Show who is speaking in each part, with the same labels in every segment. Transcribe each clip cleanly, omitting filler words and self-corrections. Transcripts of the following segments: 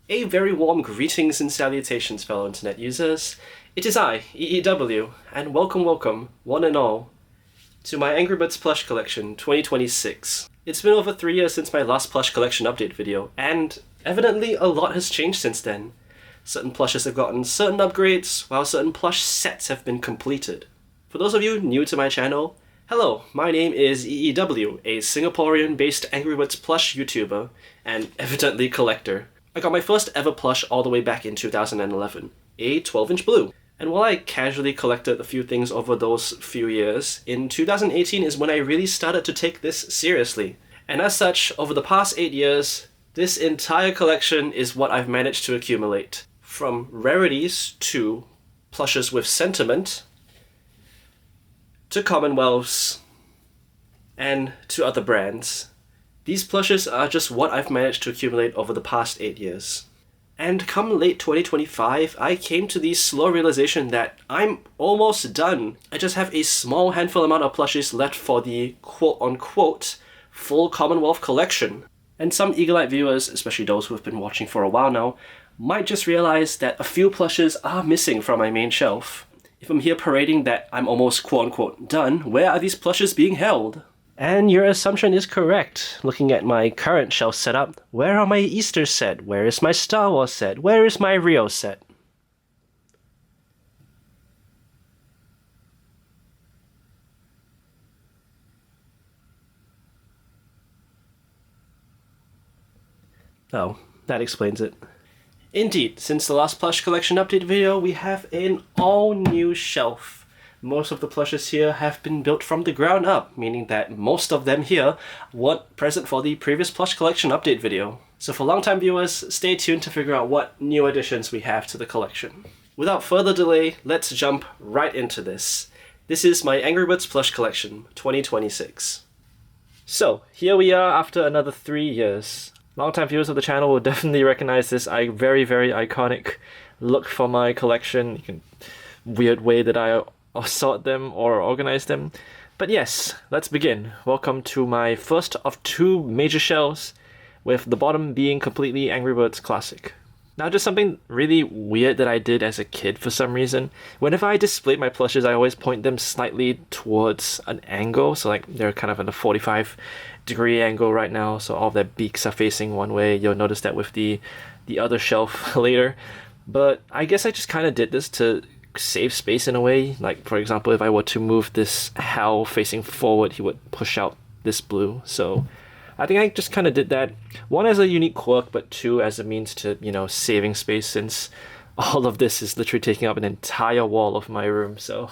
Speaker 1: A very warm greetings and salutations, fellow internet users. It is I, EEW, and welcome, one and all, to my Angry Birds Plush Collection 2026. It's been over 3 years since my last Plush Collection update video, and evidently a lot has changed since then. Certain plushes have gotten certain upgrades, while certain plush sets have been completed. For those of you new to my channel, hello, my name is EEW, a Singaporean-based Angry Birds Plush YouTuber, and evidently collector. I got my first ever plush all the way back in 2011, a 12-inch blue. And while I casually collected a few things over those few years, in 2018 is when I really started to take this seriously. And as such, over the past 8 years, this entire collection is what I've managed to accumulate. From rarities to plushes with sentiment, to Commonwealths, and to other brands. These plushes are just what I've managed to accumulate over the past 8 years. And come late 2025, I came to the slow realization that I'm almost done. I just have a small handful amount of plushes left for the quote-unquote full Commonwealth collection. And some eagle-eyed viewers, especially those who have been watching for a while now, might just realize that a few plushes are missing from my main shelf. If I'm here parading that I'm almost quote-unquote done, where are these plushes being held? And your assumption is correct. Looking at my current shelf setup, where are my Easter set? Where is my Star Wars set? Where is my Rio set? Oh, that explains it. Indeed, since the last plush collection update video, we have an all-new shelf. Most of the plushes here have been built from the ground up, meaning that most of them here weren't present for the previous plush collection update video. So for long-time viewers, stay tuned to figure out what new additions we have to the collection. Without further delay, let's jump right into this. This is my Angry Birds Plush Collection 2026. So, here we are after another 3 years. Long-time viewers of the channel will definitely recognize this very, very iconic look for my collection. Weird way that I sort them or organize them. But yes, let's begin. Welcome to my first of 2 major shelves, with the bottom being completely Angry Birds Classic. Now, just something really weird that I did as a kid for some reason. Whenever I displayed my plushes, I always point them slightly towards an angle, so like they're kind of at a 45-degree angle right now, so all of their beaks are facing one way. You'll notice that with the other shelf later. But I guess I just kind of did this to save space in a way. Like, for example, if I were to move this Hal facing forward, he would push out this blue. So I think I just kind of did that. 1 as a unique quirk, but 2 as a means to, saving space, since all of this is literally taking up an entire wall of my room. So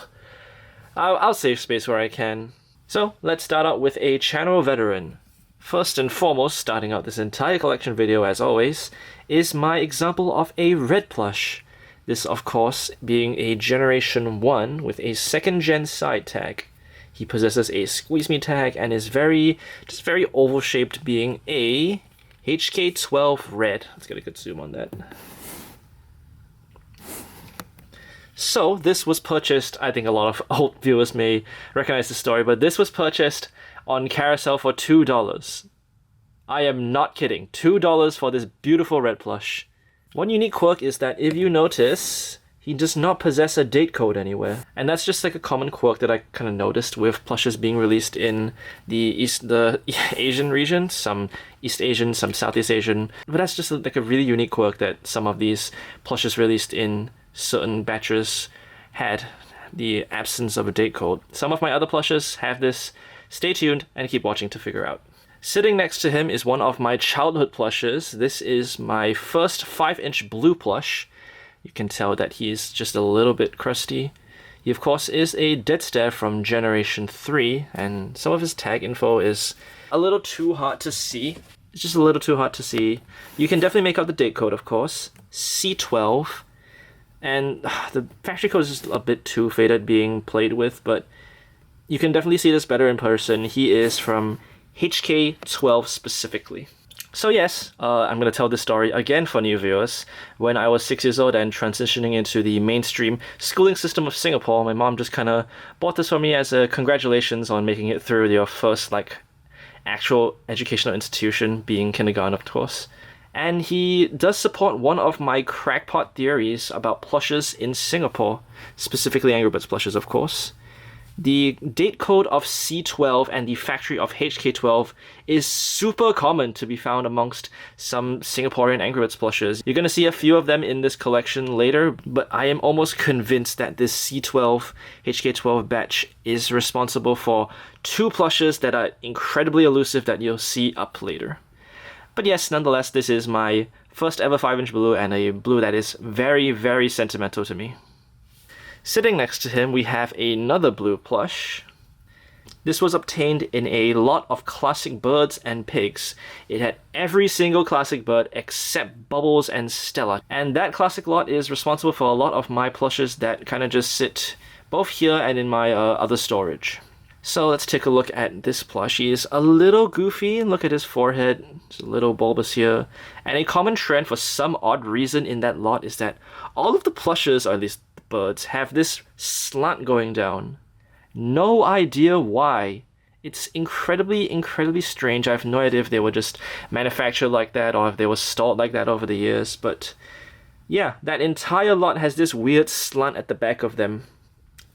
Speaker 1: I'll save space where I can. So let's start out with a channel veteran. First and foremost, starting out this entire collection video as always, is my example of a red plush. This, of course, being a Generation 1 with a 2nd Gen side tag. He possesses a Squeeze Me tag and is very oval shaped, being a HK12 red. Let's get a good zoom on that. So, this was purchased, I think a lot of old viewers may recognize the story, but this was purchased on Carousel for $2. I am not kidding, $2 for this beautiful red plush. One unique quirk is that if you notice, he does not possess a date code anywhere. And that's just like a common quirk that I kind of noticed with plushes being released in the Asian region, some East Asian, some Southeast Asian. But that's just like a really unique quirk that some of these plushes released in certain batches had, the absence of a date code. Some of my other plushes have this. Stay tuned and keep watching to figure out. Sitting next to him is one of my childhood plushes. This is my first 5-inch blue plush. You can tell that he's just a little bit crusty. He, of course, is a dead stare from Generation 3, and some of his tag info is a little too hard to see. It's just a little too hard to see. You can definitely make out the date code, of course. C12. And the factory code is just a bit too faded being played with, but you can definitely see this better in person. He is from HK12 specifically. So yes, I'm going to tell this story again for new viewers. When I was 6 years old and transitioning into the mainstream schooling system of Singapore, my mom just kind of bought this for me as a congratulations on making it through your first actual educational institution, being kindergarten of course. And he does support one of my crackpot theories about plushes in Singapore, specifically Angry Birds plushes, of course. The date code of C12 and the factory of HK12 is super common to be found amongst some Singaporean Angry Birds plushes. You're going to see a few of them in this collection later, but I am almost convinced that this C12 HK12 batch is responsible for 2 plushes that are incredibly elusive that you'll see up later. But yes, nonetheless, this is my first ever 5-inch blue, and a blue that is very, very sentimental to me. Sitting next to him, we have another blue plush. This was obtained in a lot of classic birds and pigs. It had every single classic bird except Bubbles and Stella. And that classic lot is responsible for a lot of my plushes that kind of just sit both here and in my other storage. So let's take a look at this plush. He is a little goofy. Look at his forehead. It's a little bulbous here. And a common trend for some odd reason in that lot is that all of the plushes, or at least birds, have this slant going down. No idea why. It's incredibly strange. I have no idea if they were just manufactured like that or if they were stalled like that over the years, but yeah, that entire lot has this weird slant at the back of them.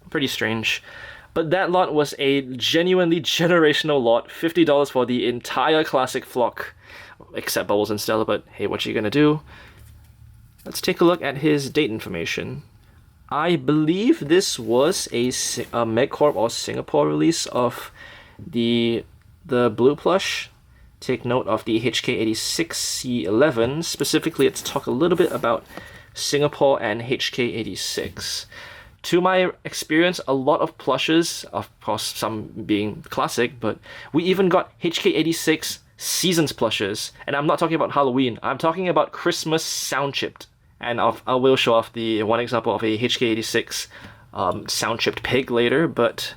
Speaker 1: Pretty strange. But that lot was a genuinely generational lot. $50 for the entire classic flock, except Bubbles and Stella, but hey, what you gonna do? Let's take a look at his date information. I believe this was a MegCorp or Singapore release of the blue plush. Take note of the HK86C11. Specifically, let's talk a little bit about Singapore and HK86. To my experience, a lot of plushes, of course some being classic, but we even got HK86 Seasons plushes. And I'm not talking about Halloween, I'm talking about Christmas sound-chipped. And I will show off the one example of a HK86 sound-chipped pig later, but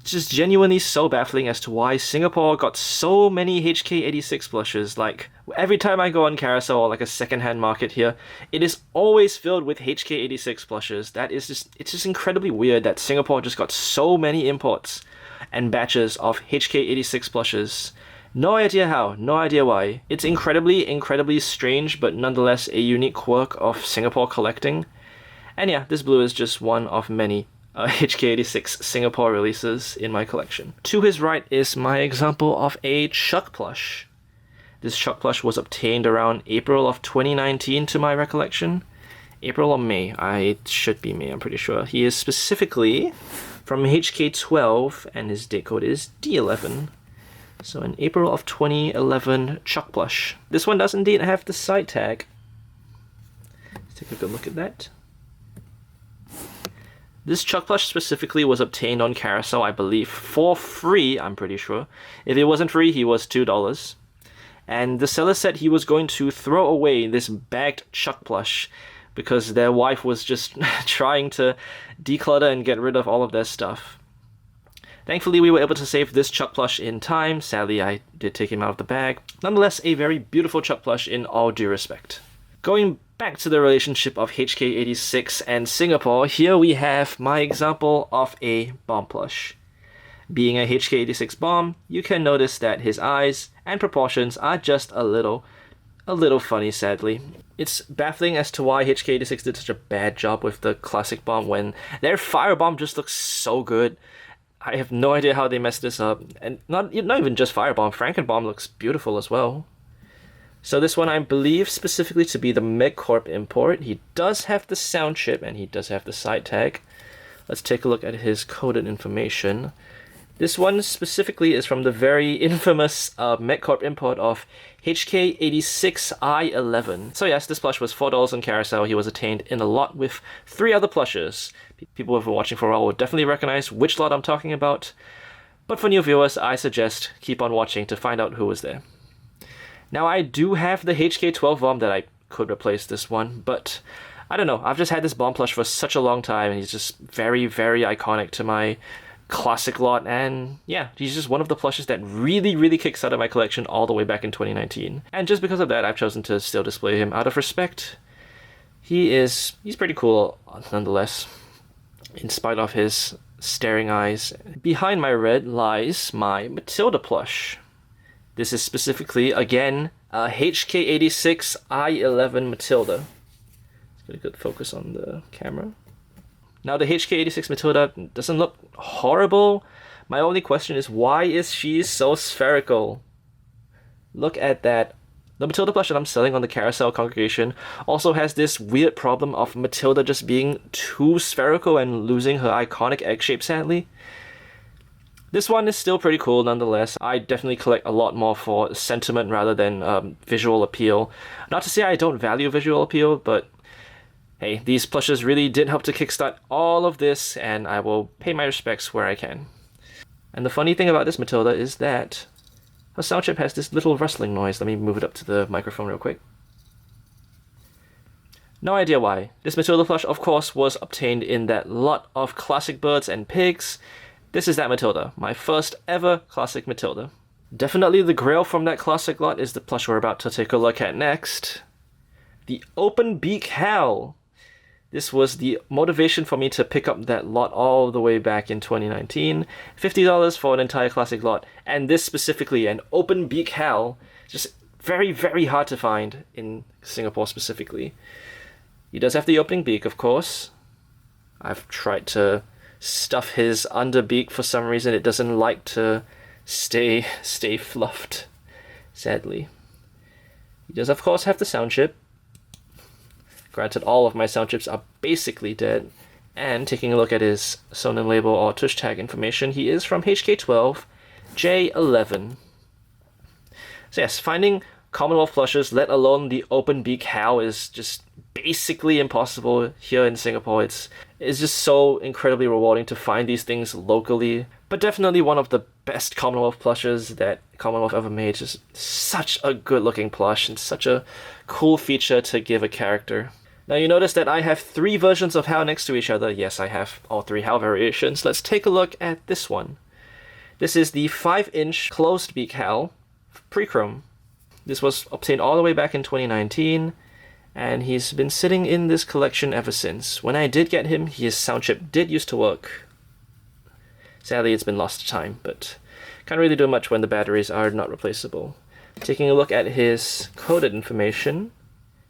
Speaker 1: it's just genuinely so baffling as to why Singapore got so many HK86 plushes. Like, every time I go on Carousel or like a second-hand market here, it is always filled with HK86 plushes. It's just incredibly weird that Singapore just got so many imports and batches of HK86 plushes. No idea how, no idea why. It's incredibly strange, but nonetheless a unique quirk of Singapore collecting. And yeah, this blue is just one of many HK86 Singapore releases in my collection. To his right is my example of a Chuck plush. This Chuck plush was obtained around April of 2019 to my recollection. April or May? It should be May, I'm pretty sure. He is specifically from HK12 and his date code is D11. So in April of 2011 Chuck plush. This one does indeed have the side tag. Let's take a good look at that. This Chuck plush specifically was obtained on Carousel, I believe, for free, I'm pretty sure. If it wasn't free, he was $2. And the seller said he was going to throw away this bagged Chuck plush because their wife was just trying to declutter and get rid of all of their stuff. Thankfully, we were able to save this Chuck plush in time. Sadly, I did take him out of the bag. Nonetheless, a very beautiful Chuck plush in all due respect. Going back to the relationship of HK86 and Singapore, here we have my example of a bomb plush. Being a HK86 bomb, you can notice that his eyes and proportions are just a little funny, sadly. It's baffling as to why HK86 did such a bad job with the classic bomb when their fire bomb just looks so good. I have no idea how they messed this up. And not even just Firebomb, Frankenbomb looks beautiful as well. So this one I believe specifically to be the MegCorp import. He does have the sound chip and he does have the side tag. Let's take a look at his coded information. This one specifically is from the very infamous MegCorp import of HK86I11. So yes, this plush was $4 on Carousel. He was attained in a lot with 3 other plushes. People who have been watching for a while will definitely recognize which lot I'm talking about. But for new viewers, I suggest keep on watching to find out who was there. Now I do have the HK12 bomb that I could replace this one, but I don't know. I've just had this bomb plush for such a long time and he's just very iconic to my classic lot, and yeah, he's just one of the plushes that really kicks out of my collection all the way back in 2019. And just because of that, I've chosen to still display him out of respect. He's pretty cool nonetheless, in spite of his staring eyes. Behind my red lies my Matilda plush. This is specifically, again, HK86 I11 Matilda. Let's get a good focus on the camera. Now the HK86 Matilda doesn't look horrible. My only question is, why is she so spherical? Look at that. The Matilda plush that I'm selling on the Carousel congregation also has this weird problem of Matilda just being too spherical and losing her iconic egg shape, sadly. This one is still pretty cool nonetheless. I definitely collect a lot more for sentiment rather than visual appeal. Not to say I don't value visual appeal, but hey, these plushes really did help to kickstart all of this, and I will pay my respects where I can. And the funny thing about this Matilda is that her sound chip has this little rustling noise. Let me move it up to the microphone real quick. No idea why. This Matilda plush, of course, was obtained in that lot of classic birds and pigs. This is that Matilda, my first ever classic Matilda. Definitely the grail from that classic lot is the plush we're about to take a look at next. The Open Beak Hal. This was the motivation for me to pick up that lot all the way back in 2019. $50 for an entire classic lot. And this specifically, an Open Beak Hal, just very, very hard to find in Singapore specifically. He does have the opening beak, of course. I've tried to stuff his underbeak for some reason. It doesn't like to stay fluffed, sadly. He does, of course, have the sound chip. Granted, all of my sound chips are basically dead. And taking a look at his Sonin label or tush tag information, he is from HK12 J11. So yes, finding Commonwealth plushes, let alone the Open Beak Hal, is just basically impossible here in Singapore. It's just so incredibly rewarding to find these things locally. But definitely one of the best Commonwealth plushes that Commonwealth ever made. Just such a good looking plush and such a cool feature to give a character. Now you notice that I have 3 versions of Hal next to each other. Yes, I have all 3 Hal variations. Let's take a look at this one. This is the 5-inch closed beak Hal, pre-chrome. This was obtained all the way back in 2019, and he's been sitting in this collection ever since. When I did get him, his sound chip did used to work. Sadly, it's been lost to time, but can't really do much when the batteries are not replaceable. Taking a look at his coded information,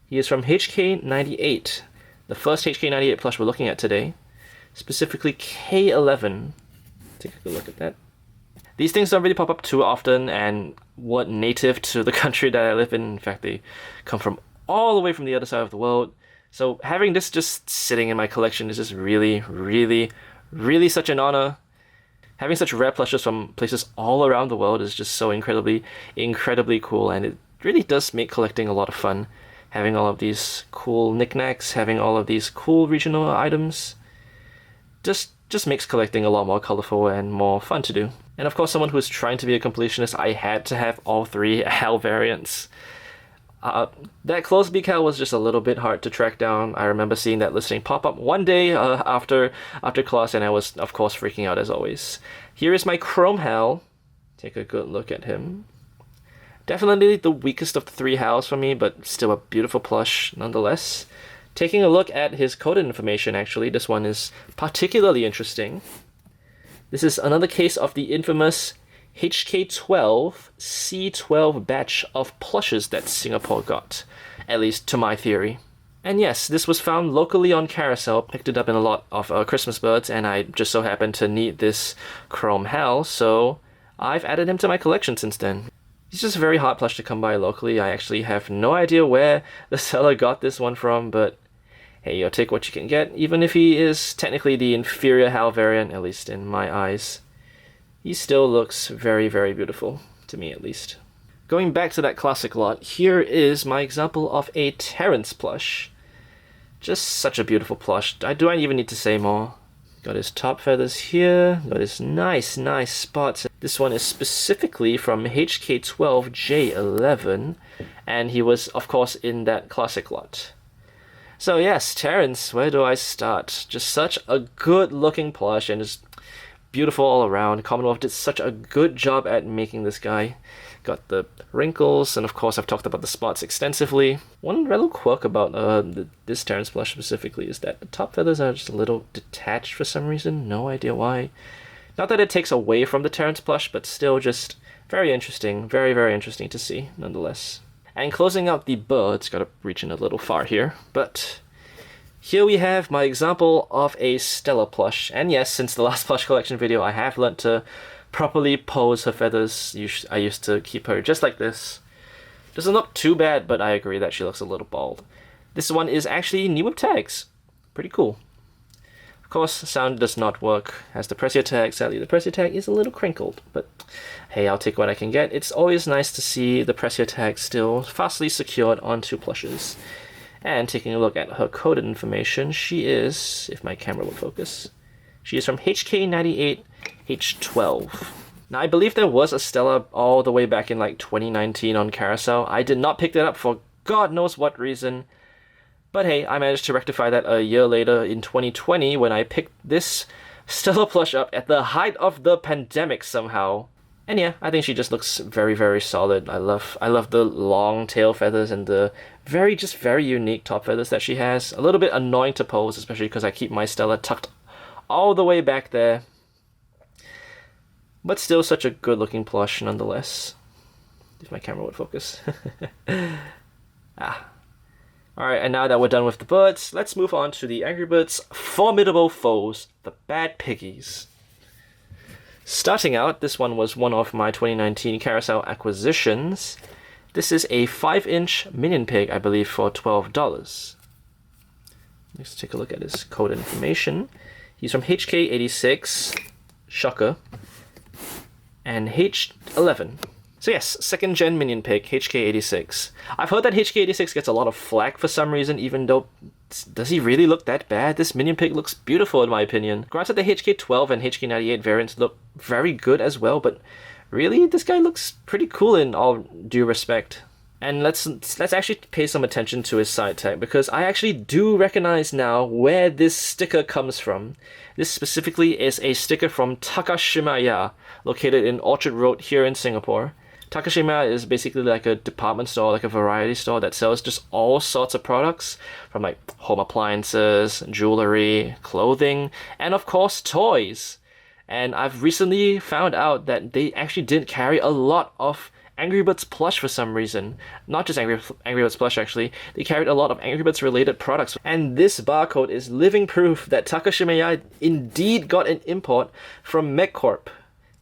Speaker 1: he is from HK98, the first HK98 plush we're looking at today, specifically K11. Take a good look at that. These things don't really pop up too often and weren't native to the country that I live in. In fact, they come from all the way from the other side of the world. So having this just sitting in my collection is just really, really, really such an honor. Having such rare plushes from places all around the world is just so incredibly, incredibly cool, and it really does make collecting a lot of fun. Having all of these cool knickknacks, having all of these cool regional items, just makes collecting a lot more colorful and more fun to do. And of course, someone who is trying to be a completionist, I had to have all 3 Hal variants. That closed beak Hal was just a little bit hard to track down. I remember seeing that listing pop up one day after class, and I was, of course, freaking out as always. Here is my Chrome Hal. Take a good look at him. Definitely the weakest of the 3 Hals for me, but still a beautiful plush nonetheless. Taking a look at his coded information, actually, this one is particularly interesting. This is another case of the infamous HK12 C12 batch of plushes that Singapore got, at least to my theory. And yes, this was found locally on Carousel, picked it up in a lot of Christmas birds, and I just so happened to need this Chrome Hal, so I've added him to my collection since then. He's just a very hard plush to come by locally. I actually have no idea where the seller got this one from, but hey, you'll take what you can get, even if he is technically the inferior Hal variant, at least in my eyes. He still looks very, very beautiful, to me at least. Going back to that classic lot, here is my example of a Terrence plush. Just such a beautiful plush. Do I even need to say more? Got his top feathers here, got his nice spots. This one is specifically from HK12J11, and he was, of course, in that classic lot. So yes, Terrence, where do I start? Just such a good looking plush and just beautiful all around. Commonwealth did such a good job at making this guy. Got the wrinkles, and of course I've talked about the spots extensively. One little quirk about this Terrence plush specifically is that the top feathers are just a little detached for some reason. No idea why. Not that it takes away from the Terrence plush, but still just very interesting. Very, very interesting to see, nonetheless. And closing out the birds, gotta reach in a little far here, but here we have my example of a Stella plush. And yes, since the last plush collection video, I have learnt to properly pose her feathers. I used to keep her just like this. Doesn't look too bad, but I agree that she looks a little bald. This one is actually new with tags. Pretty cool. Of course, sound does not work as the press your tag. Sadly, the press your tag is a little crinkled, but hey, I'll take what I can get. It's always nice to see the press your tag still fastly secured onto plushes. And taking a look at her coded information, she is, if my camera will focus, she is from HK98H12. Now, I believe there was a Stella all the way back in like 2019 on Carousel. I did not pick that up for God knows what reason. But hey, I managed to rectify that a year later in 2020 when I picked this Stella plush up at the height of the pandemic somehow. And yeah, I think she just looks very, very solid. I love the long tail feathers and the very unique top feathers that she has. A little bit annoying to pose, especially because I keep my Stella tucked all the way back there. But still such a good looking plush nonetheless. If my camera would focus. Alright, and now that we're done with the birds, let's move on to the Angry Birds' formidable foes, the Bad Piggies. Starting out, this one was one of my 2019 Carousel acquisitions. This is a 5-inch minion pig, I believe, for $12. Let's take a look at his code information. He's from HK86, Shocker, and H11. So yes, second gen minion pig, HK86. I've heard that HK86 gets a lot of flack for some reason, even though, does he really look that bad? This minion pig looks beautiful in my opinion. Granted, the HK12 and HK98 variants look very good as well, but really, this guy looks pretty cool in all due respect. And let's actually pay some attention to his side tag, because I actually do recognize now where this sticker comes from. This specifically is a sticker from Takashimaya, located in Orchard Road here in Singapore. Takashimaya is basically like a department store, like a variety store that sells just all sorts of products, from like home appliances, jewelry, clothing, and of course toys. And I've recently found out that they actually did carry a lot of Angry Birds plush for some reason. Not just Angry Birds plush actually, they carried a lot of Angry Birds related products. And this barcode is living proof that Takashimaya indeed got an import from MechCorp.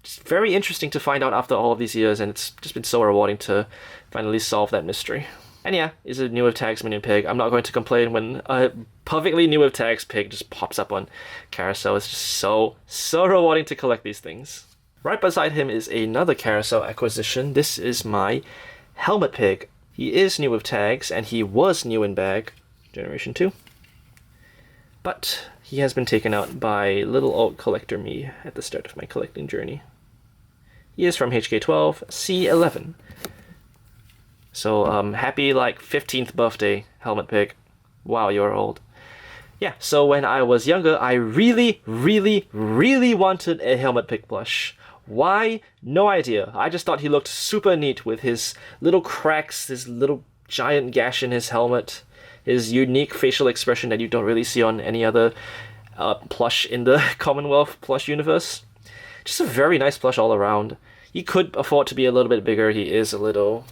Speaker 1: Just very interesting to find out after all of these years, and it's just been so rewarding to finally solve that mystery. And yeah, it's a new with tags minion pig. I'm not going to complain when a perfectly new with tags pig just pops up on Carousel. It's just so rewarding to collect these things. Right beside him is another Carousel acquisition. This is my helmet pig. He is new with tags, and he was new in bag, Generation 2. But he has been taken out by little old collector me at the start of my collecting journey. He is from HK12, C11. So, happy, like, 15th birthday, Helmet Pig. Wow, you're old. Yeah, so when I was younger, I really wanted a Helmet Pig plush. Why? No idea. I just thought he looked super neat with his little cracks, his little giant gash in his helmet, his unique facial expression that you don't really see on any other plush in the Commonwealth plush universe. Just a very nice plush all around. He could afford to be a little bit bigger. He is a little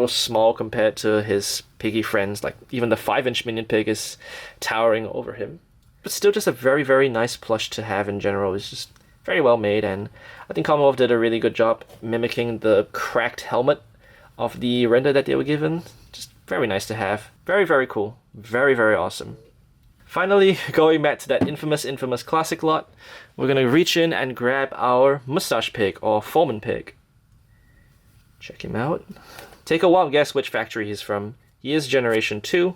Speaker 1: small compared to his piggy friends. Like even the 5-inch minion pig is towering over him. But still, just a very nice plush to have in general. It's just very well made, and I think Commonwealth did a really good job mimicking the cracked helmet of the render that they were given. Just very nice to have. Very cool. Very awesome. Finally, going back to that infamous classic lot, we're gonna reach in and grab our mustache pig, or foreman pig. Check him out. Take a wild guess which factory he's from. He is Generation 2.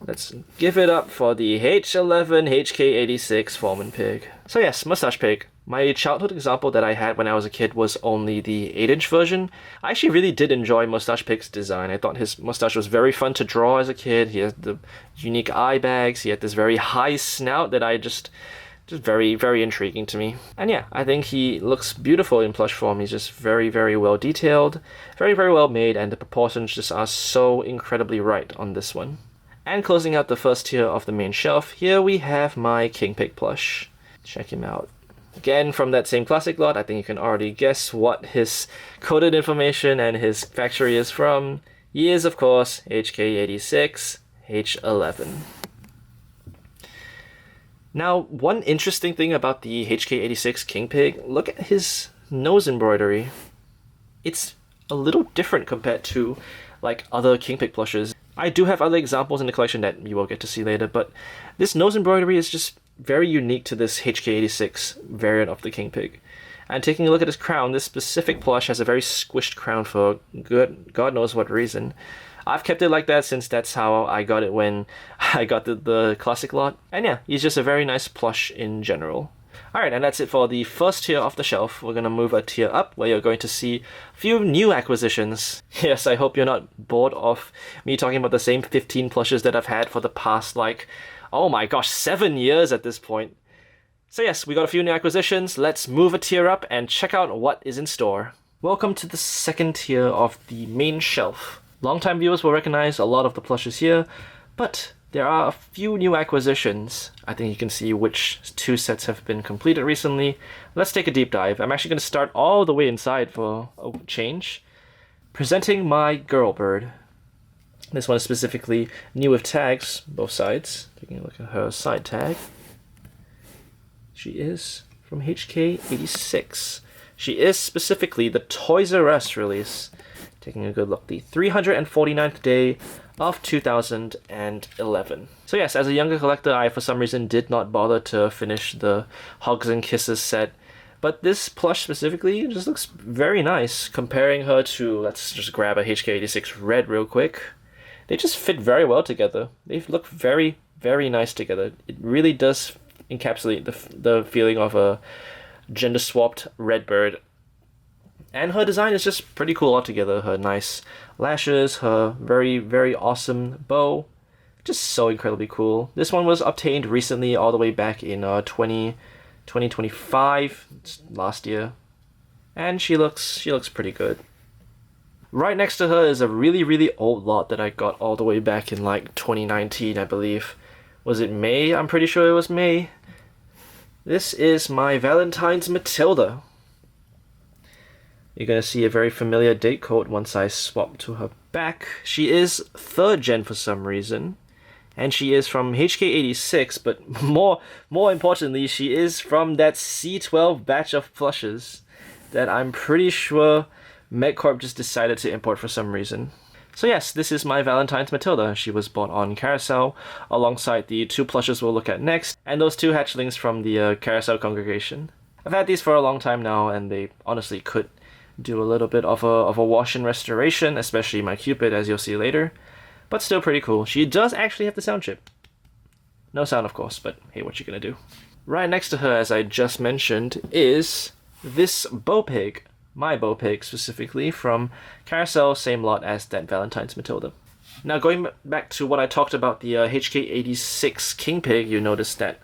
Speaker 1: Let's give it up for the H11 HK86 foreman pig. So yes, mustache pig. My childhood example that I had when I was a kid was only the 8-inch version. I actually really did enjoy Mustache Pig's design. I thought his mustache was very fun to draw as a kid. He had the unique eye bags. He had this very high snout that I just very intriguing to me. And yeah, I think he looks beautiful in plush form. He's just very well detailed, very well made, and the proportions just are so incredibly right on this one. And closing out the first tier of the main shelf, here we have my King Pig plush. Check him out. Again, from that same classic lot, I think you can already guess what his coded information and his factory is from. He is, of course, HK86 H11. Now, one interesting thing about the HK86 King Pig, look at his nose embroidery. It's a little different compared to like other King Pig plushes. I do have other examples in the collection that you will get to see later, but this nose embroidery is just very unique to this HK86 variant of the King Pig. And taking a look at his crown, this specific plush has a very squished crown for God knows what reason. I've kept it like that since that's how I got it when I got the classic lot. And yeah, he's just a very nice plush in general. Alright, and that's it for the first tier off the shelf. We're going to move a tier up where you're going to see a few new acquisitions. Yes, I hope you're not bored of me talking about the same 15 plushes that I've had for the past, like, oh my gosh, 7 years at this point. So yes, we got a few new acquisitions. Let's move a tier up and check out what is in store. Welcome to the second tier of the main shelf. Longtime viewers will recognize a lot of the plushes here, but there are a few new acquisitions. I think you can see which 2 sets have been completed recently. Let's take a deep dive. I'm actually going to start all the way inside for a change. Presenting my girl bird. This one is specifically new with tags, both sides. Taking a look at her side tag. She is from HK86. She is specifically the Toys R Us release. Taking a good look, the 349th day of 2011. So yes, as a younger collector, I for some reason did not bother to finish the Hugs and Kisses set. But this plush specifically just looks very nice. Comparing her to, let's just grab a HK86 Red real quick. They just fit very well together. They look very, very nice together. It really does encapsulate the feeling of a gender-swapped red bird. And her design is just pretty cool altogether. Her nice lashes, her very, very awesome bow. Just so incredibly cool. This one was obtained recently, all the way back in 2025, last year. And she looks pretty good. Right next to her is a really, really old lot that I got all the way back in like 2019, I believe. Was it May? I'm pretty sure it was May. This is my Valentine's Matilda. You're going to see a very familiar date code once I swap to her back. She is 3rd gen for some reason. And she is from HK86, but more importantly, she is from that C12 batch of plushes that I'm pretty sure MedCorp just decided to import for some reason. So yes, this is my Valentine's Matilda. She was bought on Carousel alongside the 2 plushes we'll look at next, and those 2 hatchlings from the Carousel congregation. I've had these for a long time now, and they honestly could do a little bit of a wash and restoration, especially my Cupid, as you'll see later. But still pretty cool. She does actually have the sound chip. No sound, of course, but hey, what you gonna do? Right next to her, as I just mentioned, is this Bow Pig. My Bow Pig, specifically, from Carousel, same lot as that Valentine's Matilda. Now, going back to what I talked about, the HK86 King Pig, you notice that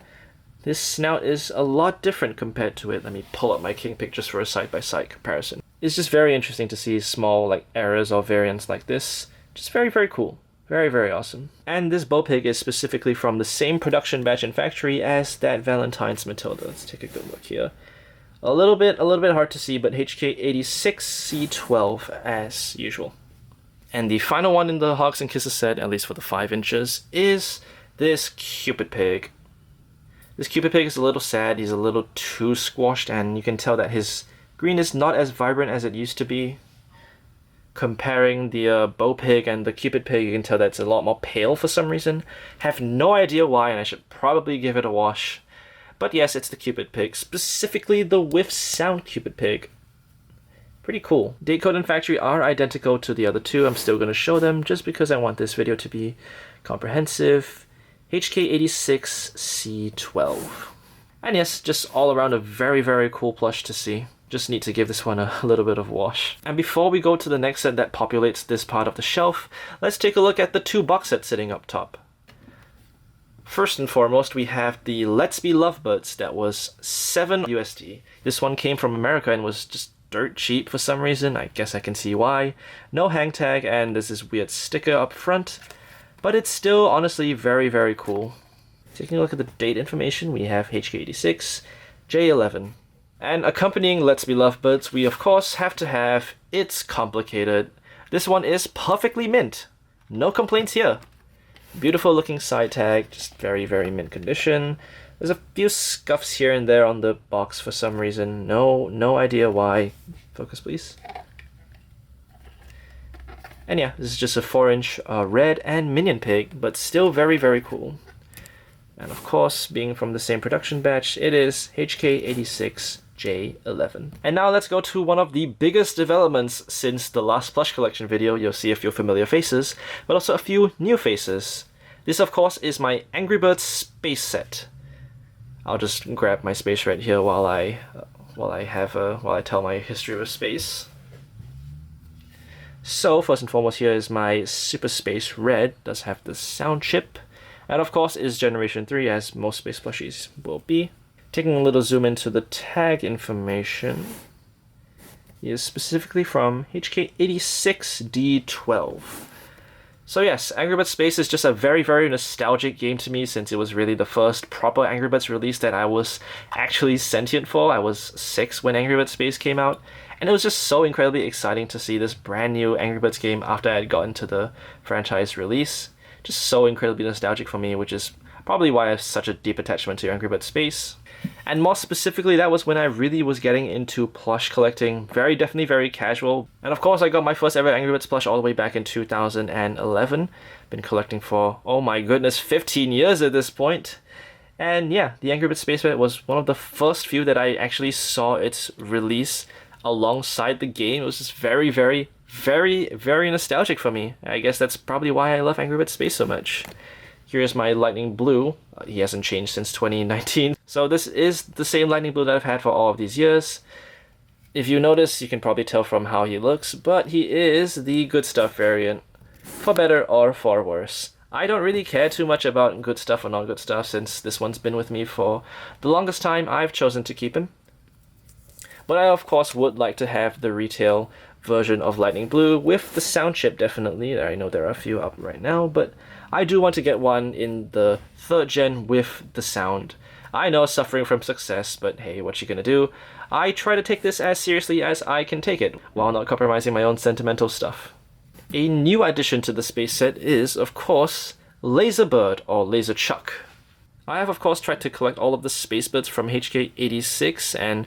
Speaker 1: this snout is a lot different compared to it. Let me pull up my King Pig just for a side-by-side comparison. It's just very interesting to see small like errors or variants like this. Just very, very cool. Very, very awesome. And this Bow Pig is specifically from the same production batch and factory as that Valentine's Matilda. Let's take a good look here. A little bit hard to see, but HK86 C12 as usual. And the final one in the Hugs and Kisses set, at least for the 5 inches, is this Cupid Pig. This Cupid Pig is a little sad. He's a little too squashed, and you can tell that his green is not as vibrant as it used to be. Comparing the Bow Pig and the Cupid Pig, you can tell that it's a lot more pale for some reason. Have no idea why, and I should probably give it a wash. But yes, it's the Cupid Pig, specifically the with sound Cupid Pig. Pretty cool. Date code and factory are identical to the other 2. I'm still going to show them just because I want this video to be comprehensive. HK86 C12. And yes, just all around a very, very cool plush to see. Just need to give this one a little bit of wash. And before we go to the next set that populates this part of the shelf, let's take a look at the 2 box sets sitting up top. First and foremost, we have the Let's Be Lovebirds that was $7 USD. This one came from America and was just dirt cheap for some reason. I guess I can see why. No hang tag, and there's this weird sticker up front. But it's still honestly very, very cool. Taking a look at the date information, we have HK86 J11. And accompanying Let's Be Lovebirds, we of course have to have It's Complicated. This one is perfectly mint. No complaints here. Beautiful looking side tag, just very, very mint condition. There's a few scuffs here and there on the box for some reason. No idea why. Focus, please. And yeah, this is just a 4-inch red and minion pig, but still very, very cool. And of course, being from the same production batch, it is HK86J11. And now let's go to one of the biggest developments since the last plush collection video. You'll see a few familiar faces, but also a few new faces. This of course is my Angry Birds space set. I'll just grab my space right here while I tell my history of space. So first and foremost, here is my Super Space Red. Does have the sound chip, and of course is Generation 3, as most space plushies will be. Taking a little zoom into the tag information, he is specifically from HK86D12. So yes, Angry Birds Space is just a very, very nostalgic game to me, since it was really the first proper Angry Birds release that I was actually sentient for. I was 6 when Angry Birds Space came out, and it was just so incredibly exciting to see this brand new Angry Birds game after I had gotten to the franchise release. Just so incredibly nostalgic for me, which is probably why I have such a deep attachment to Angry Birds Space. And more specifically, that was when I really was getting into plush collecting. Definitely very casual. And of course, I got my first ever Angry Birds plush all the way back in 2011. Been collecting for, oh my goodness, 15 years at this point. And yeah, the Angry Birds Space Red was one of the first few that I actually saw its release alongside the game. It was just very, very, very, very nostalgic for me. I guess that's probably why I love Angry Birds Space so much. Here's my Lightning Blue. He hasn't changed since 2019. So this is the same Lightning Blue that I've had for all of these years. If you notice, you can probably tell from how he looks, but he is the Good Stuff variant, for better or for worse. I don't really care too much about good stuff or not good stuff, since this one's been with me for the longest time. I've chosen to keep him. But I of course would like to have the retail version of Lightning Blue with the sound chip, definitely. I know there are a few up right now, but I do want to get one in the 3rd gen with the sound. I know, suffering from success, but hey, what you gonna do? I try to take this as seriously as I can take it, while not compromising my own sentimental stuff. A new addition to the space set is, of course, Laserbird, or Laser Chuck. I have of course tried to collect all of the space birds from HK86, and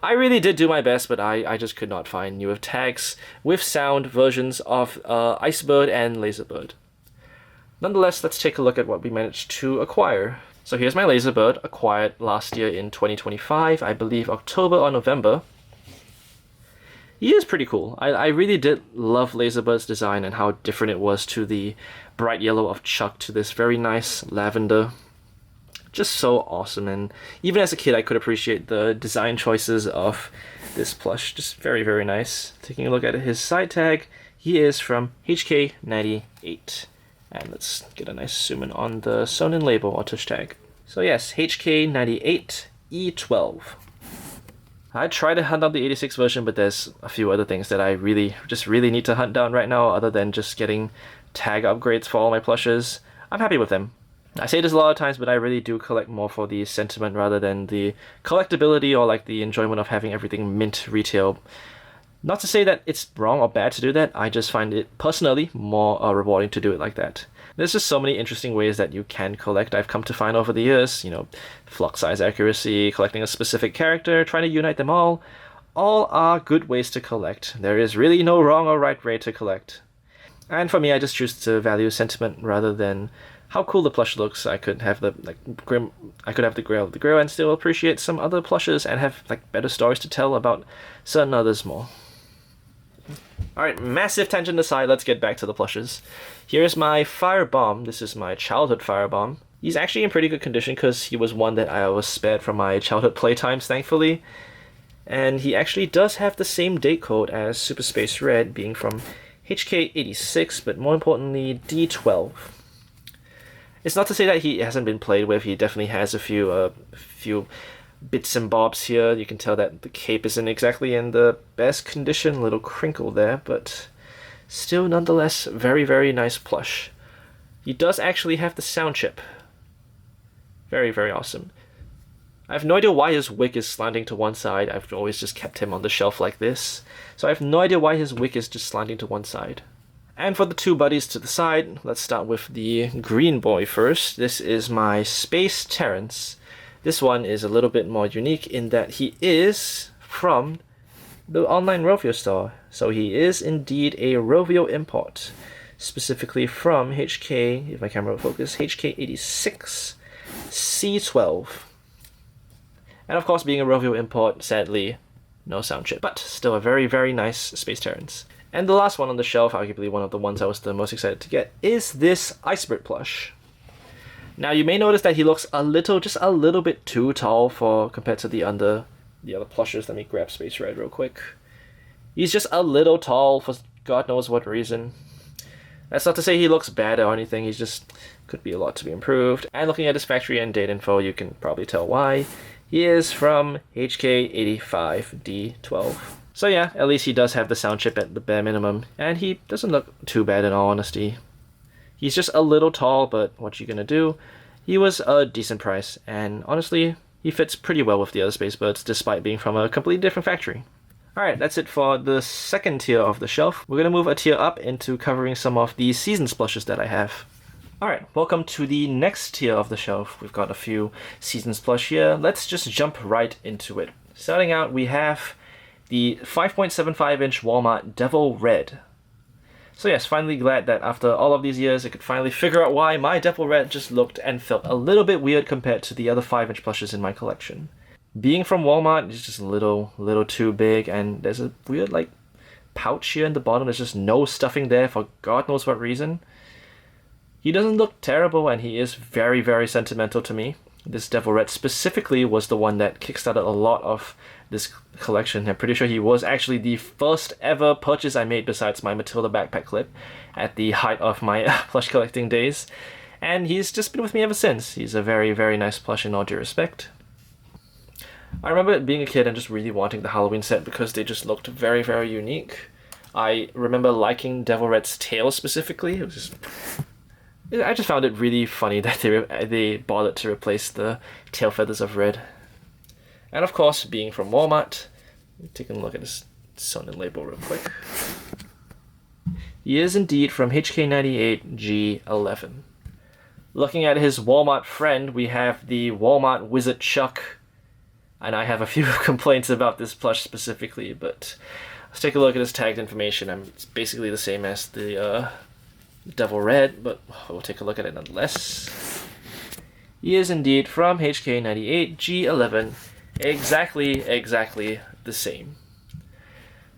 Speaker 1: I really did do my best, but I just could not find newer tags with sound versions of Icebird and Laserbird. Nonetheless, let's take a look at what we managed to acquire. So here's my Laserbird, acquired last year in 2025, I believe October or November. He is pretty cool. I really did love Laserbird's design and how different it was to the bright yellow of Chuck to this very nice lavender. Just so awesome, and even as a kid I could appreciate the design choices of this plush. Just very, very nice. Taking a look at his side tag, he is from HK98. And let's get a nice zoom in on the sewn-in label or tush tag. So yes, HK98E12. I tried to hunt down the 86 version, but there's a few other things that I really need to hunt down right now, other than just getting tag upgrades for all my plushes. I'm happy with them. I say this a lot of times, but I really do collect more for the sentiment rather than the collectability or like the enjoyment of having everything mint retail. Not to say that it's wrong or bad to do that, I just find it personally more rewarding to do it like that. There's just so many interesting ways that you can collect I've come to find over the years, you know, flock size accuracy, collecting a specific character, trying to unite them all are good ways to collect. There is really no wrong or right way to collect. And for me, I just choose to value sentiment rather than how cool the plush looks. I could have the Grail of the Grail and still appreciate some other plushes and have better stories to tell about certain others more. Alright, massive tangent aside, let's get back to the plushes. Here's my Firebomb. This is my childhood Firebomb. He's actually in pretty good condition because he was one that I was spared from my childhood playtimes, thankfully. And he actually does have the same date code as Super Space Red, being from HK86, but more importantly, D12. It's not to say that he hasn't been played with. He definitely has a few bits and bobs here. You can tell that the cape isn't exactly in the best condition, a little crinkle there, but still nonetheless very, very nice plush. He does actually have the sound chip. Very, very awesome. I have no idea why his wick is slanting to one side. I've always just kept him on the shelf like this. So I have no idea why his wick is just slanting to one side. And for the two buddies to the side, let's start with the green boy first. This is my Space Terrence. This one is a little bit more unique in that he is from the online Rovio store. So he is indeed a Rovio import, specifically from HK, if my camera will focus, HK86 C12. And of course, being a Rovio import, sadly, no sound chip, but still a very, very nice Space Terrence. And the last one on the shelf, arguably one of the ones I was the most excited to get, is this Iceberg plush. Now you may notice that he looks just a little bit too tall compared to the other plushes. Let me grab Space Red real quick. He's just a little tall for God knows what reason. That's not to say he looks bad or anything, he's just could be a lot to be improved. And looking at his factory and date info, you can probably tell why. He is from HK85D12. So yeah, at least he does have the sound chip at the bare minimum, and he doesn't look too bad in all honesty. He's just a little tall, but what you gonna do? He was a decent price, and honestly, he fits pretty well with the other Space Birds, despite being from a completely different factory. Alright, that's it for the second tier of the shelf. We're gonna move a tier up into covering some of the Seasons plushes that I have. Alright, welcome to the next tier of the shelf. We've got a few Seasons plush here. Let's just jump right into it. Starting out, we have the 5.75-inch Walmart Devil Red. So yes, finally glad that after all of these years, I could finally figure out why my Devil Red just looked and felt a little bit weird compared to the other 5-inch plushes in my collection. Being from Walmart, it's just a little too big, and there's a weird, like, pouch here in the bottom. There's just no stuffing there for God knows what reason. He doesn't look terrible, and he is very, very sentimental to me. This Devil Red specifically was the one that kickstarted a lot of this collection. I'm pretty sure he was actually the first ever purchase I made besides my Matilda backpack clip at the height of my plush collecting days. And he's just been with me ever since. He's a very, very nice plush in all due respect. I remember being a kid and just really wanting the Halloween set because they just looked very, very unique. I remember liking Devil Red's tail specifically. I just found it really funny that they bothered to replace the tail feathers of red. And of course, being from Walmart, taking a look at this Sonnen label real quick. He is indeed from HK98G11. Looking at his Walmart friend, we have the Walmart Wizard Chuck. And I have a few complaints about this plush specifically, but let's take a look at his tagged information. It's basically the same as the Devil Red, but we'll take a look at it nonetheless. He is indeed from HK98G11. Exactly the same.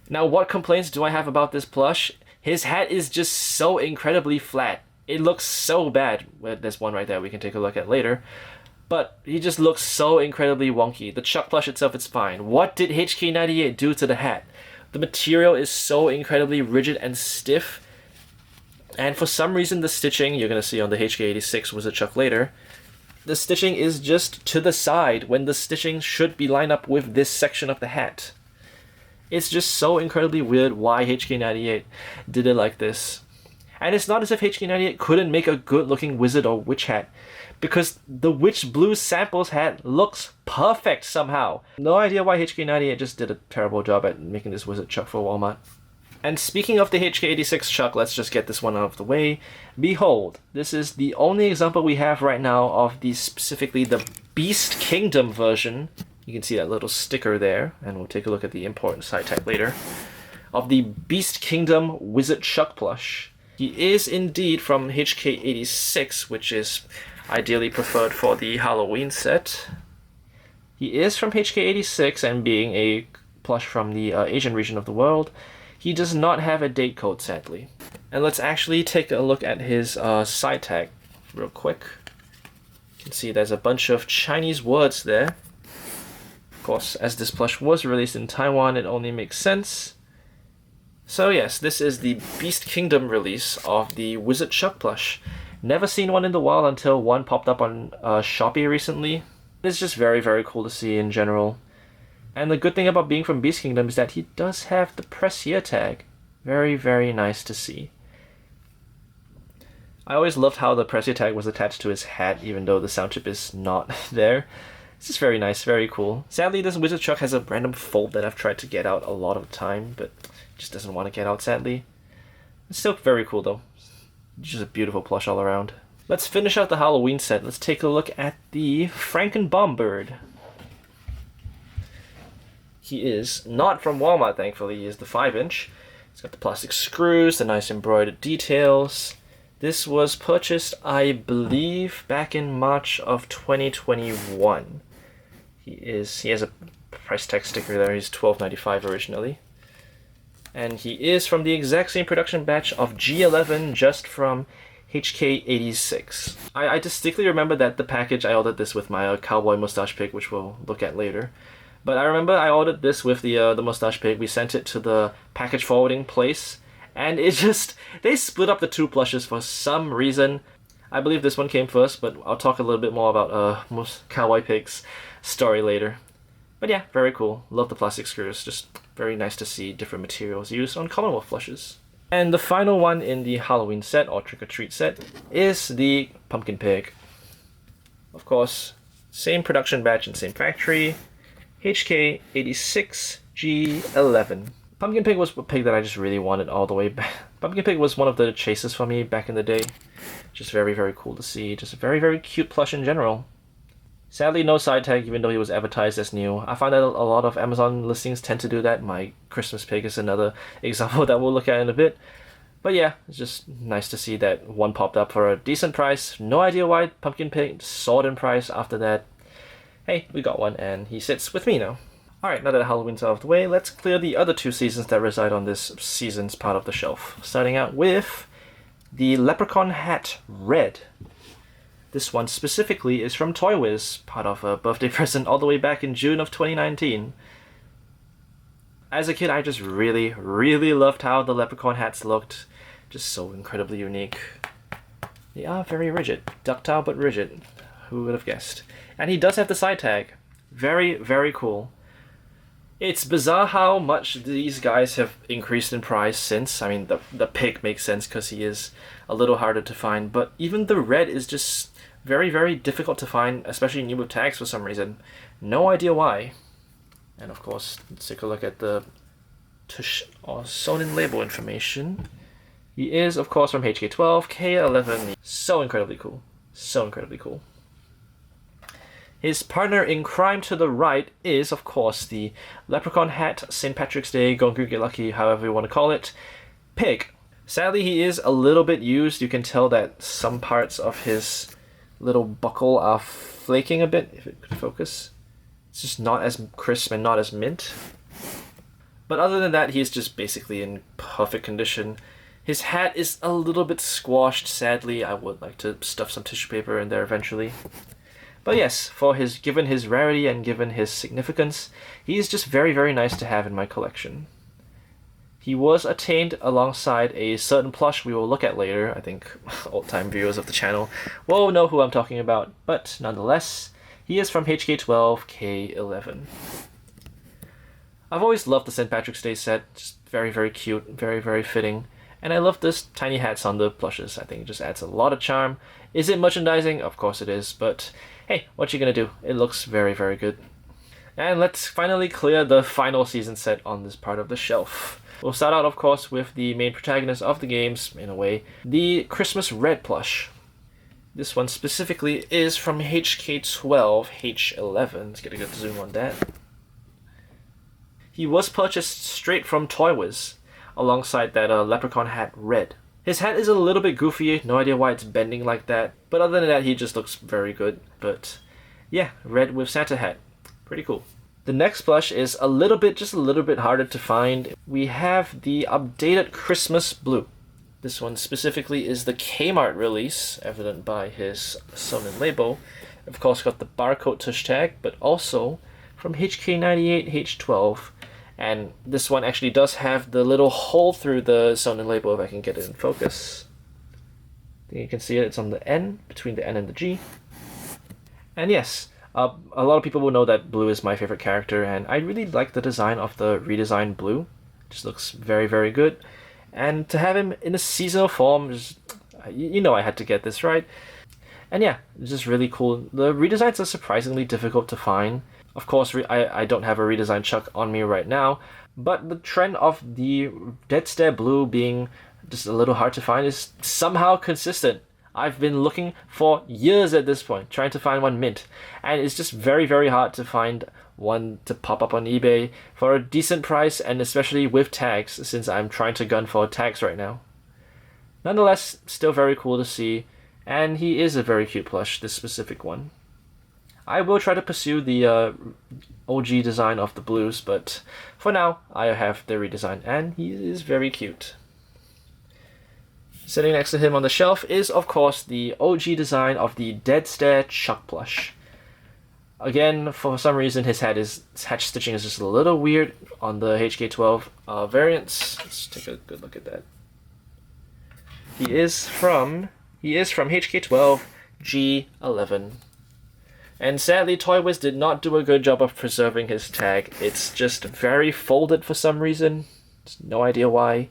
Speaker 1: Now, what complaints do I have about this plush? His hat is just so incredibly flat. It looks so bad. Well, there's one right there we can take a look at later. But he just looks so incredibly wonky. The Chuck plush itself is fine. What did HK98 do to the hat? The material is so incredibly rigid and stiff. And for some reason, the stitching, you're going to see on the HK86 Wizard Chuck later, the stitching is just to the side when the stitching should be lined up with this section of the hat. It's just so incredibly weird why HK98 did it like this. And it's not as if HK98 couldn't make a good looking wizard or witch hat, because the Witch Blue Samples hat looks perfect somehow. No idea why HK98 just did a terrible job at making this Wizard Chuck for Walmart. And speaking of the HK86 Chuck, let's just get this one out of the way. Behold, this is the only example we have right now of specifically the Beast Kingdom version. You can see that little sticker there, and we'll take a look at the import and side tag later, of the Beast Kingdom Wizard Chuck plush. He is indeed from HK86, which is ideally preferred for the Halloween set. He is from HK86, and being a plush from the Asian region of the world, he does not have a date code, sadly. And let's actually take a look at his side tag real quick. You can see there's a bunch of Chinese words there. Of course, as this plush was released in Taiwan, it only makes sense. So yes, this is the Beast Kingdom release of the Wizard Chuck plush. Never seen one in the wild until one popped up on Shopee recently. It's just very, very cool to see in general. And the good thing about being from Beast Kingdom is that he does have the press here tag. Very, very nice to see. I always loved how the press here tag was attached to his hat, even though the sound chip is not there. It's just very nice, very cool. Sadly, this wizard truck has a random fold that I've tried to get out a lot of the time, but it just doesn't want to get out, sadly. It's still very cool, though. Just a beautiful plush all around. Let's finish out the Halloween set. Let's take a look at the Frankenbomb-Bird. He is not from Walmart, thankfully. He is the 5-inch. It's got the plastic screws, the nice embroidered details. This was purchased, I believe, back in March of 2021. He has a price tag sticker there. He's $12.95 originally. And he is from the exact same production batch of G11, just from HK86. I distinctly remember that the package, I ordered this with my cowboy mustache pig, which we'll look at later. But I remember I ordered this with the mustache pig. We sent it to the package forwarding place, and they split up the two plushes for some reason. I believe this one came first, but I'll talk a little bit more about most cowboy pig's story later. But yeah, very cool. Love the plastic screws. Just very nice to see different materials used on Commonwealth plushes. And the final one in the Halloween set, or trick-or-treat set, is the Pumpkin Pig. Of course, same production batch and same factory, HK86G11. Pumpkin Pig was a pig that I just really wanted all the way back. Pumpkin Pig was one of the chases for me back in the day. Just very, very cool to see. Just a very, very cute plush in general. Sadly, no side tag, even though he was advertised as new. I find that a lot of Amazon listings tend to do that. My Christmas pig is another example that we'll look at in a bit. But yeah, it's just nice to see that one popped up for a decent price. No idea why Pumpkin Pig soared in price after that. Hey, we got one, and he sits with me now. Alright, now that Halloween's out of the way, let's clear the other two seasons that reside on this season's part of the shelf. Starting out with the Leprechaun Hat Red. This one specifically is from Toy Wiz, part of a birthday present all the way back in June of 2019. As a kid, I just really, really loved how the leprechaun hats looked. Just so incredibly unique. They are very rigid. Ductile but rigid. Who would have guessed? And he does have the side tag. Very, very cool. It's bizarre how much these guys have increased in price since. I mean, the pig makes sense because he is a little harder to find, but even the red is just very, very difficult to find, especially new with tags for some reason. No idea why. And of course, let's take a look at the tush or sewn-in label information. He is, of course, from HK12, K11. So incredibly cool. So incredibly cool. His partner in crime to the right is, of course, the Leprechaun Hat, St. Patrick's Day, Gonku Get Lucky, however you want to call it, pig. Sadly, he is a little bit used. You can tell that some parts of his little buckle are flaking a bit, if it could focus. It's just not as crisp and not as mint. But other than that, he's just basically in perfect condition. His hat is a little bit squashed, sadly. I would like to stuff some tissue paper in there eventually. But yes, given his rarity and given his significance, he is just very, very nice to have in my collection. He was attained alongside a certain plush we will look at later. I think old-time viewers of the channel will know who I'm talking about, but nonetheless, he is from HK12, K11. I've always loved the St. Patrick's Day set. Just very, very cute, very, very fitting. And I love this tiny hats on the plushes. I think it just adds a lot of charm. Is it merchandising? Of course it is, but hey, what you gonna do? It looks very, very good. And let's finally clear the final season set on this part of the shelf. We'll start out, of course, with the main protagonist of the games, in a way, the Christmas Red plush. This one specifically is from HK12, H11. Let's get a good zoom on that. He was purchased straight from Toy Wiz, alongside that Leprechaun Hat Red. His hat is a little bit goofy, no idea why it's bending like that, but other than that, he just looks very good. But yeah, red with Santa hat. Pretty cool. The next plush is just a little bit harder to find. We have the updated Christmas Blue. This one specifically is the Kmart release, evident by his sewn-in label. Of course, got the barcode tush tag, but also from HK98, H12. And this one actually does have the little hole through the sewn-in label, if I can get it in focus. I think you can see it, it's on the N, between the N and the G. And yes, a lot of people will know that Blue is my favorite character, and I really like the design of the redesigned Blue. It just looks very, very good. And to have him in a seasonal form, you know I had to get this, right? And yeah, it's just really cool. The redesigns are surprisingly difficult to find. Of course, I don't have a redesigned Chuck on me right now, but the trend of the Dead Stare Blue being just a little hard to find is somehow consistent. I've been looking for years at this point, trying to find one mint, and it's just very, very hard to find one to pop up on eBay for a decent price, and especially with tags, since I'm trying to gun for tags right now. Nonetheless, still very cool to see, and he is a very cute plush, this specific one. I will try to pursue the OG design of the blues, but for now, I have the redesign, and he is very cute. Sitting next to him on the shelf is, of course, the OG design of the Dead Stare Chuck plush. Again, for some reason, his hatch stitching is just a little weird on the HK12 variants. Let's take a good look at that. He is from HK12 G11. And sadly, Toy Wiz did not do a good job of preserving his tag. It's just very folded for some reason. Just no idea why.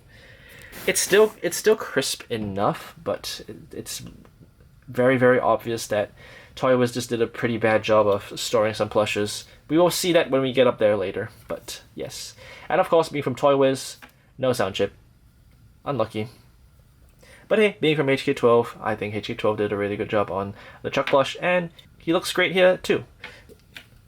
Speaker 1: It's still crisp enough, but it's very, very obvious that Toy Wiz just did a pretty bad job of storing some plushes. We will see that when we get up there later, but yes. And of course, being from Toy Wiz, no sound chip. Unlucky. But hey, being from HK12, I think HK12 did a really good job on the Chuck plush, and he looks great here too.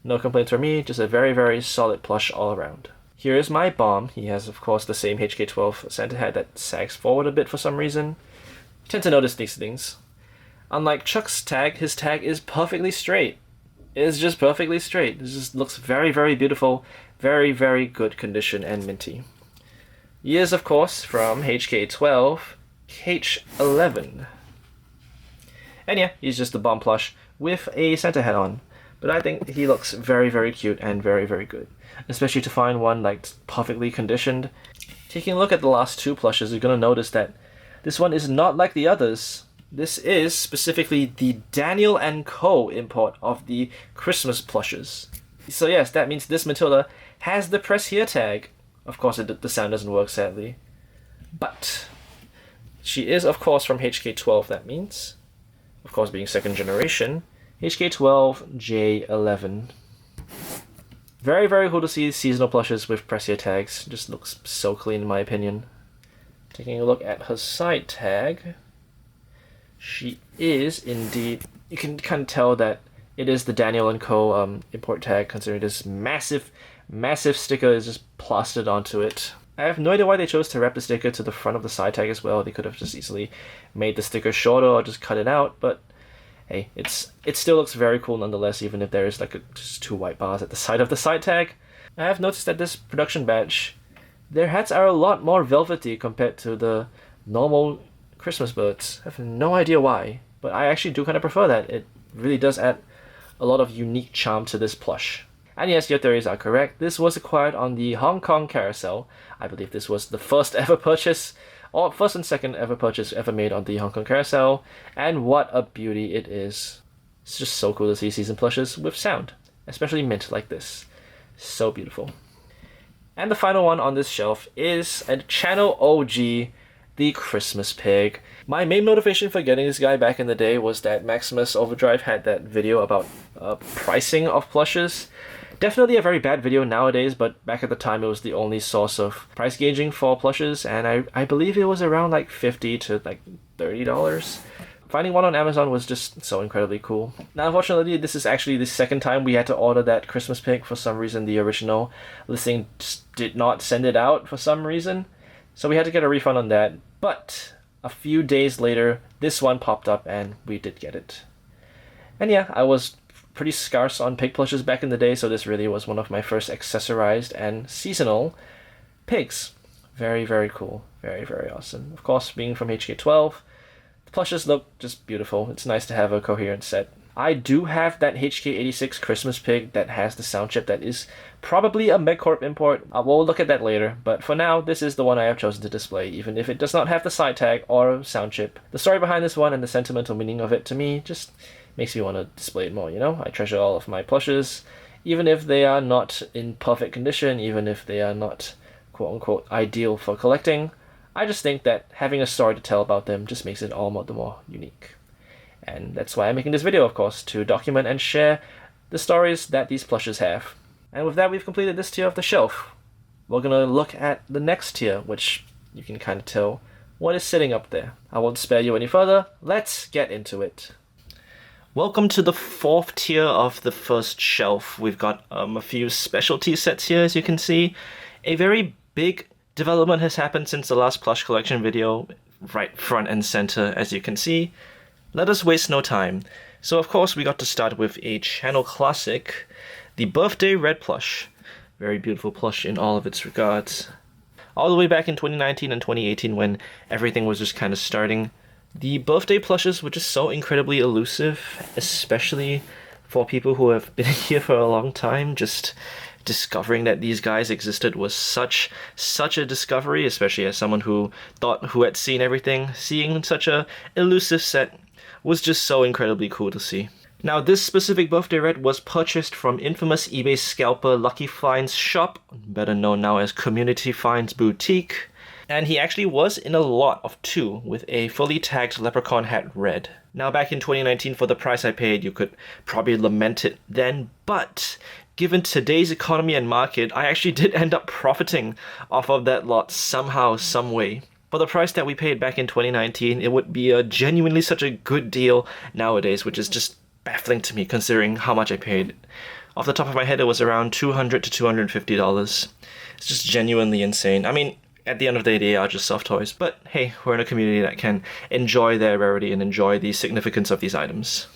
Speaker 1: No complaints from me, just a very, very solid plush all around. Here is my bomb. He has, of course, the same HK12 Santa hat that sags forward a bit for some reason. I tend to notice these things. Unlike Chuck's tag, his tag is perfectly straight. It is just perfectly straight. It just looks very, very beautiful, very, very good condition and minty. He is, of course, from HK12 H11. And yeah, he's just a bomb plush with a Santa hat on. But I think he looks very, very cute and very, very good. Especially to find one like perfectly conditioned. Taking a look at the last two plushes, you're going to notice that this one is not like the others. This is specifically the Daniel & Co. import of the Christmas plushes. So yes, that means this Matilda has the press here tag. Of course, the sound doesn't work, sadly. But she is, of course, from HK12, that means. Of course, being second generation. HK12 J11. Very, very cool to see seasonal plushes with pressier tags. Just looks so clean in my opinion. Taking a look at her side tag. She is indeed, you can kind of tell that it is the Daniel & Co. Import tag, considering this massive, massive sticker is just plastered onto it. I have no idea why they chose to wrap the sticker to the front of the side tag as well. They could have just easily made the sticker shorter or just cut it out, but hey, it still looks very cool nonetheless, even if there is like just two white bars at the side of the side tag. I have noticed that this production batch, their hats are a lot more velvety compared to the normal Christmas birds. I have no idea why, but I actually do kind of prefer that. It really does add a lot of unique charm to this plush. And yes, your theories are correct. This was acquired on the Hong Kong carousel. I believe this was the first ever purchase, or first and second ever purchase ever made on the Hong Kong carousel. And what a beauty it is. It's just so cool to see season plushes with sound, especially mint like this. So beautiful. And the final one on this shelf is a channel OG, the Christmas Pig. My main motivation for getting this guy back in the day was that Maximus Overdrive had that video about pricing of plushes. Definitely a very bad video nowadays, but back at the time it was the only source of price gauging for plushes, and I believe it was around like $50 to like $30. Finding one on Amazon was just so incredibly cool. Now unfortunately, this is actually the second time we had to order that Christmas Pig. For some reason the original listing just did not send it out for some reason, so we had to get a refund on that. But a few days later, this one popped up and we did get it. And yeah, I was pretty scarce on pig plushes back in the day, so this really was one of my first accessorized and seasonal pigs. Very, very cool. Very, very awesome. Of course, being from HK12, the plushes look just beautiful. It's nice to have a coherent set. I do have that HK86 Christmas Pig that has the sound chip that is probably a MegCorp import. We'll look at that later, but for now, this is the one I have chosen to display, even if it does not have the side tag or sound chip. The story behind this one and the sentimental meaning of it, to me, just makes me want to display it more, you know? I treasure all of my plushes, even if they are not in perfect condition, even if they are not quote-unquote ideal for collecting. I just think that having a story to tell about them just makes it all the more unique. And that's why I'm making this video, of course, to document and share the stories that these plushes have. And with that, we've completed this tier of the shelf. We're gonna look at the next tier, which you can kind of tell what is sitting up there. I won't spare you any further. Let's get into it. Welcome to the fourth tier of the first shelf. We've got a few specialty sets here, as you can see. A very big development has happened since the last plush collection video, right front and center, as you can see. Let us waste no time. So of course we got to start with a channel classic, the Birthday Red plush. Very beautiful plush in all of its regards. All the way back in 2019 and 2018 when everything was just kind of starting, the birthday plushes were just so incredibly elusive, especially for people who have been here for a long time. Just discovering that these guys existed was such a discovery, especially as someone who had seen everything. Seeing such a elusive set was just so incredibly cool to see. Now, this specific Birthday Red was purchased from infamous eBay scalper Lucky Finds shop, better known now as Community Finds Boutique. And he actually was in a lot of two with a fully tagged leprechaun hat red. Now, back in 2019, for the price I paid, you could probably lament it then, but given today's economy and market, I actually did end up profiting off of that lot somehow, some way. For the price that we paid back in 2019, it would be genuinely such a good deal nowadays, which is just baffling to me considering how much I paid. Off the top of my head, it was around $200 to $250. It's just genuinely insane. I mean, at the end of the day, they are just soft toys, but hey, we're in a community that can enjoy their rarity and enjoy the significance of these items.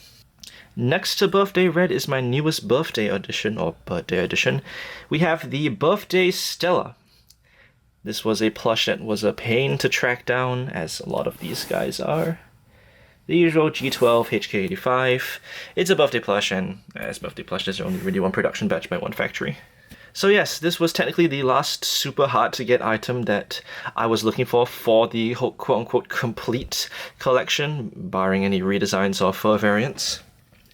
Speaker 1: Next to Birthday Red is my newest birthday edition, or birthday edition. We have the Birthday Stella. This was a plush that was a pain to track down, as a lot of these guys are. The usual G12 HK85. It's a birthday plush, and as birthday plush, there's only really one production batch by one factory. So yes, this was technically the last super hard to get item that I was looking for the whole quote-unquote complete collection, barring any redesigns or fur variants.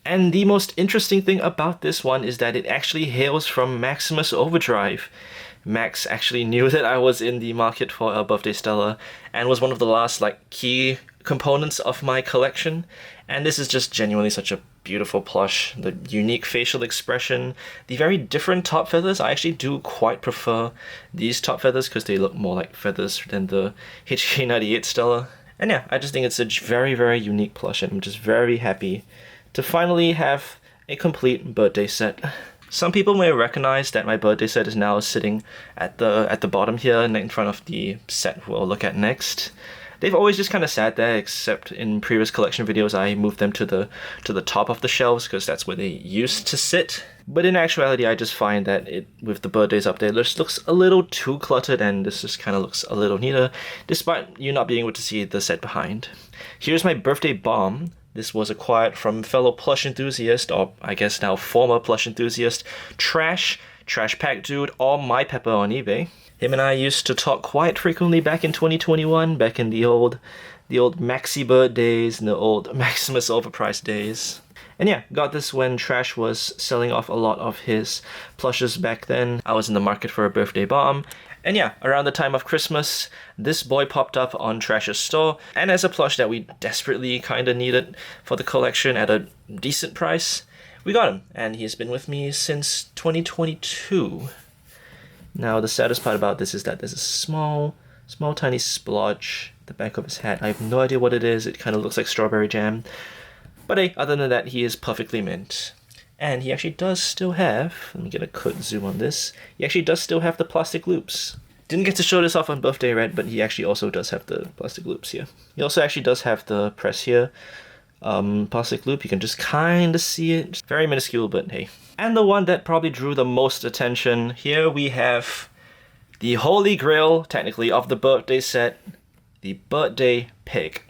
Speaker 1: And the most interesting thing about this one is that it actually hails from Maximus Overdrive. Max actually knew that I was in the market for a Birthday Stella and was one of the last key components of my collection, and this is just genuinely such a beautiful plush. The unique facial expression, the very different top feathers. I actually do quite prefer these top feathers because they look more like feathers than the HK98 Stella. And yeah, I just think it's a very, very unique plush, and I'm just very happy to finally have a complete birthday set. Some people may recognize that my birthday set is now sitting at the bottom here in front of the set we'll look at next. They've always just kind of sat there, except in previous collection videos I moved them to the top of the shelves because that's where they used to sit. But in actuality, I just find that with the birthdays up there, it just looks a little too cluttered, and this just kind of looks a little neater, despite you not being able to see the set behind. Here's my birthday bomb. This was acquired from fellow plush enthusiast, or I guess now former plush enthusiast, Trash Pack Dude, or My Pepper on eBay. Him and I used to talk quite frequently back in 2021, back in the old Maxi Bird days and the old Maximus Overpriced days. And yeah, got this when Trash was selling off a lot of his plushes back then. I was in the market for a birthday bomb. And yeah, around the time of Christmas, this boy popped up on Trash's store, and as a plush that we desperately kinda needed for the collection at a decent price, we got him, and he's been with me since 2022. Now, the saddest part about this is that there's a small tiny splotch at the back of his hat. I have no idea what it is. It kind of looks like strawberry jam. But hey, other than that, he is perfectly mint. And he actually does still have, let me get a quick zoom on this, he actually does still have the plastic loops. Didn't get to show this off on Birthday Red, but he actually also does have the plastic loops here. He also actually does have the press here. Plastic loop, you can just kind of see it. Just very minuscule, but hey. And the one that probably drew the most attention, here we have the holy grail, technically, of the birthday set, the birthday pig.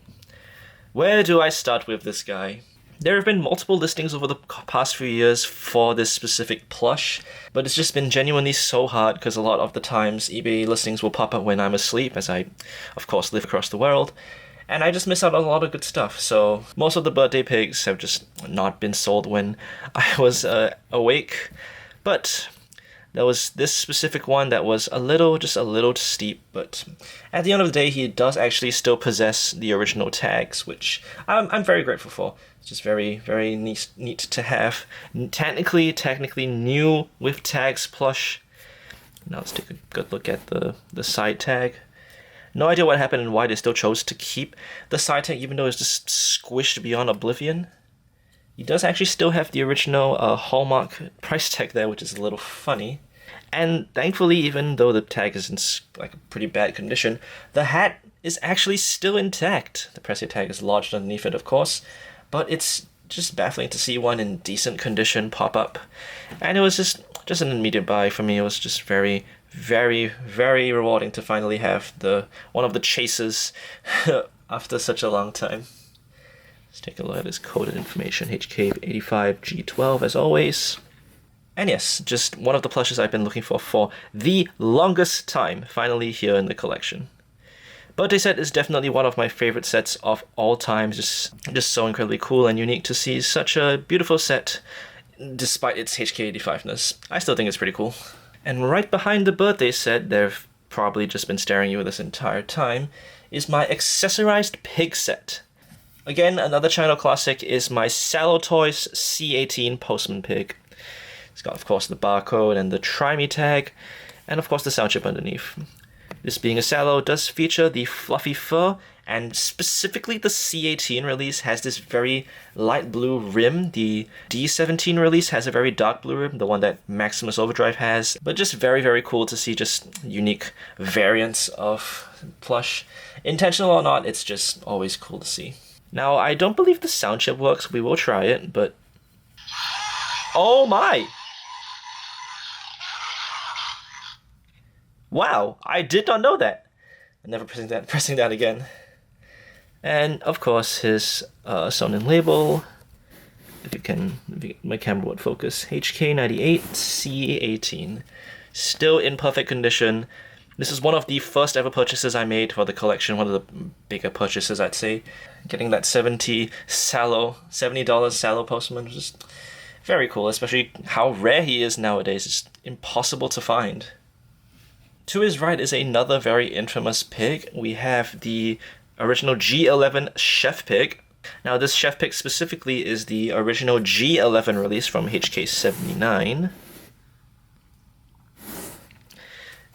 Speaker 1: Where do I start with this guy? There have been multiple listings over the past few years for this specific plush, but it's just been genuinely so hard because a lot of the times eBay listings will pop up when I'm asleep, as I, of course, live across the world, and I just miss out on a lot of good stuff. So most of the birthday pigs have just not been sold when I was awake, but There was this specific one that was just a little steep, but at the end of the day, he does actually still possess the original tags, which I'm very grateful for. It's just very, very neat to have. Technically new with tags plush. Now let's take a good look at the side tag. No idea what happened and why they still chose to keep the side tag, even though it's just squished beyond oblivion. He does actually still have the original Hallmark price tag there, which is a little funny. And thankfully, even though the tag is in like a pretty bad condition, the hat is actually still intact. The press tag is lodged underneath it, of course, but it's just baffling to see one in decent condition pop up. And it was just an immediate buy for me. It was just very, very, very rewarding to finally have one of the chases after such a long time. Let's take a look at this coded information, HK85G12 as always. And yes, just one of the plushes I've been looking for the longest time, finally here in the collection. Birthday set is definitely one of my favorite sets of all time, just so incredibly cool and unique to see such a beautiful set, despite its HK85-ness. I still think it's pretty cool. And right behind the birthday set, they've probably just been staring at you this entire time, is my accessorized pig set. Again, another channel classic is my Sallow Toys C18 Postman Pig. It's got, of course, the barcode and the Try Me tag, and of course the sound chip underneath. This being a Sallow does feature the fluffy fur, and specifically the C18 release has this very light blue rim. The D17 release has a very dark blue rim, the one that Maximus Overdrive has, but just very, very cool to see just unique variants of plush. Intentional or not, it's just always cool to see. Now, I don't believe the sound chip works. We will try it, but... Oh my! Wow, I did not know that. I'm never pressing that again. And, of course, his sewn-in label. If my camera would focus. HK98C18. Still in perfect condition. This is one of the first ever purchases I made for the collection, one of the bigger purchases, I'd say. Getting that $70 Sallow Postman was just very cool, especially how rare he is nowadays. It's impossible to find. To his right is another very infamous pig. We have the original G11 Chef Pig. Now this Chef Pig specifically is the original G11 release from HK79.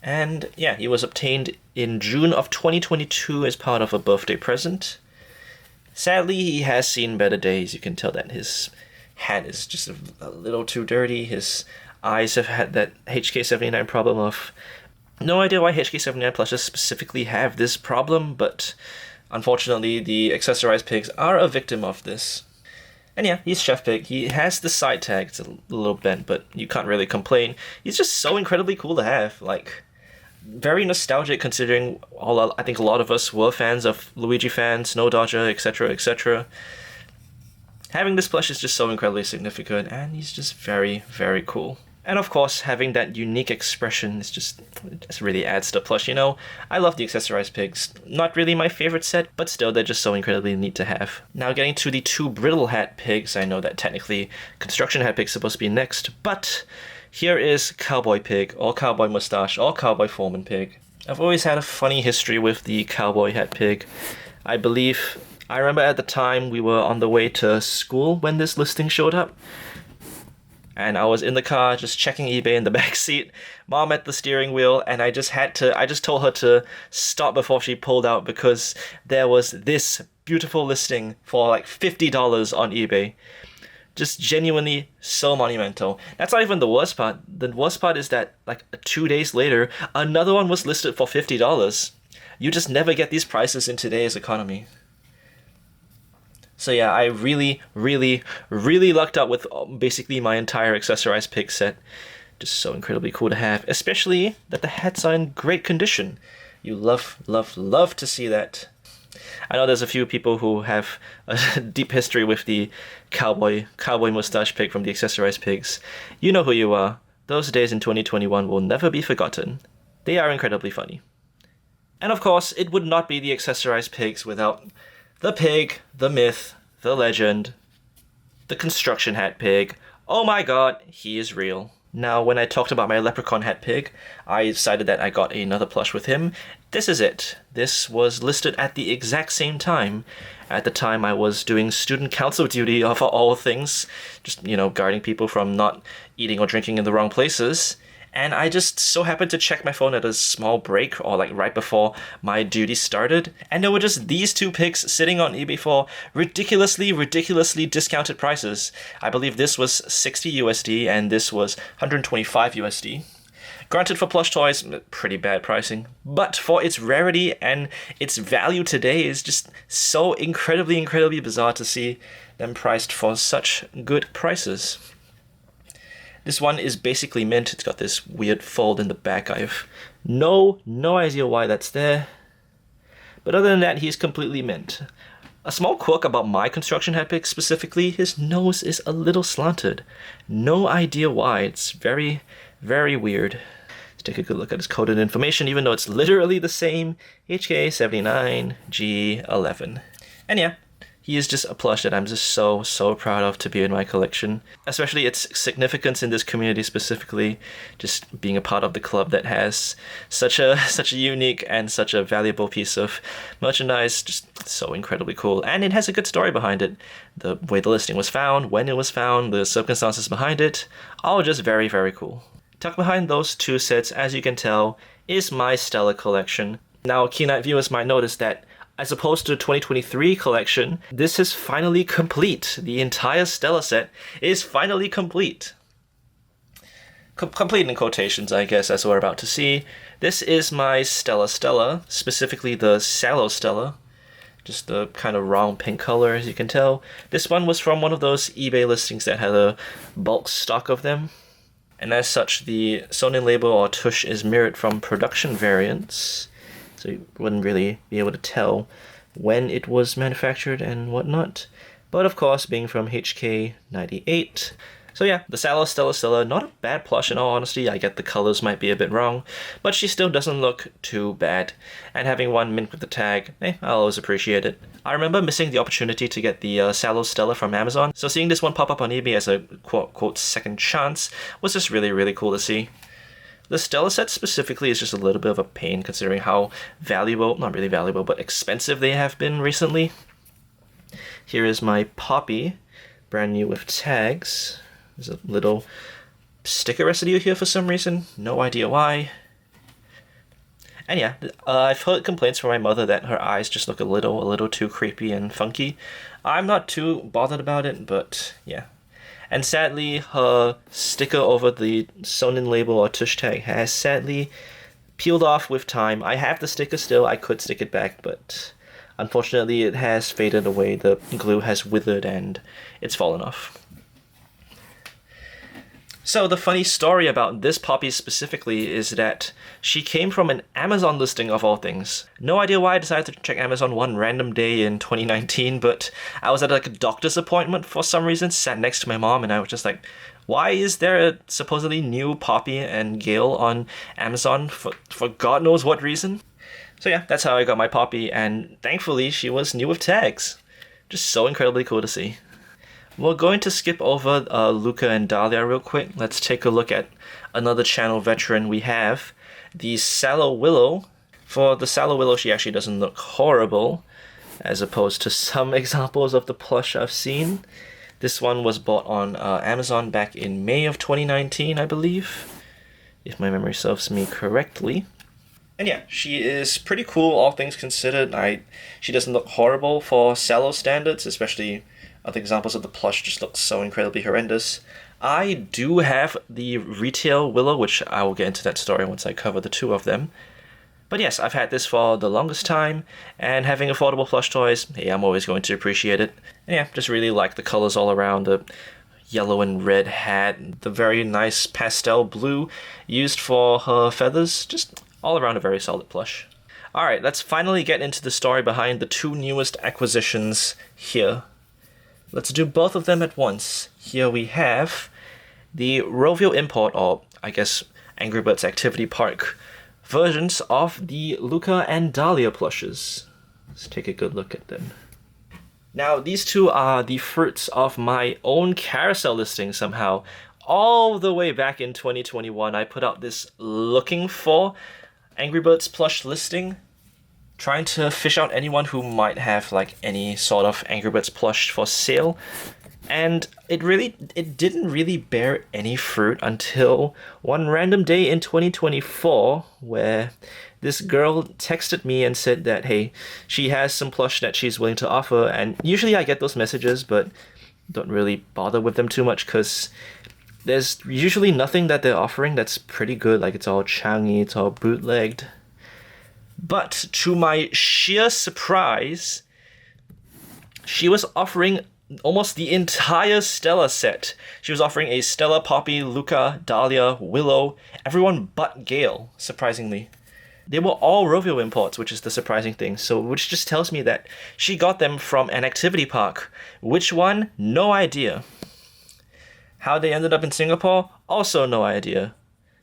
Speaker 1: And yeah, he was obtained in June of 2022 as part of a birthday present. Sadly, he has seen better days. You can tell that his hat is just a little too dirty. His eyes have had that HK79 problem of... No idea why HK79 plushes specifically have this problem, but unfortunately the accessorized pigs are a victim of this. And yeah, he's Chef Pig. He has the side tag. It's a little bent, but you can't really complain. He's just so incredibly cool to have. Like, very nostalgic considering I think a lot of us were fans of Luigi fans, Snow Dodger, etc., etc. Having this plush is just so incredibly significant, and he's just very, very cool. And of course, having that unique expression is just really adds to the plush, you know? I love the accessorized pigs. Not really my favorite set, but still, they're just so incredibly neat to have. Now getting to the two brittle hat pigs, I know that technically construction hat pig's supposed to be next, but here is Cowboy Pig, or Cowboy Mustache, or Cowboy Foreman Pig. I've always had a funny history with the Cowboy Hat Pig. I remember at the time we were on the way to school when this listing showed up. And I was in the car just checking eBay in the back seat, Mom at the steering wheel, and I just told her to stop before she pulled out because there was this beautiful listing for like $50 on eBay. Just genuinely so monumental. That's not even the worst part. The worst part is that like 2 days later, another one was listed for $50. You just never get these prices in today's economy. So yeah, I really, really, really lucked out with basically my entire accessorized pig set. Just so incredibly cool to have, especially that the hats are in great condition. You love, love, love to see that. I know there's a few people who have a deep history with the cowboy mustache pig from the accessorized pigs. You know who you are. Those days in 2021 will never be forgotten. They are incredibly funny. And of course, it would not be the accessorized pigs without the pig, the myth, the legend, the construction hat pig. Oh my god, he is real. Now, when I talked about my leprechaun hat pig, I decided that I got another plush with him. This is it. This was listed at the exact same time. At the time, I was doing student council duty of all things, just, you know, guarding people from not eating or drinking in the wrong places. And I just so happened to check my phone at a small break, or like right before my duty started, and there were just these two pigs sitting on eBay for ridiculously discounted prices. I believe this was 60 USD and this was 125 USD. Granted, for plush toys, pretty bad pricing, but for its rarity and its value today is just so incredibly bizarre to see them priced for such good prices. This one is basically mint. It's got this weird fold in the back. I have no idea why that's there. But other than that, he's completely mint. A small quirk about my construction hat pick specifically, his nose is a little slanted. No idea why. It's very weird. Let's take a good look at his coded information, even though it's literally the same. HK79G11. And yeah, he is just a plush that I'm just so proud of to be in my collection. Especially its significance in this community specifically, just being a part of the club that has such a unique and such a valuable piece of merchandise. Just so incredibly cool. And it has a good story behind it. The way the listing was found, when it was found, the circumstances behind it, all just very cool. Tucked behind those two sets, as you can tell, is my Stella collection. Now, Keen Eye viewers might notice that as opposed to the 2023 collection, this is finally complete. The entire Stella set is finally complete. Complete in quotations, I guess, as we're about to see. This is my Stella, specifically the Sallow Stella. Just the kind of wrong pink color, as you can tell. This one was from one of those eBay listings that had a bulk stock of them. And as such, the sewn-in label or tush is mirrored from production variants. So you wouldn't really be able to tell when it was manufactured and whatnot. But of course, being from HK98. So yeah, the Sallow Stella, not a bad plush in all honesty. I get the colors might be a bit wrong, but she still doesn't look too bad. And having one mint with the tag, I'll always appreciate it. I remember missing the opportunity to get the Sallow Stella from Amazon, so seeing this one pop up on eBay as a quote second chance was just really cool to see. The Stella set specifically is just a little bit of a pain considering how valuable, not really valuable, but expensive they have been recently. Here is my Poppy, brand new with tags. There's a little sticker residue here for some reason, no idea why. And yeah, I've heard complaints from my mother that her eyes just look a little too creepy and funky. I'm not too bothered about it, but yeah. And sadly, her sticker over the sewn-in label or tush tag has sadly peeled off with time. I have the sticker still, I could stick it back, but unfortunately it has faded away. The glue has withered and it's fallen off. So the funny story about this Poppy specifically is that she came from an Amazon listing of all things. No idea why I decided to check Amazon one random day in 2019, but I was at like a doctor's appointment for some reason, sat next to my mom, and I was just like, why is there a supposedly new Poppy and Gale on Amazon for God knows what reason? So yeah, that's how I got my Poppy, and thankfully she was new with tags. Just so incredibly cool to see. We're going to skip over Luca and Dahlia real quick. Let's take a look at another channel veteran we have, the Sallow Willow. For the Sallow Willow, she actually doesn't look horrible, as opposed to some examples of the plush I've seen. This one was bought on Amazon back in May of 2019, I believe, if my memory serves me correctly. And yeah, she is pretty cool, all things considered. She doesn't look horrible for Sallow standards, especially other examples of the plush just look so incredibly horrendous. I do have the retail Willow, which I will get into that story once I cover the two of them. But yes, I've had this for the longest time, and having affordable plush toys, hey, I'm always going to appreciate it. And yeah, just really like the colors all around, the yellow and red hat, the very nice pastel blue used for her feathers, just all around a very solid plush. Alright, let's finally get into the story behind the two newest acquisitions here. Let's do both of them at once. Here we have the Rovio Import, or I guess Angry Birds Activity Park versions of the Luca and Dahlia plushes. Let's take a good look at them. Now, these two are the fruits of my own carousel listing somehow. all the way back in 2021, I put out this looking for Angry Birds plush listing, trying to fish out anyone who might have like any sort of Angry Birds plush for sale. And it didn't really bear any fruit until one random day in 2024 where this girl texted me and said that, hey, she has some plush that she's willing to offer. And usually I get those messages, but don't really bother with them too much because there's usually nothing that they're offering that's pretty good. Like, it's all Changi, it's all bootlegged. But to my sheer surprise, she was offering almost the entire Stella set. She was offering a Stella, Poppy, Luca, Dahlia, Willow, everyone but Gale, surprisingly. They were all Rovio imports, which is the surprising thing. So, which just tells me that she got them from an activity park. Which one? No idea. How they ended up in Singapore? Also no idea.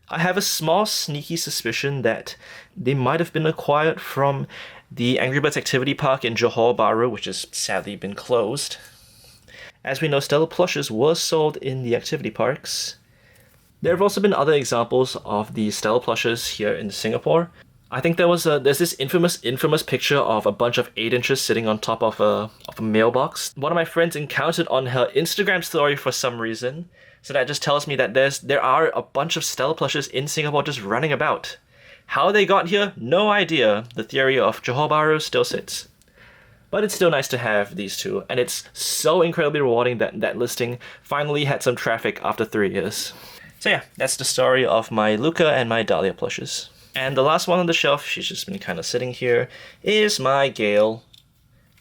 Speaker 1: I have a small sneaky suspicion that they might have been acquired from the Angry Birds activity park in Johor Bahru, which has sadly been closed. As we know, Stella plushes were sold in the activity parks. There have also been other examples of the Stella plushes here in Singapore. I think there's this infamous picture of a bunch of 8 inches sitting on top of a mailbox. One of my friends encountered on her Instagram story for some reason. So that just tells me that there are a bunch of Stella plushes in Singapore just running about. How they got here, no idea. The theory of Johor Bahru still sits. But it's still nice to have these two, and it's so incredibly rewarding that that listing finally had some traffic after 3 years. So yeah, that's the story of my Luca and my Dahlia plushes. And the last one on the shelf, she's just been kind of sitting here, is my Gale.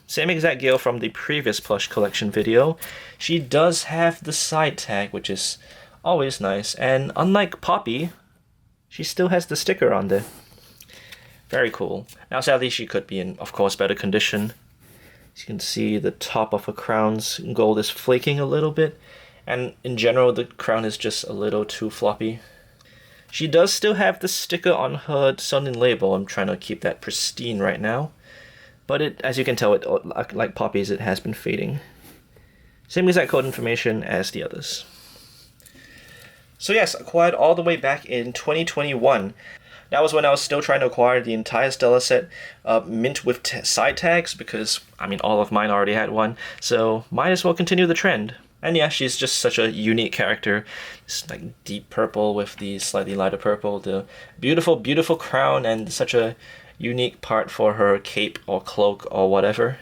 Speaker 1: Same exact Gale from the previous plush collection video. She does have the side tag, which is always nice, and unlike Poppy, she still has the sticker on there. Very cool. Now sadly she could be in, of course, better condition. As you can see, the top of her crown's gold is flaking a little bit, and in general the crown is just a little too floppy. She does still have the sticker on her Sonin label. I'm trying to keep that pristine right now. But it, as you can tell, like Poppy's, it has been fading. Same exact code information as the others. So yes, acquired all the way back in 2021. That was when I was still trying to acquire the entire Stella set, mint with side tags, because, I mean, all of mine already had one, so might as well continue the trend. And yeah, she's just such a unique character. It's like deep purple with the slightly lighter purple, the beautiful, beautiful crown, and such a unique part for her cape or cloak or whatever.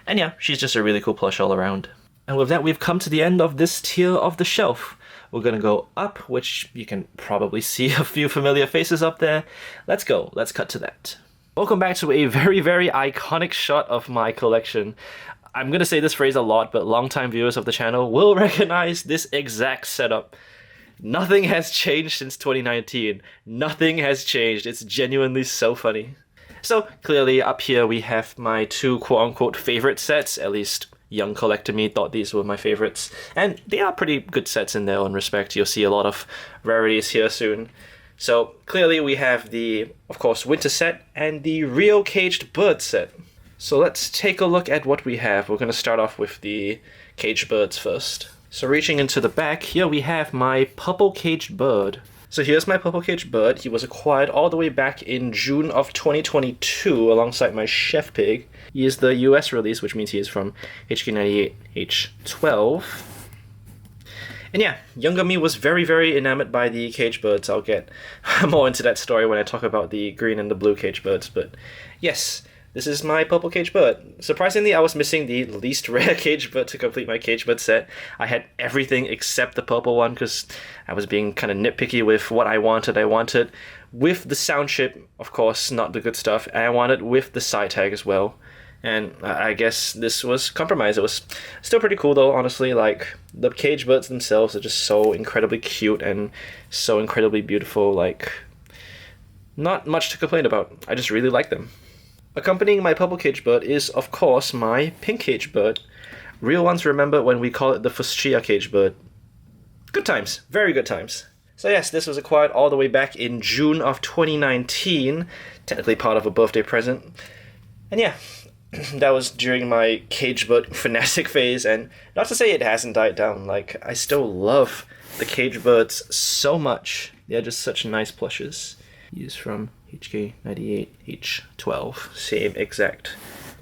Speaker 1: And yeah, she's just a really cool plush all around. And with that, we've come to the end of this tier of the shelf. We're gonna go up, which you can probably see a few familiar faces up there. Let's go, let's cut to that. Welcome back to a very, very iconic shot of my collection. I'm gonna say this phrase a lot, but longtime viewers of the channel will recognize this exact setup. Nothing has changed since 2019. Nothing has changed. It's genuinely so funny. So clearly up here we have my two quote-unquote favorite sets, at least young collector me thought these were my favorites, and they are pretty good sets in their own respect. You'll see a lot of rarities here soon. So clearly we have the, of course, winter set and the Rio caged bird set. So let's take a look at what we have. We're going to start off with the caged birds first. So reaching into the back, here we have my purple caged bird. So here's my purple caged bird. He was acquired all the way back in June of 2022 alongside my chef pig. He is the US release, which means he is from HK98H12. And yeah, younger me was very, very enamored by the caged birds. I'll get more into that story when I talk about the green and the blue caged birds. But yes, this is my purple caged bird. Surprisingly, I was missing the least rare caged bird to complete my caged bird set. I had everything except the purple one because I was being kind of nitpicky with what I wanted. I wanted with the sound chip, of course, not the good stuff, and I wanted with the side tag as well. And I guess this was compromised. It was still pretty cool though, honestly. Like, the caged birds themselves are just so incredibly cute and so incredibly beautiful. Like, not much to complain about. I just really like them. Accompanying my purple caged bird is, of course, my pink caged bird. Real ones remember when we call it the Fuschia caged bird. Good times. Very good times. So yes, this was acquired all the way back in June of 2019. Technically part of a birthday present. And yeah, that was during my cage bird fanatic phase, and not to say it hasn't died down. Like, I still love the cage birds so much. They're just such nice plushes. These from HK98 H12, same exact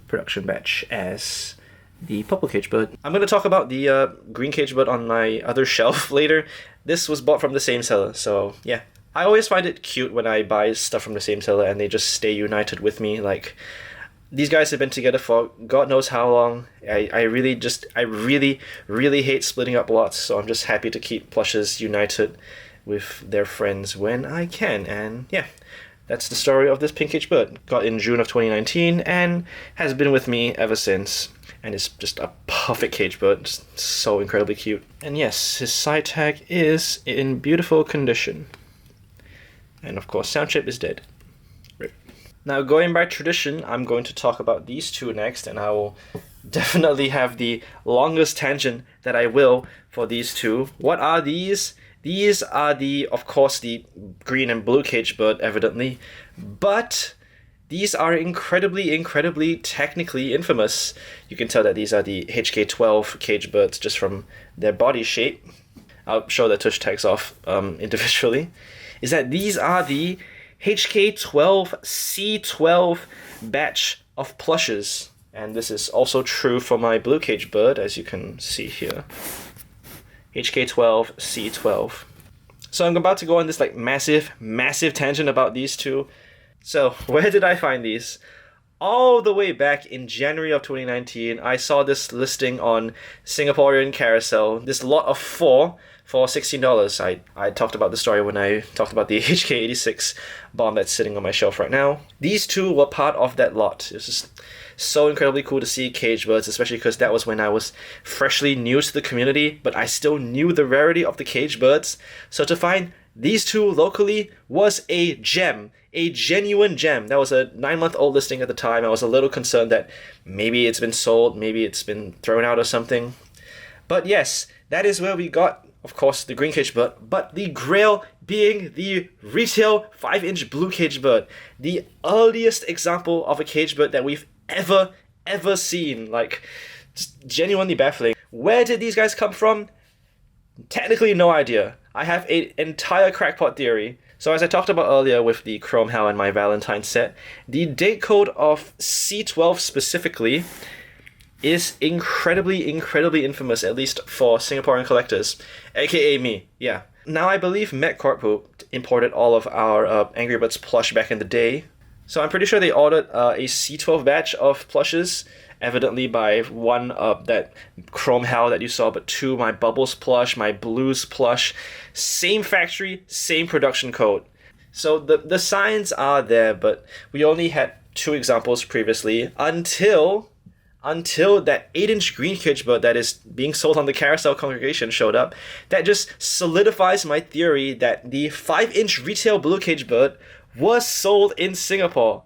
Speaker 1: production batch as the purple cage bird. I'm going to talk about the green cage bird on my other shelf later. This was bought from the same seller, so yeah. I always find it cute when I buy stuff from the same seller and they just stay united with me. Like, these guys have been together for God knows how long. I really hate splitting up lots, so I'm just happy to keep plushes united with their friends when I can. And yeah, that's the story of this pink cage bird. Got in June of 2019 and has been with me ever since. And it's just a perfect cage bird, just so incredibly cute. And yes, his side tag is in beautiful condition. And of course, sound chip is dead. Rip. Now, going by tradition, I'm going to talk about these two next, and I will definitely have the longest tangent that I will for these two. What are these? These are of course, the green and blue cage bird, evidently, but these are incredibly technically infamous. You can tell that these are the HK12 cage birds just from their body shape. I'll show the tush tags off individually. Is that these are the HK12 C12 batch of plushes. And this is also true for my blue cage bird, as you can see here. HK12 C12. So I'm about to go on this like massive tangent about these two. So, where did I find these? All the way back in January of 2019, I saw this listing on Singaporean Carousel. This lot of 4 for $16. I talked about the story when I talked about the HK86 bomb that's sitting on my shelf right now. These two were part of that lot. It was just so incredibly cool to see cage birds, especially because that was when I was freshly new to the community, but I still knew the rarity of the cage birds. So to find these two locally was a gem, a genuine gem. That was a 9-month-old listing at the time. I was a little concerned that maybe it's been sold, maybe it's been thrown out or something. But yes, that is where we got, of course, the green cage bird, but the grail being the retail 5-inch blue cage bird. The earliest example of a cage bird that we've ever seen. Like, just genuinely baffling. Where did these guys come from? Technically, no idea. I have an entire crackpot theory. So as I talked about earlier with the Chrome Hell and my Valentine set, the date code of C12 specifically is incredibly infamous, at least for Singaporean collectors, aka me, yeah. Now I believe MetCorp, who imported all of our Angry Birds plush back in the day, so I'm pretty sure they ordered a C12 batch of plushes, evidently by 1, that Chrome Hell that you saw, but 2, my Bubbles plush, my Blues plush, same factory, same production code. So the signs are there, but we only had 2 examples previously until that 8-inch green cage bird that is being sold on the Carousel congregation showed up. That just solidifies my theory that the 5-inch retail blue cage bird was sold in Singapore.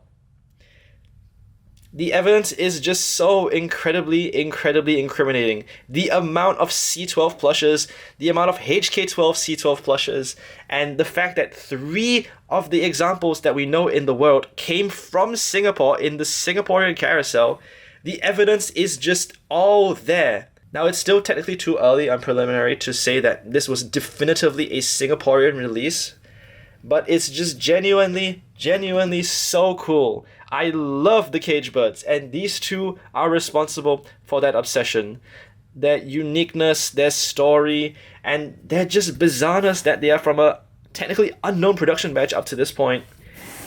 Speaker 1: The evidence is just so incredibly incriminating. The amount of C12 plushes, the amount of HK12 C12 plushes, and the fact that 3 of the examples that we know in the world came from Singapore in the Singaporean Carousel. The evidence is just all there. Now, it's still technically too early and preliminary to say that this was definitively a Singaporean release, but it's just genuinely so cool. I love the cage birds, and these two are responsible for that obsession. Their uniqueness, their story, and their just bizarreness that they are from a technically unknown production batch up to this point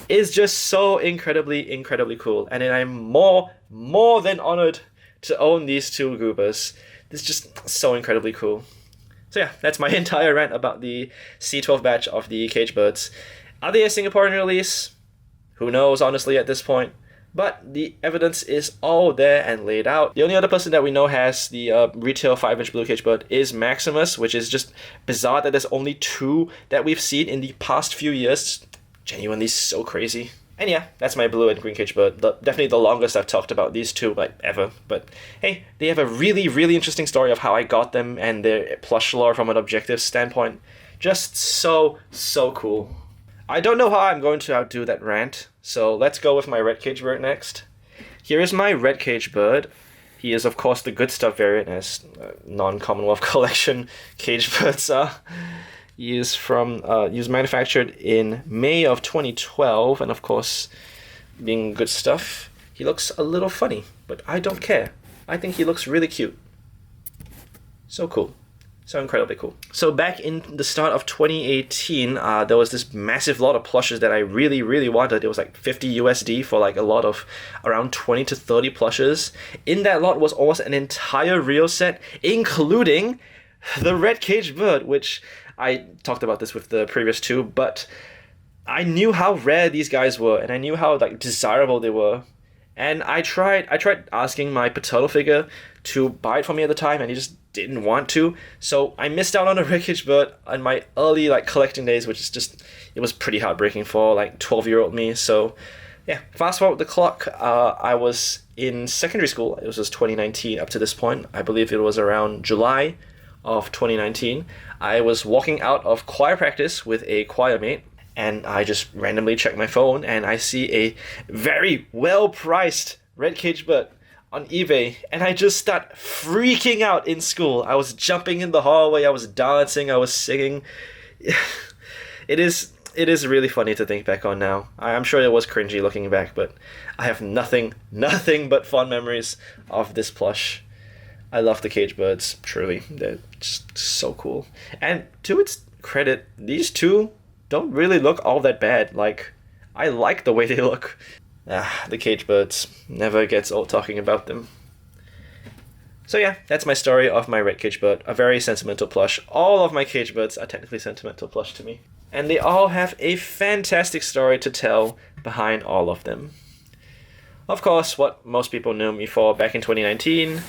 Speaker 1: is just so incredibly cool. And I'm more than honored to own these 2 groupers. This is just so incredibly cool. So yeah, that's my entire rant about the C12 batch of the cage birds. Are they a Singaporean release? Who knows, honestly, at this point. But the evidence is all there and laid out. The only other person that we know has the retail 5-inch blue cage bird is Maximus, which is just bizarre that there's only 2 that we've seen in the past few years. Genuinely so crazy. And yeah, that's my blue and green cage bird. Definitely the longest I've talked about these 2, like, ever. But hey, they have a really interesting story of how I got them and their plush lore from an objective standpoint. Just so cool. I don't know how I'm going to outdo that rant, so let's go with my red cage bird next. here is my red cage bird. He is, of course, the good stuff variant, as non-Commonwealth collection cage birds are. He is manufactured in May of 2012, and of course, being good stuff, he looks a little funny, but I don't care. I think he looks really cute. So cool. So incredibly cool. So back in the start of 2018, there was this massive lot of plushes that I really, really wanted. It was like 50 USD for like a lot of around 20 to 30 plushes. In that lot was almost an entire Rio set, including the red cage bird, which I talked about this with the previous two, but I knew how rare these guys were, and I knew how like desirable they were. And I tried asking my paternal figure to buy it for me at the time, and he just didn't want to. So I missed out on a red cage bird on my early like collecting days, which is just, it was pretty heartbreaking for like 12-year-old me. So yeah, fast forward the clock, I was in secondary school. It was just 2019 up to this point. I believe it was around July of 2019. I was walking out of choir practice with a choir mate, and I just randomly checked my phone, and I see a very well-priced red cage bird on eBay, and I just start freaking out in school. I was jumping in the hallway, I was dancing, I was singing. It is really funny to think back on now. I'm sure it was cringy looking back, but I have nothing but fond memories of this plush. I love the cage birds, truly. They're just so cool. And to its credit, these two don't really look all that bad. Like, I like the way they look. The cage birds. Never gets old talking about them. So yeah, that's my story of my red cage bird. A very sentimental plush. All of my cage birds are technically sentimental plush to me. And they all have a fantastic story to tell behind all of them. Of course, what most people knew me for back in 2019,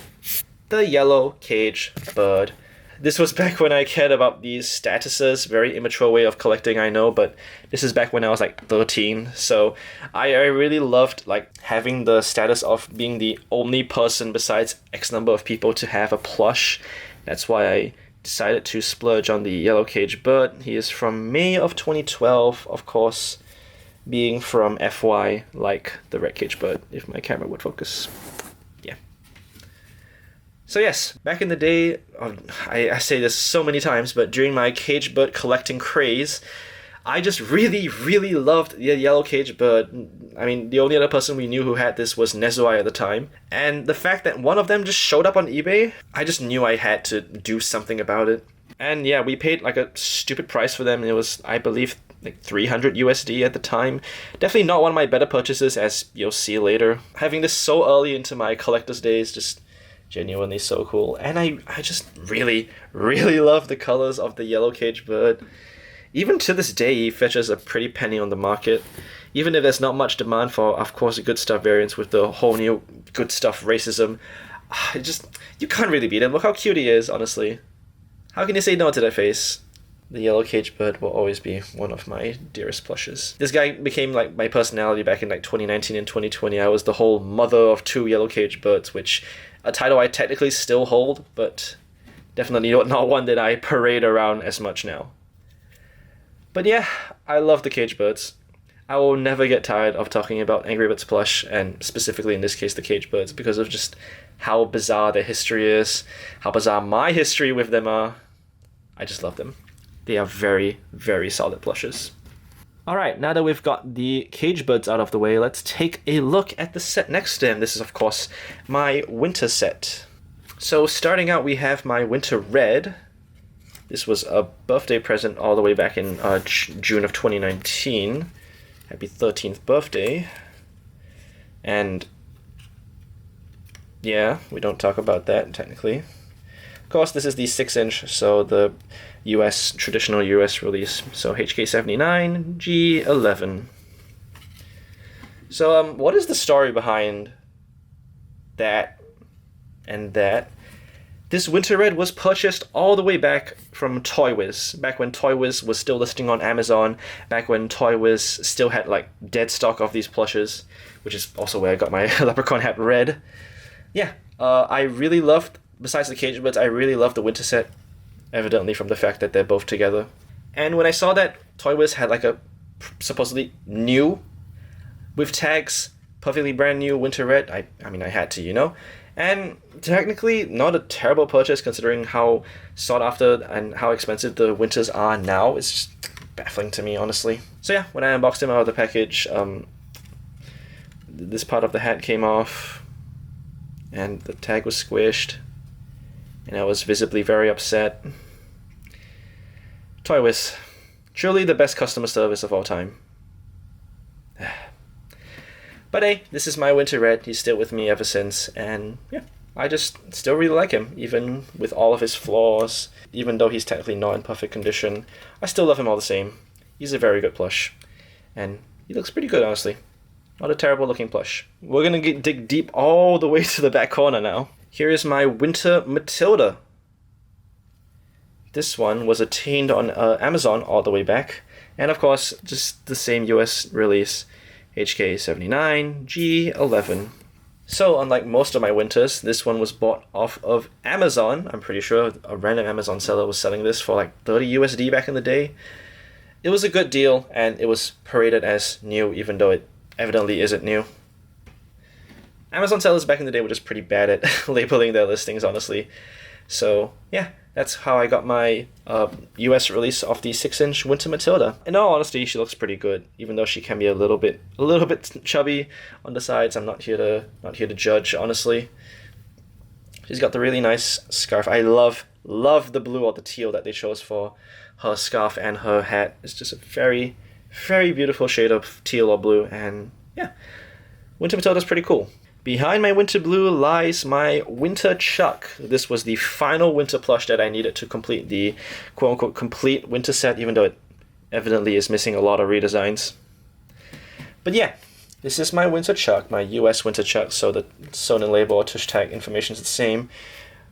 Speaker 1: the yellow cage bird. This was back when I cared about these statuses. Very immature way of collecting, I know, but this is back when I was like 13. So I really loved like having the status of being the only person besides X number of people to have a plush. That's why I decided to splurge on the yellow cage bird. He is from May of 2012, of course, being from FY like the red cage bird, if my camera would focus. Yeah. So yes, back in the day, I say this so many times, but during my cage bird collecting craze, I just really, really loved the yellow cage bird. I mean, the only other person we knew who had this was Nezuai at the time. And the fact that one of them just showed up on eBay, I just knew I had to do something about it. And yeah, we paid like a stupid price for them. It was, I believe, like 300 USD at the time. Definitely not one of my better purchases, as you'll see later. Having this so early into my collector's days, just genuinely so cool. And I just really, really love the colors of the yellow cage bird. Even to this day, he fetches a pretty penny on the market. Even if there's not much demand for, of course, the good stuff variants with the whole new good stuff racism, you can't really beat him. Look how cute he is, honestly. How can you say no to that face? The yellow cage bird will always be one of my dearest plushes. This guy became like my personality back in like 2019 and 2020. I was the whole mother of two yellow cage birds, which a title I technically still hold, but definitely not one that I parade around as much now. But yeah, I love the cage birds. I will never get tired of talking about Angry Birds plush, and specifically in this case the cage birds, because of just how bizarre their history is, how bizarre my history with them are. I just love them. They are very, very solid plushes. Alright, now that we've got the cage birds out of the way, let's take a look at the set next to them. This is, of course, my winter set. So starting out, we have my winter red. This was a birthday present all the way back in June of 2019. Happy 13th birthday. And yeah, we don't talk about that technically. Of course, this is the 6-inch, so the traditional US release. So HK79 G11. So what is the story behind that and that? This winter red was purchased all the way back from Toy Wiz, back when Toy Wiz was still listing on Amazon, back when Toy Wiz still had like dead stock of these plushes, which is also where I got my Leprechaun hat red. Yeah, I really loved, besides the cage birds, I really loved the winter set, evidently from the fact that they're both together. And when I saw that Toy Wiz had like a supposedly new, with tags, perfectly brand new winter red. I mean, I had to, you know? And technically, not a terrible purchase considering how sought after and how expensive the winters are now. It's just baffling to me, honestly. So yeah, when I unboxed him out of the package, this part of the hat came off, and the tag was squished, and I was visibly very upset. Toy Wiz, truly the best customer service of all time. But hey, this is my winter red. He's still with me ever since, and yeah, I just still really like him, even with all of his flaws. Even though he's technically not in perfect condition, I still love him all the same. He's a very good plush, and he looks pretty good, honestly. Not a terrible looking plush. We're gonna dig deep all the way to the back corner now. Here is my Winter Matilda. This one was attained on Amazon all the way back, and of course, just the same US release, HK79 G11. So unlike most of my winters, this one was bought off of Amazon. I'm pretty sure a random Amazon seller was selling this for like 30 USD back in the day. It was a good deal, and it was paraded as new, even though it evidently isn't new. Amazon sellers back in the day were just pretty bad at labeling their listings, honestly. So yeah, that's how I got my US release of the 6-inch Winter Matilda. In all honesty, she looks pretty good, even though she can be a little bit chubby on the sides. I'm not here to judge, honestly. She's got the really nice scarf. I love the blue or the teal that they chose for her scarf and her hat. It's just a very, very beautiful shade of teal or blue, and yeah, Winter Matilda's pretty cool. Behind my winter blue lies my winter Chuck. This was the final winter plush that I needed to complete the quote-unquote complete winter set, even though it evidently is missing a lot of redesigns. But yeah, this is my winter Chuck, my US winter Chuck, so the sewn in label or tush tag information is the same.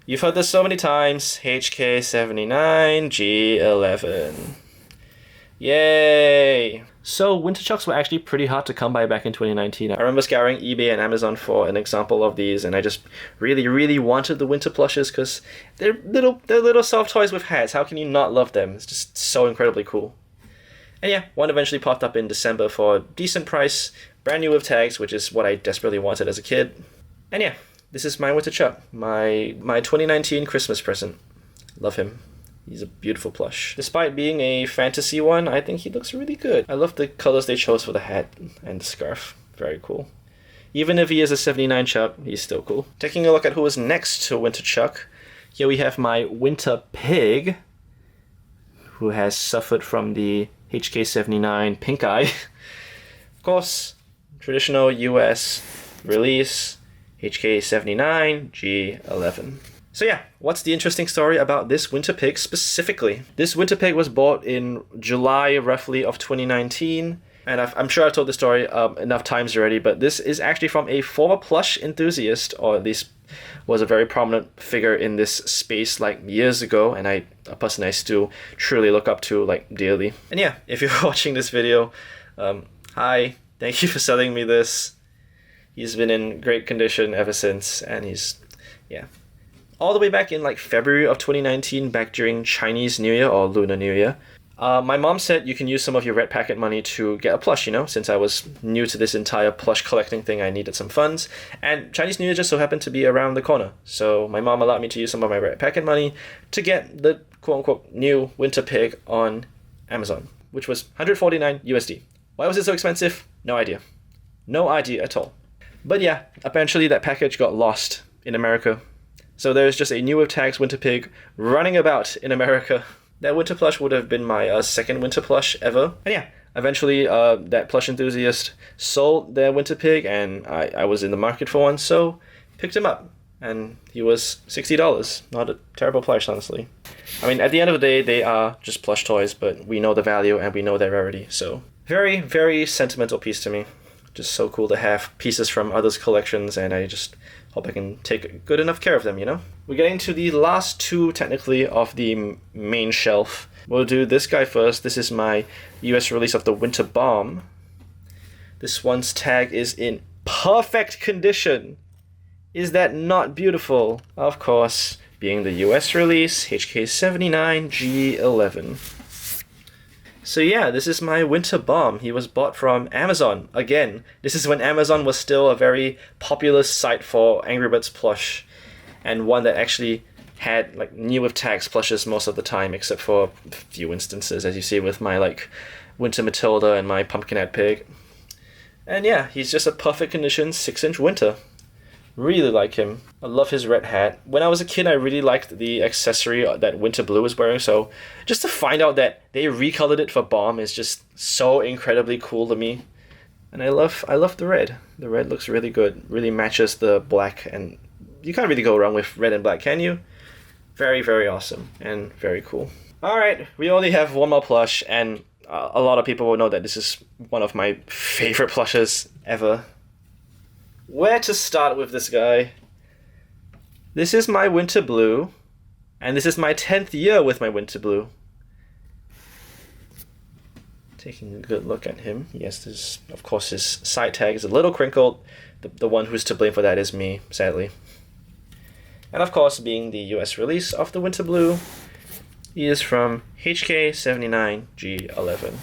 Speaker 1: You've heard this so many times, HK79 G11. Yay! So winter Chucks were actually pretty hard to come by back in 2019. I remember scouring eBay and Amazon for an example of these, and I just really wanted the winter plushes because they're little soft toys with hats. How can you not love them? It's just so incredibly cool. And yeah, one eventually popped up in December for a decent price, brand new with tags, which is what I desperately wanted as a kid. And yeah, this is my winter Chuck, my 2019 Christmas present. Love him. He's a beautiful plush. Despite being a fantasy one, I think he looks really good. I love the colors they chose for the hat and the scarf. Very cool. Even if he is a 79 Chuck, he's still cool. Taking a look at who is next to Winter Chuck, here we have my Winter Pig, who has suffered from the HK79 pink eye. Of course, traditional US release, HK79 G11. So yeah, what's the interesting story about this Winter Pig specifically? This Winter Pig was bought in July roughly of 2019, and I'm sure I've told the story enough times already, but this is actually from a former plush enthusiast, or at least was a very prominent figure in this space like years ago, and a person I still truly look up to like dearly. And yeah, if you're watching this video, hi, thank you for selling me this. He's been in great condition ever since, and he's, yeah. All the way back in like February of 2019, back during Chinese New Year or Lunar New Year, my mom said you can use some of your red packet money to get a plush, you know, since I was new to this entire plush collecting thing, I needed some funds, and Chinese New Year just so happened to be around the corner. So my mom allowed me to use some of my red packet money to get the quote-unquote new Winter Pig on Amazon, which was 149 USD. Why was it so expensive? No idea. No idea at all. But yeah, eventually that package got lost in America. So there's just a new with tags Winter Pig running about in America. That winter plush would have been my second winter plush ever. And yeah, eventually that plush enthusiast sold their Winter Pig, and I was in the market for one, so picked him up. And he was $60. Not a terrible price, honestly. I mean, at the end of the day, they are just plush toys, but we know the value and we know their rarity. So very, very sentimental piece to me. Just so cool to have pieces from others' collections, and I just hope I can take good enough care of them, you know? We're getting to the last two, technically, of the main shelf. We'll do this guy first. This is my US release of the Winter Bomb. This one's tag is in perfect condition. Is that not beautiful? Of course, being the US release, HK79 G11. So yeah, this is my winter bomb. He was bought from Amazon. Again, this is when Amazon was still a very popular site for Angry Birds plush, and one that actually had like new with tags plushes most of the time, except for a few instances, as you see with my like Winter Matilda and my Pumpkinhead Pig. And yeah, he's just a perfect condition 6-inch winter. Really like him. I love his red hat. When I was a kid, I really liked the accessory that Winter Blue was wearing, so just to find out that they recolored it for Bomb is just so incredibly cool to me. And I love the red. The red looks really good. Really matches the black, and you can't really go wrong with red and black, can you? Very, very awesome and very cool. Alright, we only have one more plush, and a lot of people will know that this is one of my favorite plushes ever. Where to start with this guy? This is my Winter Blue, and this is my 10th year with my Winter Blue. Taking a good look at him. Yes, this, of course, his side tag is a little crinkled. The one who's to blame for that is me, sadly. And of course, being the US release of the Winter Blue, he is from HK79G11.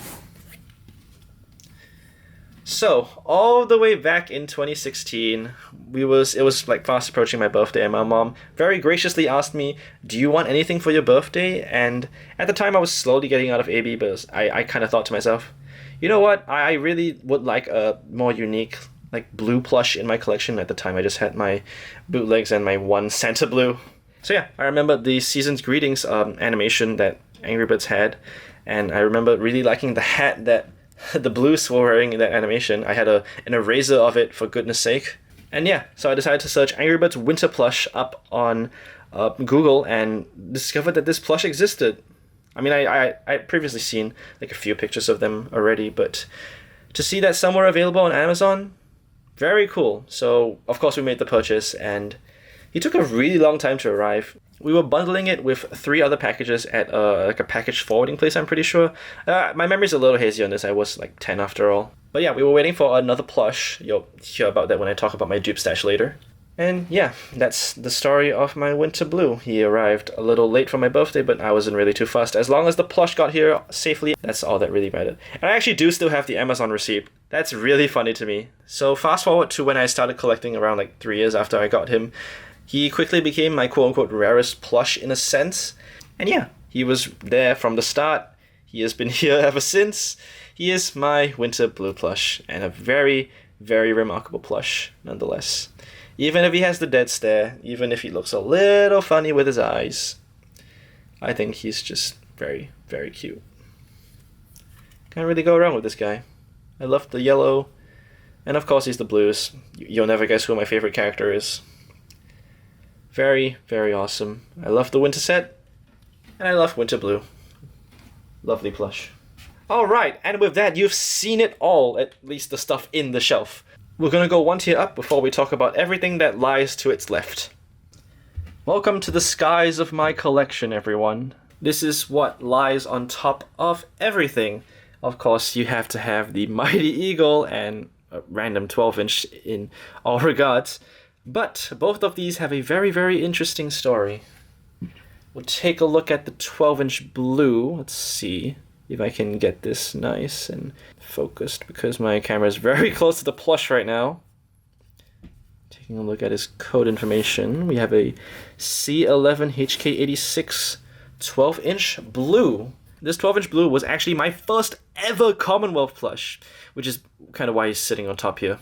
Speaker 1: So, all the way back in 2016, it was like fast approaching my birthday, and my mom very graciously asked me, do you want anything for your birthday? And at the time I was slowly getting out of AB, but I kind of thought to myself, you know what, I really would like a more unique like blue plush in my collection. At the time I just had my bootlegs and my one Santa Blue. So yeah, I remember the Season's Greetings animation that Angry Birds had, and I remember really liking the hat that the Blues were wearing in that animation. I had an eraser of it, for goodness sake. And yeah, so I decided to search Angry Birds Winter Plush up on Google and discovered that this plush existed. I mean, I previously seen like a few pictures of them already, but to see that somewhere available on Amazon, very cool. So of course we made the purchase, and he took a really long time to arrive. We were bundling it with 3 other packages at like a package forwarding place, I'm pretty sure. My memory's a little hazy on this, I was like 10 after all. But yeah, we were waiting for another plush. You'll hear about that when I talk about my dupe stash later. And yeah, that's the story of my Winter Blue. He arrived a little late for my birthday, but I wasn't really too fussed. As long as the plush got here safely, that's all that really mattered. And I actually do still have the Amazon receipt. That's really funny to me. So fast forward to when I started collecting around like 3 years after I got him. He quickly became my quote-unquote rarest plush in a sense. And yeah, he was there from the start. He has been here ever since. He is my Winter Blue plush, and a very, very remarkable plush nonetheless. Even if he has the dead stare, even if he looks a little funny with his eyes, I think he's just very, very cute. Can't really go wrong with this guy. I love the yellow, and of course he's the blues. You'll never guess who my favorite character is. Very, very awesome. I love the winter set, and I love Winter Blue. Lovely plush. Alright, and with that, you've seen it all, at least the stuff in the shelf. We're gonna go one tier up before we talk about everything that lies to its left. Welcome to the skies of my collection, everyone. This is what lies on top of everything. Of course, you have to have the Mighty Eagle and a random 12-inch in all regards. But both of these have a very, very interesting story. We'll take a look at the 12-inch blue. Let's see if I can get this nice and focused, because my camera is very close to the plush right now. Taking a look at his code information, we have a C11HK86 12-inch blue. This 12-inch blue was actually my first ever Commonwealth plush, which is kind of why he's sitting on top here.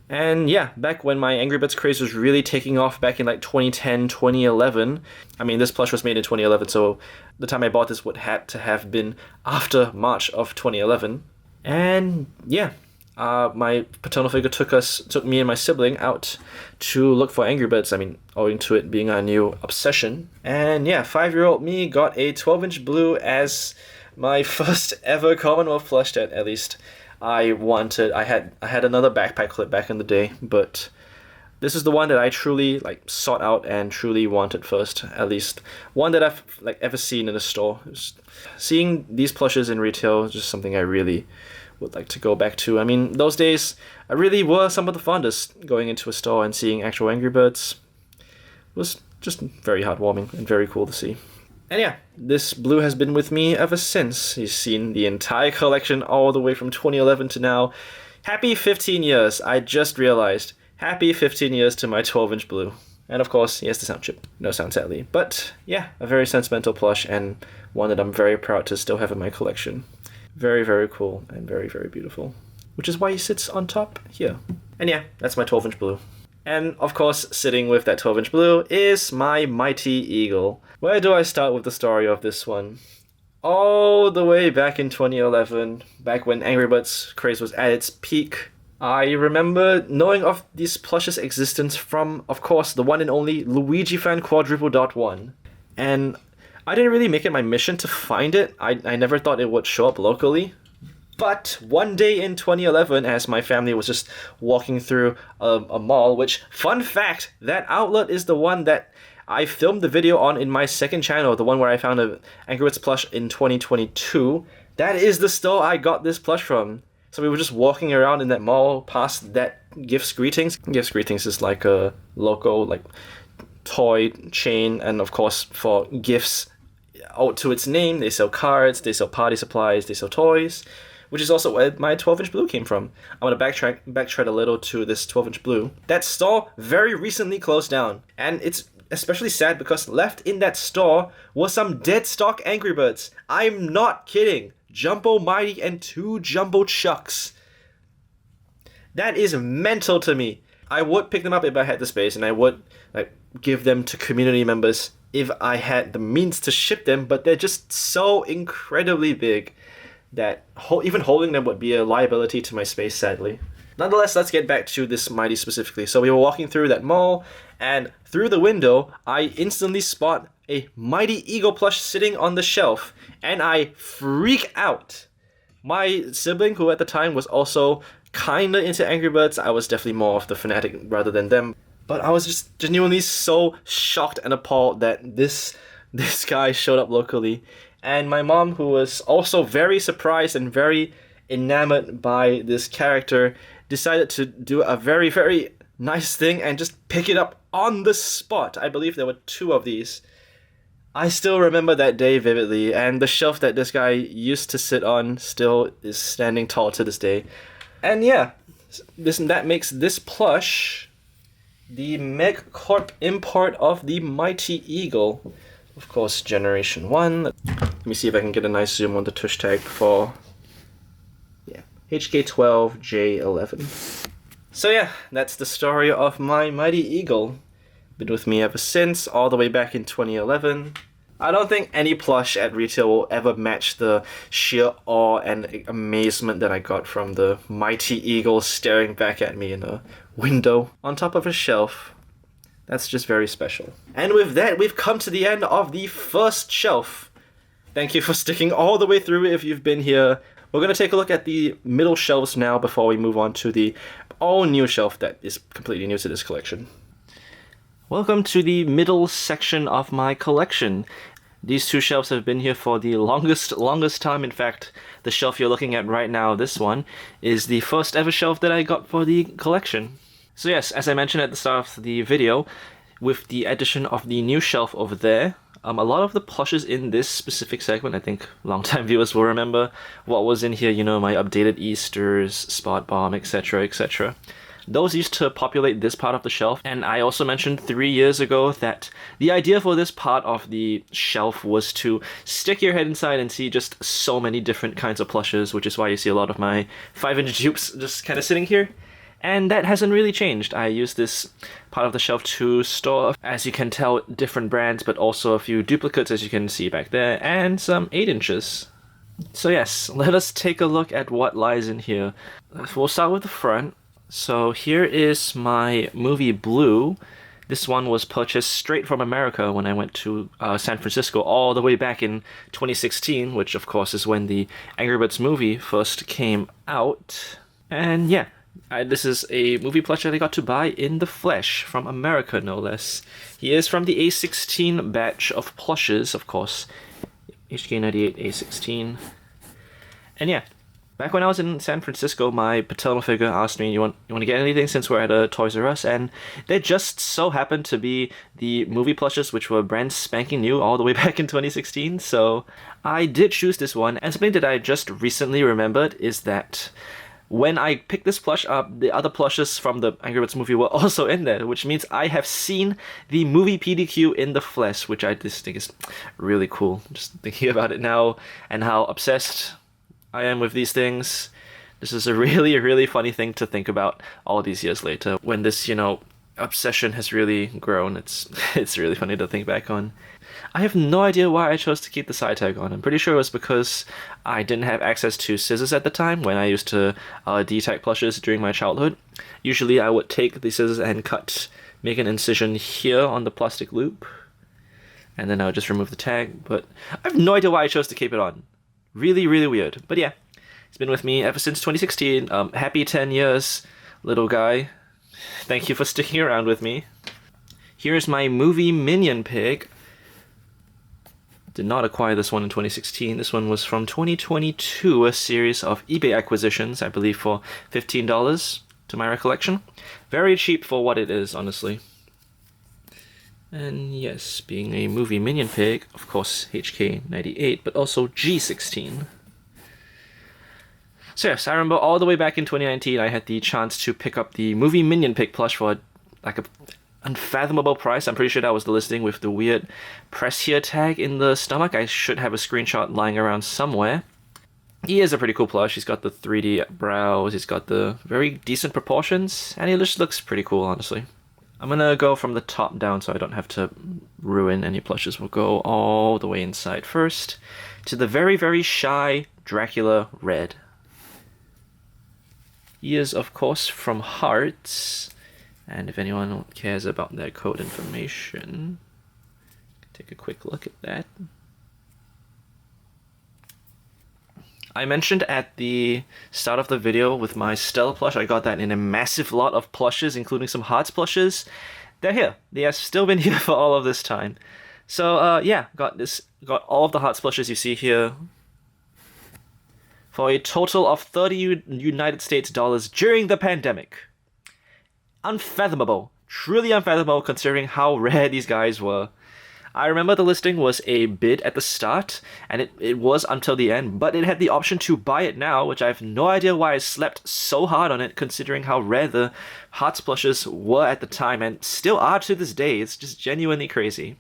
Speaker 1: And yeah, back when my Angry Birds craze was really taking off back in like 2010, 2011. I mean, this plush was made in 2011, so the time I bought this would have to have been after March of 2011. And yeah, my paternal figure took me and my sibling out to look for Angry Birds. I mean, owing to it being our new obsession. And yeah, 5-year-old me got a 12-inch blue as my first ever Commonwealth plush that at least I wanted. I had another backpack clip back in the day, but this is the one that I truly like sought out and truly wanted first. At least one that I've like ever seen in a store. Seeing these plushes in retail is just something I really would like to go back to. I mean, those days I really were some of the fondest. Going into a store and seeing actual Angry Birds was just very heartwarming and very cool to see. And yeah, this blue has been with me ever since. You've seen the entire collection all the way from 2011 to now. Happy 15 years, I just realized. Happy 15 years to my 12-inch blue. And of course, he has the sound chip. No sound, sadly. But yeah, a very sentimental plush and one that I'm very proud to still have in my collection. Very, very cool and very, very beautiful. Which is why he sits on top here. And yeah, that's my 12-inch blue. And of course, sitting with that 12-inch blue is my Mighty Eagle. Where do I start with the story of this one? All the way back in 2011, back when Angry Birds craze was at its peak, I remember knowing of these plushes' existence from, of course, the one and only Luigi Fan Quadruple Dot 1. And I didn't really make it my mission to find it. I never thought it would show up locally. But one day in 2011, as my family was just walking through a mall, which, fun fact, that outlet is the one that I filmed the video on in my second channel, the one where I found an Angry Birds plush in 2022. That is the store I got this plush from. So we were just walking around in that mall past that Gifts Greetings. Gifts Greetings is like a local toy chain, and of course for gifts out to its name, they sell cards, they sell party supplies, they sell toys, which is also where my 12-inch blue came from. I'm gonna backtrack a little to this 12-inch blue. That store very recently closed down, and it's especially sad because left in that store was some dead stock Angry Birds. I'm not kidding. Jumbo Mighty and 2 Jumbo Chucks. That is mental to me. I would pick them up if I had the space, and I would give them to community members if I had the means to ship them, but they're just so incredibly big that even holding them would be a liability to my space, sadly. Nonetheless, let's get back to this Mighty specifically. So we were walking through that mall, and through the window, I instantly spot a Mighty Eagle plush sitting on the shelf, and I freak out. My sibling, who at the time was also kinda into Angry Birds, I was definitely more of the fanatic rather than them, but I was just genuinely so shocked and appalled that this guy showed up locally. And my mom, who was also very surprised and very enamored by this character, decided to do a very, very nice thing and just pick it up on the spot. I believe there were 2 of these. I still remember that day vividly, and the shelf that this guy used to sit on still is standing tall to this day. And yeah, that makes this plush the Meg Corp import of the Mighty Eagle. Of course, Generation 1. Let me see if I can get a nice zoom on the tush tag for HK12J11. So yeah, that's the story of my Mighty Eagle. Been with me ever since, all the way back in 2011. I don't think any plush at retail will ever match the sheer awe and amazement that I got from the Mighty Eagle staring back at me in a window on top of a shelf. That's just very special. And with that, we've come to the end of the first shelf. Thank you for sticking all the way through if you've been here. We're going to take a look at the middle shelves now before we move on to the all-new shelf that is completely new to this collection. Welcome to the middle section of my collection. These 2 shelves have been here for the longest time. In fact, the shelf you're looking at right now, this one, is the first ever shelf that I got for the collection. So yes, as I mentioned at the start of the video, with the addition of the new shelf over there, a lot of the plushes in this specific segment, I think long-time viewers will remember what was in here, my updated Easters, Spot Bomb, etc, etc. Those used to populate this part of the shelf, and I also mentioned 3 years ago that the idea for this part of the shelf was to stick your head inside and see just so many different kinds of plushes, which is why you see a lot of my 5-inch dupes just kind of sitting here. And that hasn't really changed. I use this part of the shelf to store, as you can tell, different brands, but also a few duplicates, as you can see back there, and some 8 inches. So yes, let us take a look at what lies in here. We'll start with the front. So here is my movie Blue. This one was purchased straight from America when I went to San Francisco all the way back in 2016, which of course is when the Angry Birds movie first came out. And yeah, this is a movie plush that I got to buy in the flesh from America, no less. He is from the A16 batch of plushes, of course. HK98 A16. And yeah, Back when I was in San Francisco, my paternal figure asked me, you want to get anything since we're at a Toys R Us? And they just so happened to be the movie plushes, which were brand spanking new all the way back in 2016. So I did choose this one. And something that I just recently remembered is that when I picked this plush up, the other plushes from the Angry Birds movie were also in there, which means I have seen the movie PDQ in the flesh, which I just think is really cool. Just thinking about it now and how obsessed I am with these things. This is a really, really funny thing to think about all these years later when this, obsession has really grown. It's really funny to think back on. I have no idea why I chose to keep the side tag on. I'm pretty sure it was because I didn't have access to scissors at the time when I used to D-tag plushes during my childhood. Usually I would take the scissors and make an incision here on the plastic loop, and then I would just remove the tag, but I have no idea why I chose to keep it on. Really, really weird. But yeah, it's been with me ever since 2016. Happy 10 years, little guy. Thank you for sticking around with me. Here's my movie Minion pig. Did not acquire this one in 2016. This one was from 2022, a series of eBay acquisitions, I believe for $15 to my recollection. Very cheap for what it is, honestly. And yes, being a movie Minion pig, of course HK98, but also G16. So yes, I remember all the way back in 2019 I had the chance to pick up the movie Minion pig plush for like a unfathomable price. I'm pretty sure that was the listing with the weird press here tag in the stomach. I should have a screenshot lying around somewhere. He is a pretty cool plush. He's got the 3D brows, he's got the very decent proportions, and he just looks pretty cool, honestly. I'm gonna go from the top down so I don't have to ruin any plushes. We'll go all the way inside first to the very, very shy Dracula Red. He is, of course, from Hartz, and if anyone cares about their code information, take a quick look at that. I mentioned at the start of the video with my Stella plush, I got that in a massive lot of plushes, including some Hartz plushes. They're here. They have still been here for all of this time. So yeah, got all of the Hartz plushes you see here for a total of 30 United States dollars during the pandemic. Unfathomable. Truly unfathomable considering how rare these guys were. I remember the listing was a bid at the start, and it was until the end, but it had the option to buy it now, which I have no idea why I slept so hard on it, considering how rare the Hartz plushes were at the time, and still are to this day. It's just genuinely crazy.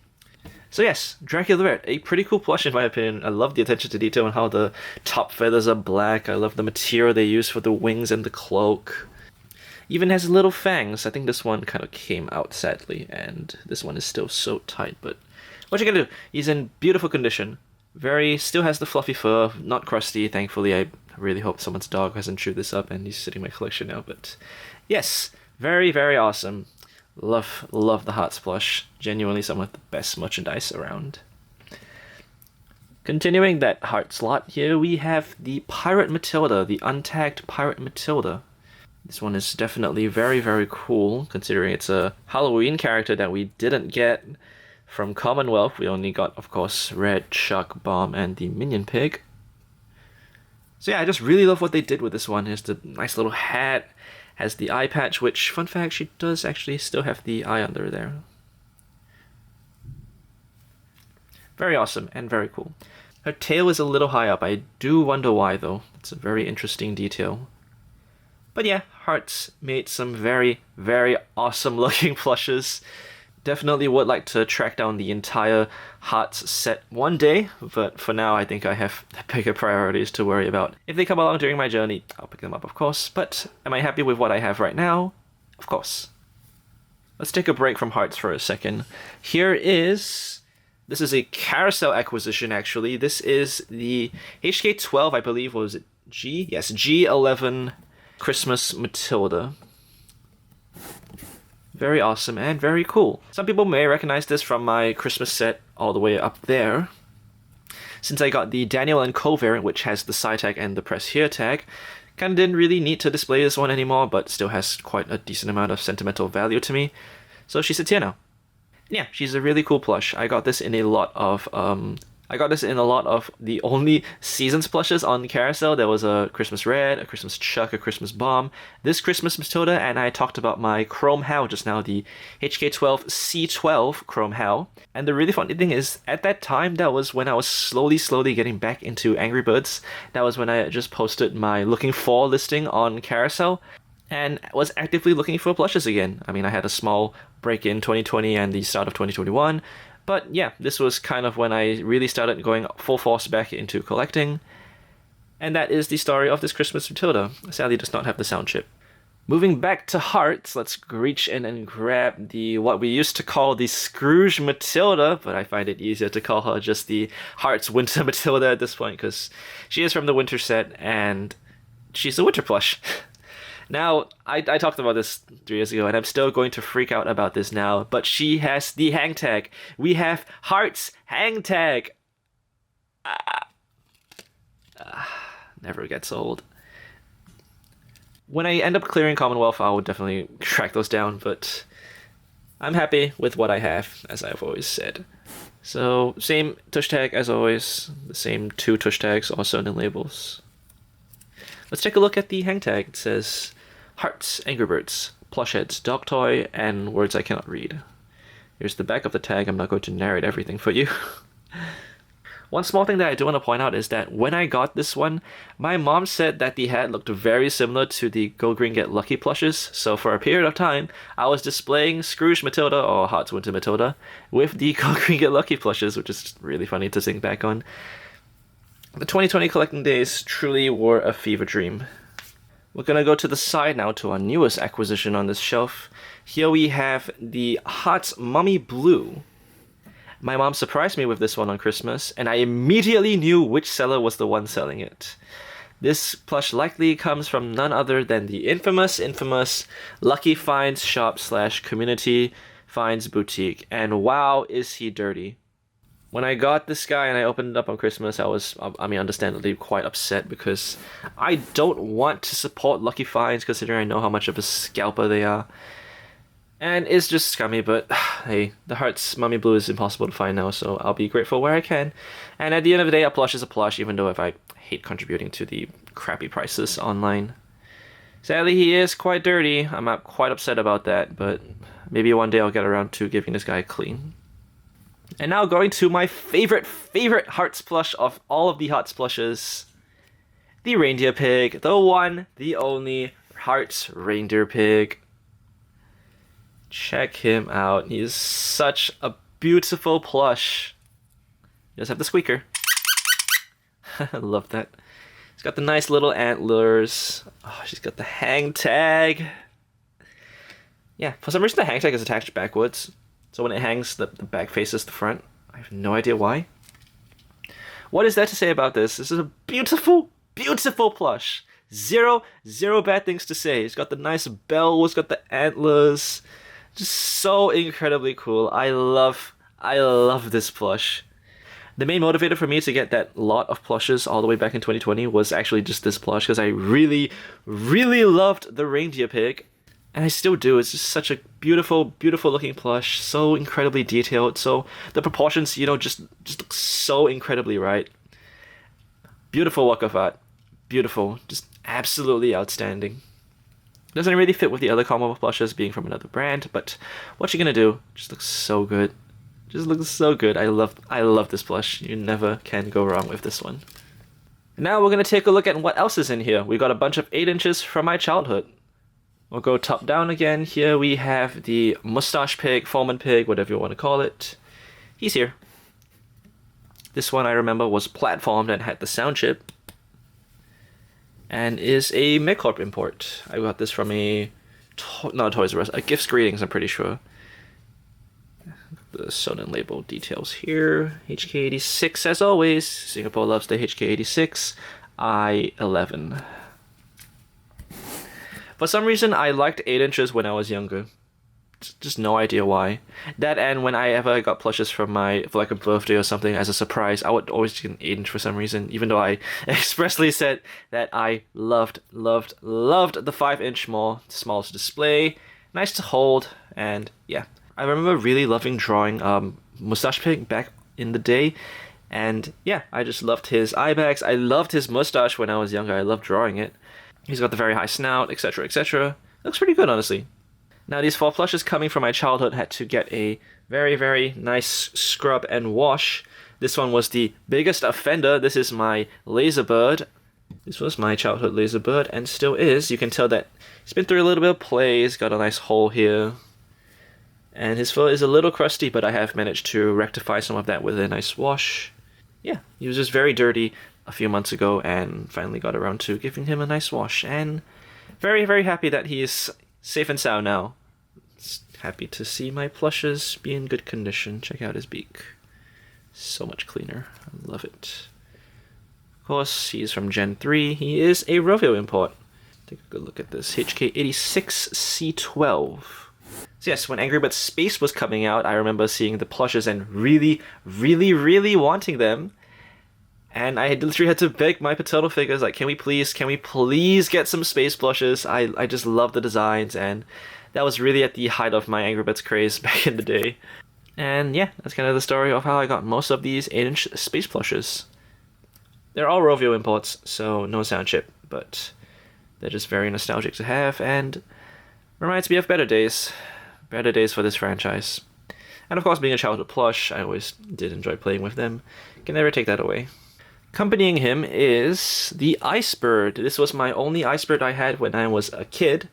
Speaker 1: So yes, Dracula Red, a pretty cool plush in my opinion. I love the attention to detail and how the top feathers are black. I love the material they use for the wings and the cloak. Even has little fangs. I think this one kind of came out sadly, and this one is still so tight, but what you gonna do? He's in beautiful condition. Still has the fluffy fur, not crusty, thankfully. I really hope someone's dog hasn't chewed this up and he's sitting in my collection now, but yes, very, very awesome. Love the Hartz plush. Genuinely some of the best merchandise around. Continuing that Hartz lot, here we have the Pirate Matilda, the untagged Pirate Matilda. This one is definitely very, very cool, considering it's a Halloween character that we didn't get from Commonwealth. We only got, of course, Red, Shark, Bomb, and the Minion Pig. So yeah, I just really love what they did with this one. Here's the nice little hat, has the eye patch, which, fun fact, she does actually still have the eye under there. Very awesome and very cool. Her tail is a little high up. I do wonder why, though. It's a very interesting detail. But yeah, Hartz made some very, very awesome looking plushes. Definitely would like to track down the entire Hartz set one day, but for now I think I have bigger priorities to worry about. If they come along during my journey, I'll pick them up, of course, but am I happy with what I have right now? Of course. Let's take a break from Hartz for a second. This is a carousel acquisition, actually. This is the HK12, I believe, was it G? Yes, G11 Christmas Matilda. Very awesome and very cool. Some people may recognize this from my Christmas set all the way up there. Since I got the Daniel and Co variant, which has the side tag and the press here tag, kinda didn't really need to display this one anymore, but still has quite a decent amount of sentimental value to me. So she sits here now. Yeah, she's a really cool plush. I got this in a lot of
Speaker 2: I got this in a lot of the only seasons plushes on Carousel. There was a Christmas Red, a Christmas Chuck, a Christmas Bomb, this Christmas Matilda, and I talked about my Chrome Hal just now, the HK12 C12 Chrome Hal. And the really funny thing is, at that time, that was when I was slowly getting back into Angry Birds. That was when I just posted my looking for listing on Carousel and was actively looking for plushes again. I mean, I had a small break in 2020 and the start of 2021, but yeah, this was kind of when I really started going full force back into collecting. And that is the story of this Christmas Matilda. Sadly, does not have the sound chip. Moving back to Hartz, let's reach in and grab the what we used to call the Scrooge Matilda, but I find it easier to call her just the Hartz Winter Matilda at this point because she is from the winter set and she's a winter plush. Now, I talked about this 3 years ago, and I'm still going to freak out about this now, but she has the hang tag. We have Hartz hang tag. Never gets old. When I end up clearing Commonwealth, I will definitely track those down, but I'm happy with what I have, as I've always said. So, same tush tag as always, the same 2 tush tags, also in labels. Let's take a look at the hang tag. It says Hartz, Angry Birds, Plush Heads, Dog Toy, and words I cannot read. Here's the back of the tag. I'm not going to narrate everything for you. One small thing that I do want to point out is that when I got this one, my mom said that the hat looked very similar to the Go Green Get Lucky plushes, so for a period of time, I was displaying Scrooge Matilda, or Hartz Winter Matilda, with the Go Green Get Lucky plushes, which is really funny to think back on. The 2020 collecting days truly were a fever dream. We're gonna go to the side now to our newest acquisition on this shelf. Here we have the Hartz Mummy Blue. My mom surprised me with this one on Christmas, and I immediately knew which seller was the one selling it. This plush likely comes from none other than the infamous Lucky Finds shop / community finds boutique, and wow, is he dirty. When I got this guy and I opened it up on Christmas, I was, understandably quite upset because I don't want to support Lucky Finds considering I know how much of a scalper they are. And it's just scummy, but hey, the Hartz Mummy Blue is impossible to find now, so I'll be grateful where I can. And at the end of the day, a plush is a plush, even though if I hate contributing to the crappy prices online. Sadly, he is quite dirty. I'm quite upset about that, but maybe one day I'll get around to giving this guy a clean. And now going to my favorite Hartz plush of all of the Hartz plushes. The Reindeer Pig. The one, the only Hartz Reindeer Pig. Check him out. He is such a beautiful plush. He does have the squeaker. I love that. He's got the nice little antlers. Oh, she's got the hang tag. Yeah, for some reason the hang tag is attached backwards. So when it hangs, the back faces the front. I have no idea why. What is there to say about this? This is a beautiful plush. Zero bad things to say. It's got the nice bell, it's got the antlers. Just so incredibly cool. I love this plush. The main motivator for me to get that lot of plushes all the way back in 2020 was actually just this plush, because I really loved the Reindeer Pig. And I still do. It's just such a beautiful looking plush. So incredibly detailed. So the proportions, just look so incredibly right. Beautiful work of art. Beautiful. Just absolutely outstanding. Doesn't really fit with the other Commonwealth plushes being from another brand, but what you gonna do? Just looks so good. Just looks so good. I love this plush. You never can go wrong with this one. Now we're gonna take a look at what else is in here. We got a bunch of 8 inches from my childhood. We'll go top down again. Here we have the Mustache Pig, Foreman Pig, whatever you want to call it. He's here. This one I remember was platformed and had the sound chip. And is a MidCorp import. I got this from not Toys R Us, a Gifts Greetings, I'm pretty sure. The sewn and label details here. HK86 as always. Singapore loves the HK86. I11. For some reason, I liked 8 inches when I was younger. Just no idea why. That, and when I ever got plushes for like a birthday or something as a surprise, I would always get an 8 inch for some reason, even though I expressly said that I loved the 5 inch more. Small to display, nice to hold, and yeah. I remember really loving drawing Mustache Pig back in the day. And yeah, I just loved his eye bags. I loved his mustache when I was younger. I loved drawing it. He's got the very high snout, etc., etc. Looks pretty good, honestly. Now, these 4 plushes coming from my childhood had to get a very, very nice scrub and wash. This one was the biggest offender. This is my laser bird. This was my childhood laser bird, and still is. You can tell that he's been through a little bit of play. He's got a nice hole here. And his fur is a little crusty, but I have managed to rectify some of that with a nice wash. Yeah, he was just very dirty a few months ago, and finally got around to giving him a nice wash. And very, very happy that he is safe and sound now. Happy to see my plushes be in good condition. Check out his beak. So much cleaner. I love it. Of course, he's from Gen 3. He is a Rovio import. Take a good look at this. HK86C12. So yes, when Angry Birds Space was coming out, I remember seeing the plushes and really, really, really wanting them. And I literally had to beg my paternal figures, like, can we please get some space plushes? I just love the designs, and that was really at the height of my Angry Birds craze back in the day. And yeah, that's kind of the story of how I got most of these 8-inch space plushes. They're all Rovio imports, so no sound chip, but they're just very nostalgic to have, and reminds me of better days. Better days for this franchise. And of course, being a childhood plush, I always did enjoy playing with them. Can never take that away. Accompanying him is the Icebird. This was my only Icebird I had when I was a kid,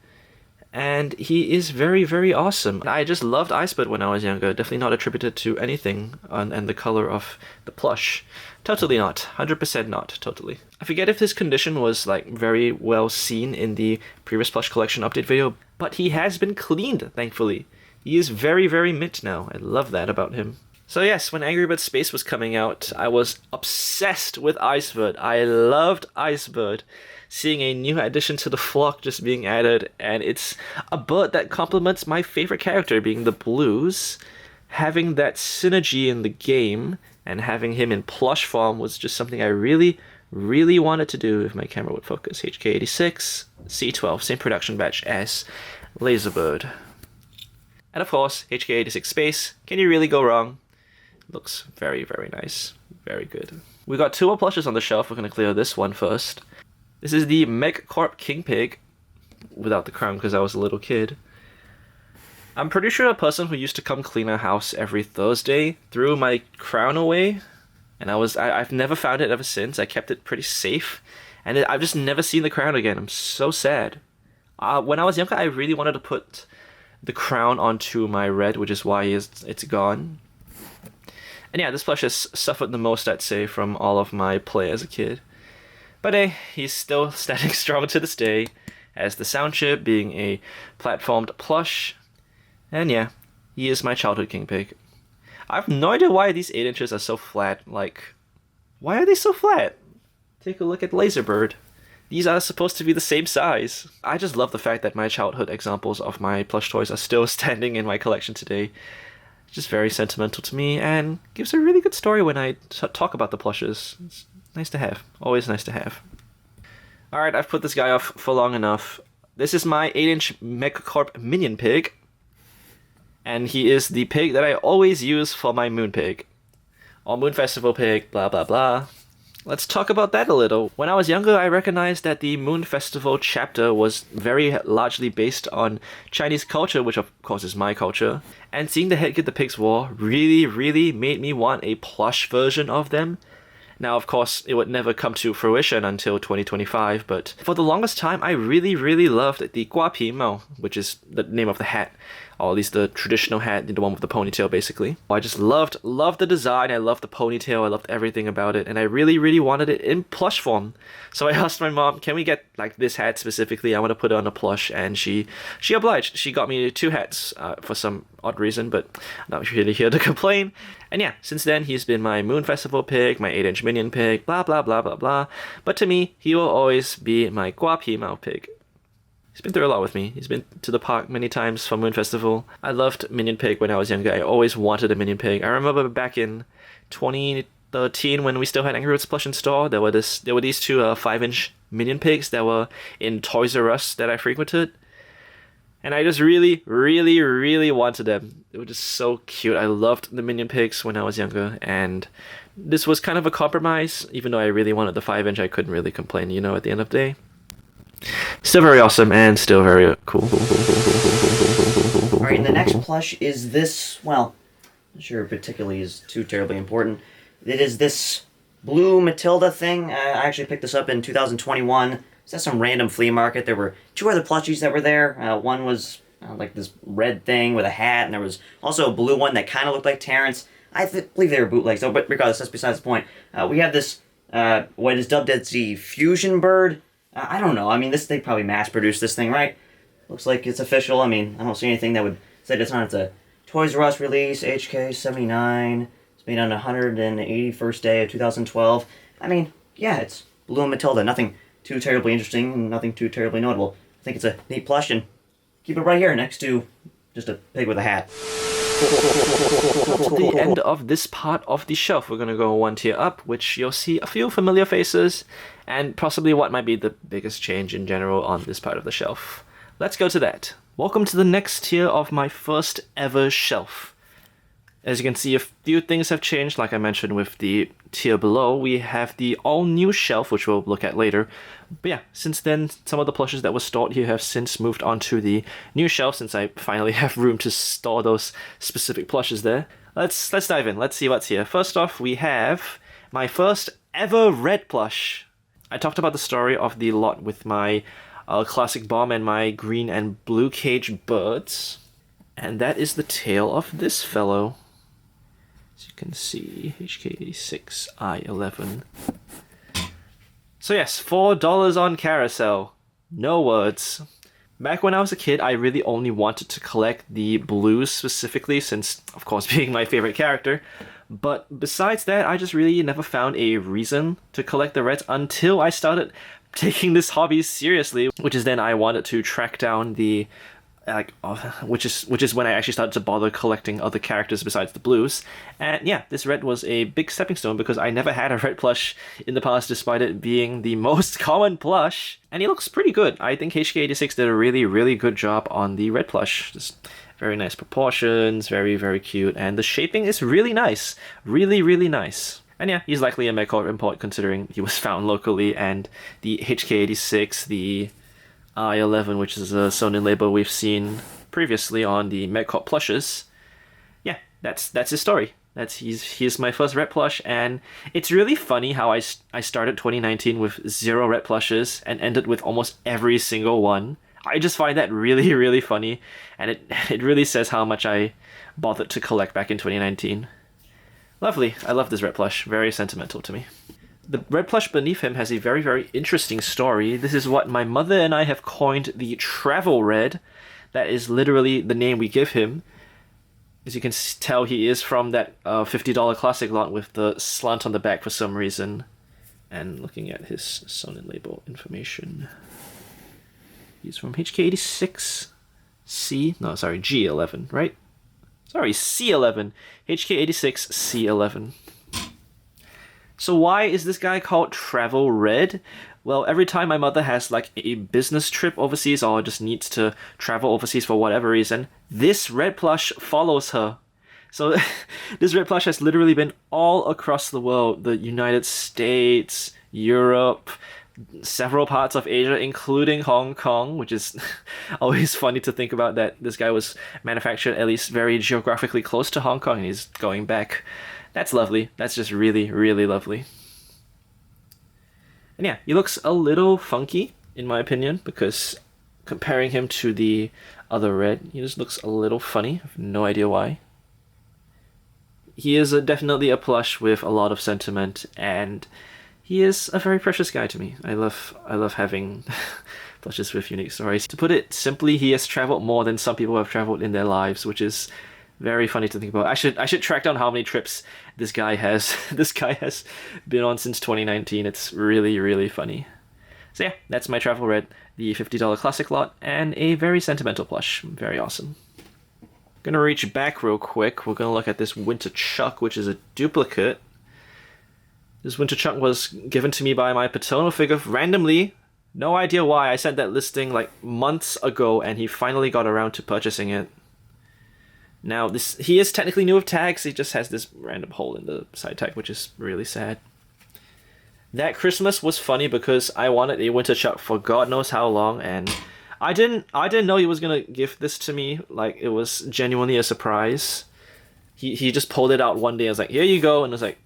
Speaker 2: and he is very, very awesome. I just loved Icebird when I was younger. Definitely not attributed to anything and the color of the plush. Totally not. 100% not. Totally. I forget if his condition was like very well seen in the previous plush collection update video, but he has been cleaned, thankfully. He is very, very mint now. I love that about him. So yes, when Angry Birds Space was coming out, I was obsessed with Icebird. I loved Icebird. Seeing a new addition to the flock just being added, and it's a bird that complements my favorite character, being the Blues. Having that synergy in the game, and having him in plush form was just something I really, really wanted to do if my camera would focus. HK86, C12, same production batch as Laserbird. And of course, HK86 Space, can you really go wrong? Looks very, very nice. Very good. We got 2 more plushes on the shelf. We're going to clear this one first. This is the MechCorp King Pig, without the crown because I was a little kid. I'm pretty sure a person who used to come clean our house every Thursday threw my crown away, and I've never found it ever since. I kept it pretty safe, and I've just never seen the crown again. I'm so sad. When I was younger, I really wanted to put the crown onto my red, which is why it's gone. And yeah, this plush has suffered the most, I'd say, from all of my play as a kid. But hey, he's still standing strong to this day, as the sound chip being a platformed plush. And yeah, he is my childhood king pig. I have no idea why these 8 inches are so flat. Like, why are they so flat? Take a look at Laserbird. These are supposed to be the same size. I just love the fact that my childhood examples of my plush toys are still standing in my collection today. It's just very sentimental to me, and gives a really good story when I talk about the plushes. It's nice to have. Always nice to have. Alright, I've put this guy off for long enough. This is my 8-inch MechCorp Minion Pig. And he is the pig that I always use for my Moon Pig. All Moon Festival pig, blah blah blah. Let's talk about that a little. When I was younger, I recognized that the Moon Festival chapter was very largely based on Chinese culture, which of course is my culture. And seeing the headgear the pigs wore really, really made me want a plush version of them. Now, of course, it would never come to fruition until 2025, but for the longest time, I really, really loved the Guapi Mao, which is the name of the hat, or at least the traditional hat, the one with the ponytail, basically. I just loved the design, I loved the ponytail, I loved everything about it, and I really, really wanted it in plush form. So I asked my mom, can we get, like, this hat specifically? I want to put it on a plush, and she obliged. She got me 2 hats for some odd reason, but I'm not really here to complain. And yeah, since then, he's been my Moon Festival pig, my 8-inch Minion pig, blah, blah, blah, blah, blah. But to me, he will always be my Guapi Mao pig. He's been through a lot with me. He's been to the park many times for Moon Festival. I loved Minion Pig when I was younger. I always wanted a Minion Pig. I remember back in 2013 when we still had Angry Birds plush in store, there were these 2 5-inch Minion Pigs that were in Toys R Us that I frequented. And I just really, really, really wanted them. They were just so cute. I loved the Minion Pigs when I was younger, and this was kind of a compromise. Even though I really wanted the 5-inch, I couldn't really complain, you know, at the end of the day. Still very awesome, and still very cool.
Speaker 3: Alright, and the next plush is this, well, I'm not sure particularly is too terribly important. It is this blue Matilda thing. I actually picked this up in 2021. It's at some random flea market. There were 2 other plushies that were there. One was like this red thing with a hat, and there was also a blue one that kind of looked like Terrence. I believe they were bootlegs, though, but regardless, that's besides the point. We have this, what is dubbed as the Fusion Bird. I don't know. I mean, they probably mass-produced this thing, right? Looks like it's official. I mean, I don't see anything that would say it's not. It's a Toys R Us release, HK79. It's made on the 181st day of 2012. I mean, yeah, it's Blue and Matilda. Nothing too terribly interesting and nothing too terribly notable. I think it's a neat plush, and keep it right here next to just a pig with a hat.
Speaker 2: To the end of this part of the shelf, we're going to go one tier up, which you'll see a few familiar faces, and possibly what might be the biggest change in general on this part of the shelf. Let's go to that. Welcome to the next tier of my first ever shelf. As you can see, a few things have changed, like I mentioned with the tier below. We have the all-new shelf, which we'll look at later. But yeah, since then, some of the plushes that were stored here have since moved on to the new shelf, since I finally have room to store those specific plushes there. Let's dive in. Let's see what's here. First off, we have my first ever red plush. I talked about the story of the lot with my classic bomb and my green and blue cage birds. And that is the tail of this fellow. As you can see, HK86I11. So yes, $4 on carousel. No words. Back when I was a kid, I really only wanted to collect the blues specifically, since, of course, being my favorite character. But besides that, I just really never found a reason to collect the reds until I started taking this hobby seriously, which is then I wanted to track down the which is when I actually started to bother collecting other characters besides the blues. And yeah, this red was a big stepping stone because I never had a red plush in the past, despite it being the most common plush. And he looks pretty good. I think HK86 did a really, really good job on the red plush. Just very nice proportions, very, very cute, and the shaping is really nice. Really, really nice. And yeah, he's likely a Megcorp import considering he was found locally, and the HK86, the I11, which is a Sonin label we've seen previously on the Megcorp plushes. Yeah, that's his story. He's my first red plush, and it's really funny how I started 2019 with 0 red plushes and ended with almost every single one. I just find that really, really funny, and it really says how much I bothered to collect back in 2019. Lovely. I love this red plush. Very sentimental to me. The red plush beneath him has a very, very interesting story. This is what my mother and I have coined the Travel Red. That is literally the name we give him. As you can tell, he is from that $50 classic lot with the slant on the back for some reason. And looking at his Sonin label information, he's from HK86 G11, right? Sorry, C11. HK86 C11. So why is this guy called Travel Red? Well, every time my mother has like a business trip overseas or just needs to travel overseas for whatever reason, this red plush follows her. So this red plush has literally been all across the world. The United States, Europe, several parts of Asia, including Hong Kong, which is always funny to think about that this guy was manufactured at least very geographically close to Hong Kong and he's going back. That's lovely. That's just really, really lovely. And yeah, he looks a little funky, in my opinion, because comparing him to the other red, he just looks a little funny. I have no idea why. He is definitely a plush with a lot of sentiment, and he is a very precious guy to me. I love having plushes with unique stories. To put it simply, he has traveled more than some people have traveled in their lives, which is very funny to think about. I should track down how many trips this guy has been on since 2019. It's really, really funny. So yeah, that's my Travel Red, the $50 classic lot, and a very sentimental plush. Very awesome. Gonna reach back real quick. We're gonna look at this Winter Chuck, which is a duplicate. This Winter Chuck was given to me by my paternal figure randomly No idea why. I sent that listing like months ago and he finally got around to purchasing it. Now, he is technically new with tags, he just has this random hole in the side tag, which is really sad. That Christmas was funny because I wanted a winter chuck for God knows how long, and I didn't know he was gonna gift this to me. Like, it was genuinely a surprise. He just pulled it out one day. I was like, here you go, and I was like,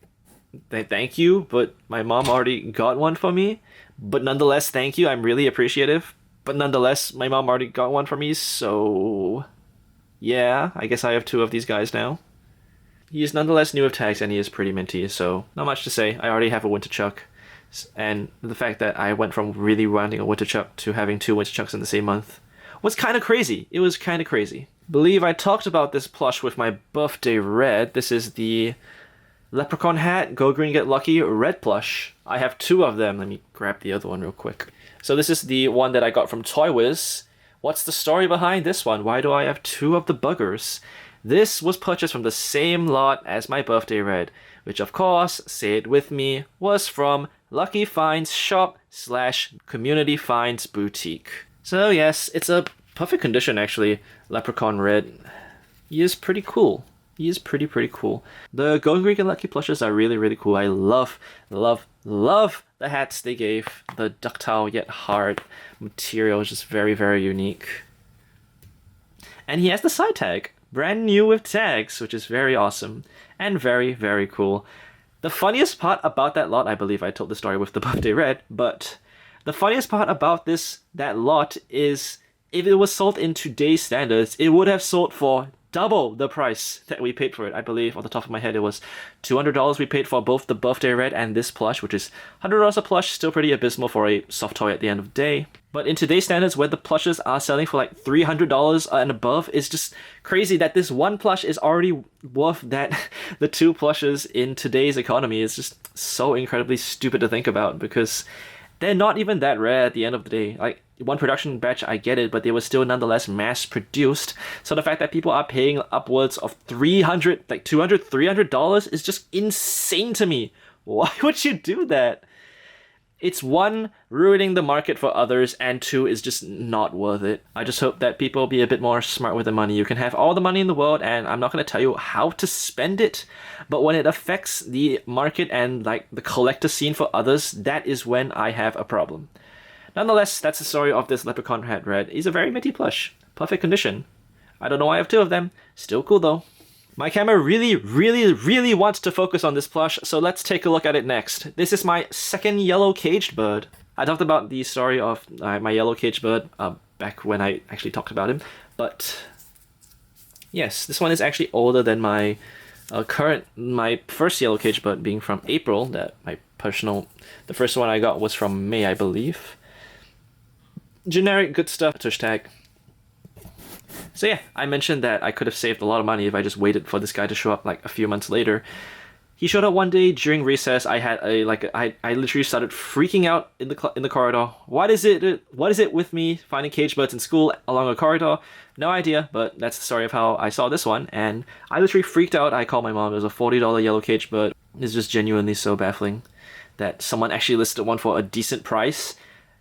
Speaker 2: thank you, but my mom already got one for me. But nonetheless, thank you. I'm really appreciative. But nonetheless, my mom already got one for me, so yeah, I guess I have 2 of these guys now. He is nonetheless new with tags and he is pretty minty, so not much to say. I already have a winter chuck. And the fact that I went from really wanting a winter chuck to having 2 winter chucks in the same month was kind of crazy. It was kind of crazy. Believe I talked about this plush with my birthday red. This is the Leprechaun Hat, Go Green Get Lucky red plush. I have 2 of them. Let me grab the other one real quick. So this is the one that I got from Toy Wiz. What's the story behind this one? Why do I have 2 of the buggers? This was purchased from the same lot as my birthday red, which of course, say it with me, was from Lucky Finds Shop / Community Finds Boutique. So yes, it's a perfect condition actually, Leprechaun Red. He is pretty cool. He is pretty cool. The Golden Greek and Lucky plushes are really cool. I love the hats they gave. The ductile yet hard material is just very unique. And he has the side tag. Brand new with tags, which is very awesome. And very cool. The funniest part about that lot, I believe I told the story with the birthday red, but the funniest part about that lot is if it was sold in today's standards, it would have sold for double the price that we paid for it. I believe, off the top of my head, it was $200 we paid for both the birthday red and this plush, which is $100 a plush, still pretty abysmal for a soft toy at the end of the day. But in today's standards, where the plushes are selling for like $300 and above, it's just crazy that this one plush is already worth that the 2 plushes in today's economy. It's just so incredibly stupid to think about because they're not even that rare at the end of the day. Like, one production batch, I get it, but they were still nonetheless mass-produced. So the fact that people are paying upwards of $300, like $200, $300 is just insane to me. Why would you do that? It's 1, ruining the market for others, and 2, is just not worth it. I just hope that people be a bit more smart with the money. You can have all the money in the world, and I'm not going to tell you how to spend it, but when it affects the market and like the collector scene for others, that is when I have a problem. Nonetheless, that's the story of this Leprechaun Hat Red. He's a very minty plush. Perfect condition. I don't know why I have 2 of them. Still cool though. My camera really wants to focus on this plush, so let's take a look at it next. This is my second yellow caged bird. I talked about the story of my yellow caged bird back when I actually talked about him, but yes, this one is actually older than my my first yellow caged bird being from April. The first one I got was from May, I believe. Generic good stuff, tush tag. So yeah, I mentioned that I could have saved a lot of money if I just waited for this guy to show up like a few months later. He showed up one day during recess. I had I literally started freaking out in the corridor. What is it with me finding cage birds in school along a corridor? No idea, but that's the story of how I saw this one, and I literally freaked out. I called my mom. It was a $40 yellow cage bird. It's just genuinely so baffling that someone actually listed one for a decent price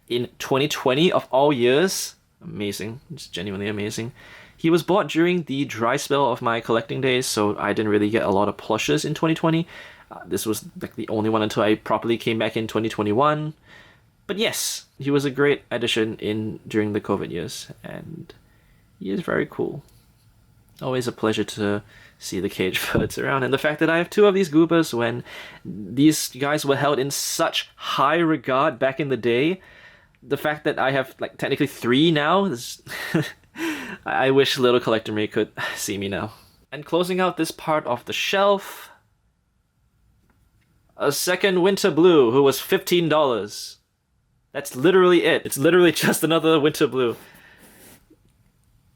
Speaker 2: in 2020 of all years. Amazing. It's genuinely amazing. He was bought during the dry spell of my collecting days, so I didn't really get a lot of plushes in 2020. This was like the only one until I properly came back in 2021. But yes, he was a great addition during the COVID years, and he is very cool. Always a pleasure to see the cage birds around, and the fact that I have 2 of these goobers when these guys were held in such high regard back in the day. The fact that I have like technically 3 now is I wish Little Collector Me could see me now. And closing out this part of the shelf, a second Winter Blue who was $15. That's literally it. It's literally just another Winter Blue.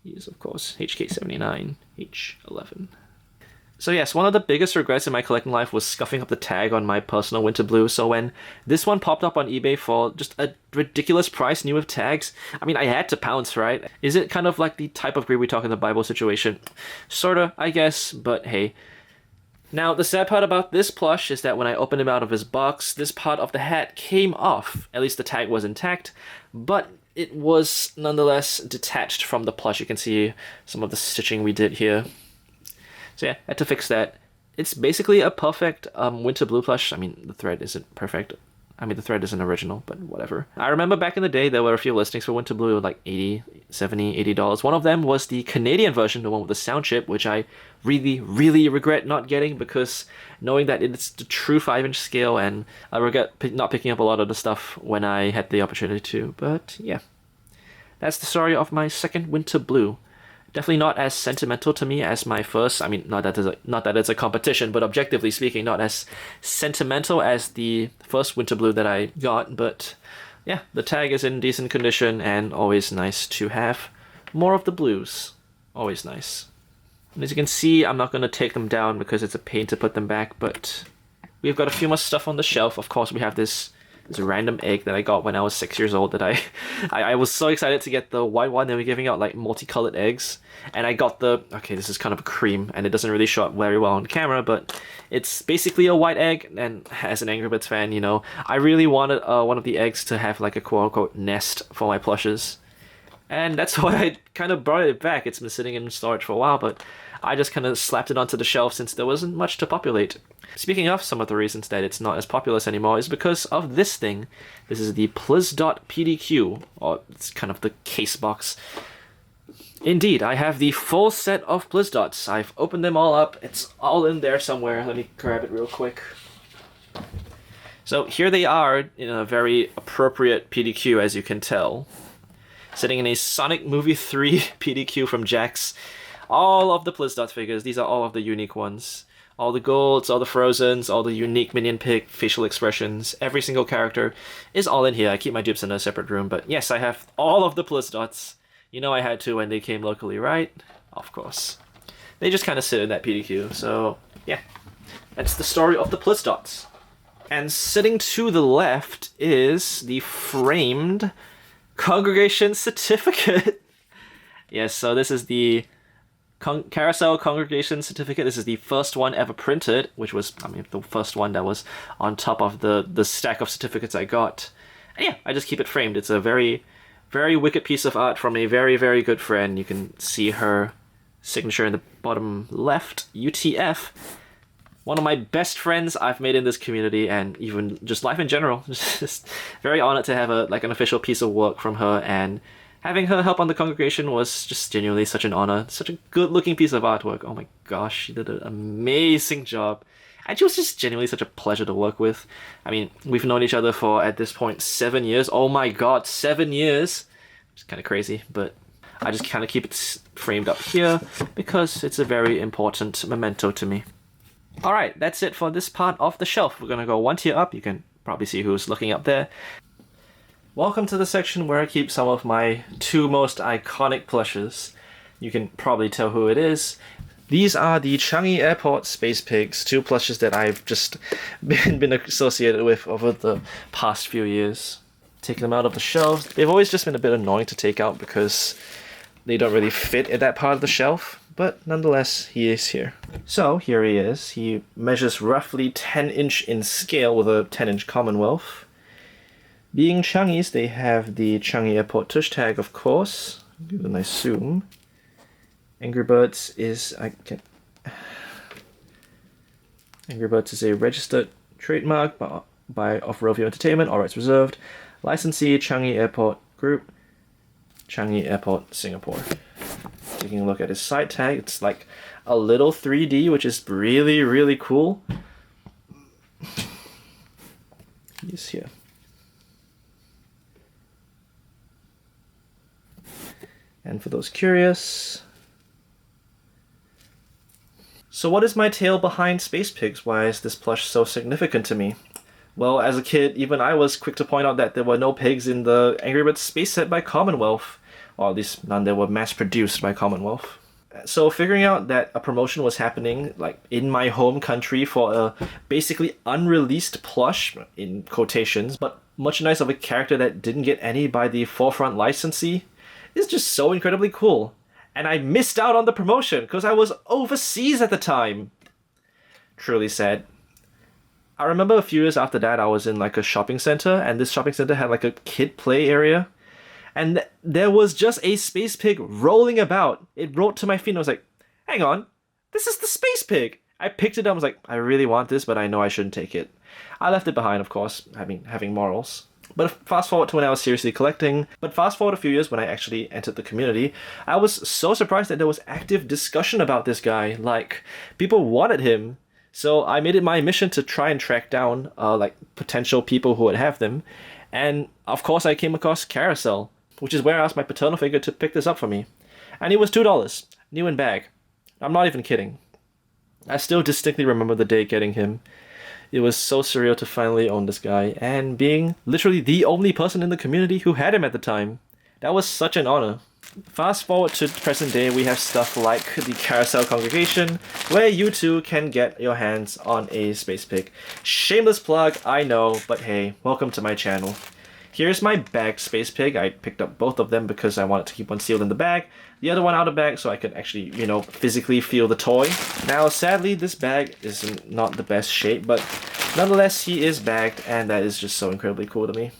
Speaker 2: He is, of course, HK79, H11. So yes, one of the biggest regrets in my collecting life was scuffing up the tag on my personal Winter Blue, so when this one popped up on eBay for just a ridiculous price new with tags, I mean, I had to pounce, right? Is it kind of like the type of greed we talk in the Bible situation? Sorta, I guess, but hey. Now, the sad part about this plush is that when I opened him out of his box, this part of the hat came off. At least the tag was intact, but it was nonetheless detached from the plush. You can see some of the stitching we did here. So yeah, I had to fix that. It's basically a perfect winter blue plush. I mean, the thread isn't perfect. I mean, the thread isn't original, but whatever. I remember back in the day, there were a few listings for winter blue, like $80, $70, $80. One of them was the Canadian version, the one with the sound chip, which I really, really regret not getting, because knowing that it's the true 5-inch scale, and I regret not picking up a lot of the stuff when I had the opportunity to. But yeah, that's the story of my second winter blue. Definitely not as sentimental to me as my first. I mean, not that it's a competition, but objectively speaking, not as sentimental as the first winter blue that I got. But yeah, the tag is in decent condition, and always nice to have more of the blues. Always nice. And as you can see, I'm not going to take them down because it's a pain to put them back, but we've got a few more stuff on the shelf. Of course, we have this random egg that I got when I was 6 years old that I was so excited to get the white one. They were giving out like multicolored eggs, and I got okay, this is kind of a cream, and it doesn't really show up very well on camera, but it's basically a white egg. And as an Angry Birds fan, you know, I really wanted one of the eggs to have like a quote-unquote nest for my plushes, and that's why I kind of brought it back. It's been sitting in storage for a while, but I just kind of slapped it onto the shelf since there wasn't much to populate. Speaking of some of the reasons that it's not as populous anymore is because of this thing. This is the Plush PDQ, or it's kind of the case box. Indeed, I have the full set of Plush dots. I've opened them all up. It's all in there somewhere. Let me grab it real quick. So here they are in a very appropriate PDQ, as you can tell. Sitting in a Sonic Movie 3 PDQ from Jax. All of the Plush dot figures. These are all of the unique ones. All the golds, all the frozens, all the unique minion pick facial expressions. Every single character is all in here. I keep my dupes in a separate room, but yes, I have all of the Plush dots. You know I had to when they came locally, right? Of course. They just kind of sit in that PDQ, so yeah. That's the story of the Plush dots. And sitting to the left is the framed Congregation Certificate. Yes, so this is the Carousel Congregation Certificate. This is the first one ever printed, which was, I mean, the first one that was on top of the stack of certificates I got. And yeah, I just keep it framed. It's a very, very wicked piece of art from a very, very good friend. You can see her signature in the bottom left, UTF. One of my best friends I've made in this community, and even just life in general. Just very honored to have an official piece of work from her, and having her help on the congregation was just genuinely such an honor. Such a good-looking piece of artwork. Oh my gosh, she did an amazing job. And she was just genuinely such a pleasure to work with. I mean, we've known each other for, at this point, 7 years. Oh my god, 7 years! It's kind of crazy, but I just kind of keep it framed up here because it's a very important memento to me. Alright, that's it for this part of the shelf. We're gonna go one tier up. You can probably see who's looking up there. Welcome to the section where I keep some of my two most iconic plushes. You can probably tell who it is. These are the Changi Airport Space Pigs, two plushes that I've just been associated with over the past few years. Taking them out of the shelves. They've always just been a bit annoying to take out because they don't really fit in that part of the shelf, but nonetheless, he is here. So, here he is. He measures roughly 10-inch in scale with a 10-inch Commonwealth. Being Changi's, they have the Changi Airport tush tag, of course. Give it a nice zoom. Angry Birds is a registered trademark by Off-Road Entertainment, all rights reserved. Licensee Changi Airport Group, Changi Airport, Singapore. Taking a look at his side tag, it's like a little 3D, which is really, really cool. He's here. And for those curious... So what is my tale behind Space Pigs? Why is this plush so significant to me? Well, as a kid, even I was quick to point out that there were no pigs in the Angry Birds space set by Commonwealth. Or at least none that were mass-produced by Commonwealth. So figuring out that a promotion was happening like in my home country for a basically unreleased plush, in quotations, but merchandise of a character that didn't get any by the Forefront licensee, is just so incredibly cool. And I missed out on the promotion because I was overseas at the time.
Speaker 1: truly sad. I remember a few years after that, I was in like a shopping center, and this shopping center had like a kid play area. And there was just a space pig rolling about. It rolled to my feet and I was like, hang on, this is the space pig. I picked it up, I was like, I really want this, but I know I shouldn't take it. I left it behind, of course, having morals. But fast forward to when I was seriously collecting, but fast forward a few years when I actually entered the community, I was so surprised that there was active discussion about this guy. Like, people wanted him. So I made it my mission to try and track down like potential people who would have them. And of course I came across Carousel, which is where I asked my paternal figure to pick this up for me. And it was $2, new in bag. I'm not even kidding. I still distinctly remember the day getting him. It was so surreal to finally own this guy, and being literally the only person in the community who had him at the time. That was such an honor. Fast forward to present day, we have stuff like the Carousel Congregation, where you too can get your hands on a space pig. Shameless plug, I know, but hey, welcome to my channel. Here's my bagged space pig. I picked up both of them because I wanted to keep one sealed in the bag, the other one out of bag so I could actually, physically feel the toy. Now, sadly, this bag is not the best shape, but nonetheless, he is bagged, and that is just so incredibly cool to me.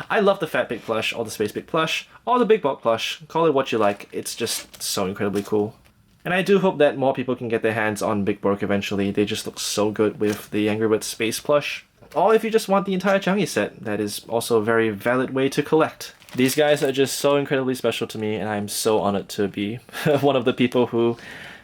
Speaker 1: I love the Fat Pig plush, or the Space Pig plush, or the Big Bulk plush. Call it what you like. It's just so incredibly cool. And I do hope that more people can get their hands on Big Bulk eventually. They just look so good with the Angry Birds Space plush. Or if you just want the entire Changi set, that is also a very valid way to collect. These guys are just so incredibly special to me, and I'm so honored to be one of the people who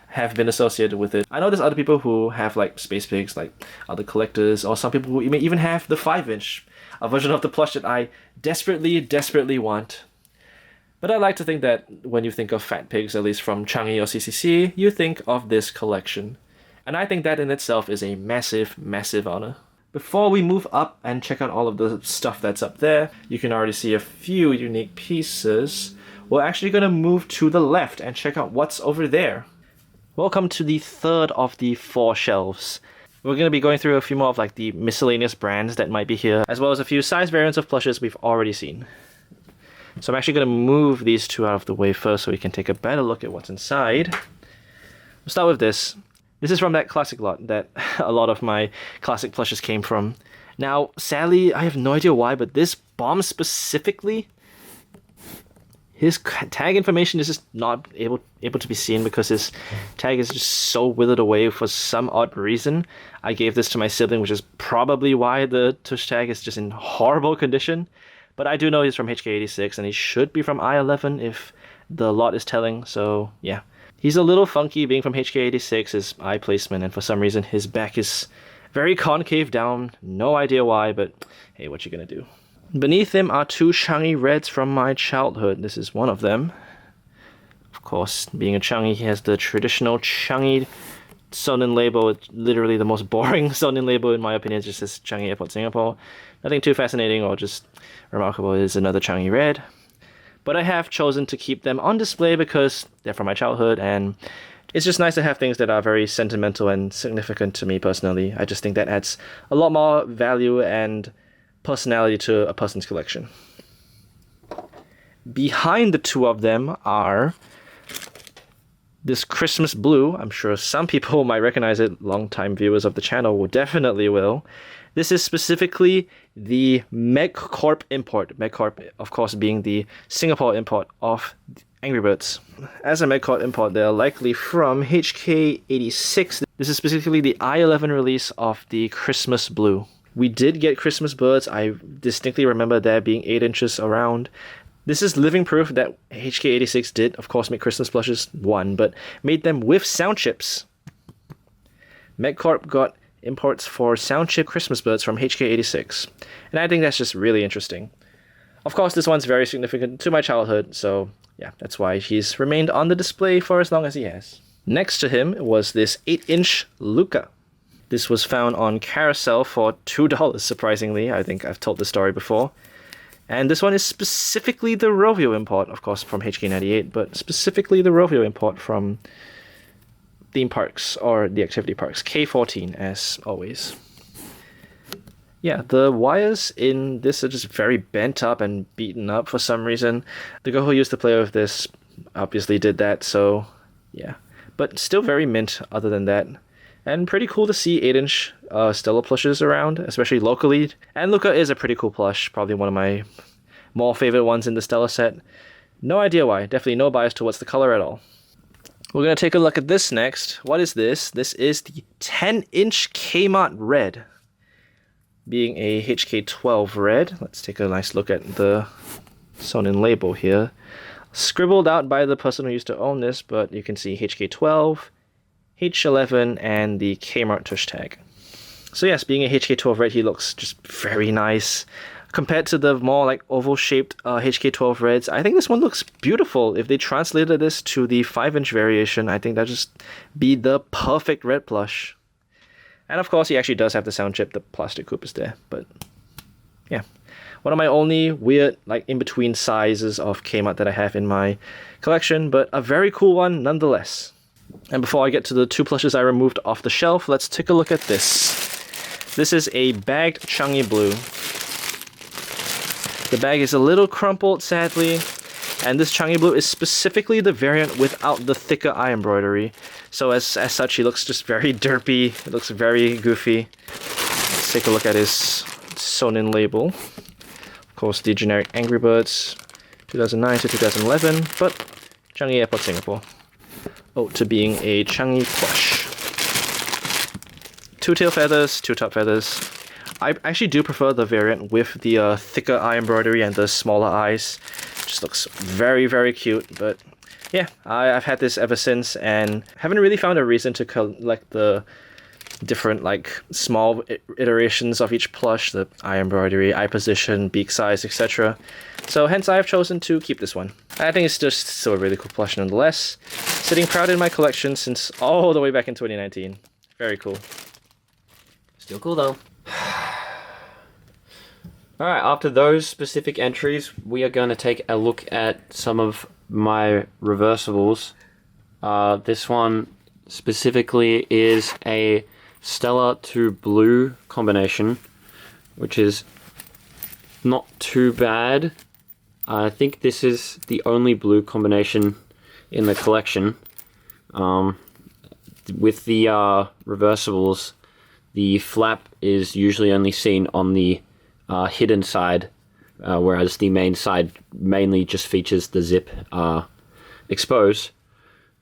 Speaker 1: have been associated with it. I know there's other people who have like space pigs, like other collectors, or some people who may even have the 5-inch, a version of the plush that I desperately want. But I like to think that when you think of fat pigs, at least from Changi or CCC, you think of this collection. And I think that in itself is a massive honor. Before we move up and check out all of the stuff that's up there, you can already see a few unique pieces. We're actually going to move to the left and check out what's over there. Welcome to the third of the 4 shelves. We're going to be going through a few more of like the miscellaneous brands that might be here, as well as a few size variants of plushes we've already seen. So I'm actually going to move these two out of the way first so we can take a better look at what's inside. We'll start with this. This is from that classic lot that a lot of my classic plushes came from. Now, sadly, I have no idea why, but this bomb specifically, his tag information is just not able to be seen because his tag is just so withered away for some odd reason. I gave this to my sibling, which is probably why the tush tag is just in horrible condition. But I do know he's from HK86, and he should be from I11 if the lot is telling, so yeah. He's a little funky being from HK86, his eye placement, and for some reason his back is very concave down. No idea why, but hey, what you gonna do? Beneath him are 2 Changi Reds from my childhood. This is one of them. Of course, being a Changi, he has the traditional Changi Sonin label. It's literally the most boring Sonin label in my opinion. It just says Changi Airport, Singapore. Nothing too fascinating or just remarkable. It is another Changi Red. But I have chosen to keep them on display because they're from my childhood, and it's just nice to have things that are very sentimental and significant to me personally. I just think that adds a lot more value and personality to a person's collection. Behind the 2 of them are this Christmas blue. I'm sure some people might recognize it. Longtime viewers of the channel will definitely will. This is specifically the MegCorp import. MegCorp, of course, being the Singapore import of Angry Birds. As a MegCorp import, they're likely from HK86. This is specifically the I11 release of the Christmas Blue. We did get Christmas birds. I distinctly remember there being 8 inches around. This is living proof that HK86 did, of course, make Christmas plushes, but made them with sound chips. MegCorp got imports for sound chip Christmas birds from HK86, and I think that's just really interesting. Of course, this one's very significant to my childhood, so yeah, that's why he's remained on the display for as long as he has. Next to him was this 8-inch Luca. This was found on Carousel for $2, surprisingly. I think I've told the story before. And this one is specifically the Rovio import, of course, from HK98, but specifically the Rovio import from theme parks, or the activity parks, K14 as always. Yeah, the wires in this are just very bent up and beaten up for some reason. The girl who used to play with this obviously did that, so yeah. But still very mint other than that.
Speaker 2: And pretty cool to see 8-inch Stella plushes around, especially locally. And Luca is a pretty cool plush, probably one of my more favorite ones in the Stella set. No idea why, definitely no bias towards the color at all. We're going to take a look at this next. What is this? This is the 10-inch Kmart Red, being a HK12 Red. Let's take a nice look at the sewn-in label here. Scribbled out by the person who used to own this, but you can see HK12, H11, and the Kmart tush tag. So yes, being a HK12 Red, he looks just very nice. Compared to the more like oval-shaped HK12 Reds, I think this one looks beautiful. If they translated this to the 5-inch variation, I think that'd just be the perfect red plush. And of course, he actually does have the sound chip. The plastic hoop is there, but yeah. One of my only weird, like, in-between sizes of Kmart that I have in my collection, but a very cool one nonetheless. And before I get to the 2 plushes I removed off the shelf, let's take a look at this. This is a bagged Changi Blue. The bag is a little crumpled, sadly, and this Changi Blue is specifically the variant without the thicker eye embroidery. So as such, he looks just very derpy. It looks very goofy. Let's take a look at his sewn-in label. Of course, the generic Angry Birds, 2009 to 2011, but Changi Airport, Singapore. Oh, to being a Changi plush. 2 tail feathers, 2 top feathers. I actually do prefer the variant with the thicker eye embroidery and the smaller eyes. Just looks very, very cute, but yeah, I've had this ever since and haven't really found a reason to collect the different like small iterations of each plush, the eye embroidery, eye position, beak size, etc. So hence I've chosen to keep this one. I think it's just still a really cool plush nonetheless. Sitting proud in my collection since all the way back in 2019. Very cool.
Speaker 4: Still cool though. Alright, after those specific entries, we are going to take a look at some of my reversibles. This one specifically is a Stella to Blue combination, which is not too bad. I think this is the only blue combination in the collection. With the reversibles, the flap is usually only seen on the hidden side, whereas the main side mainly just features the zip exposed.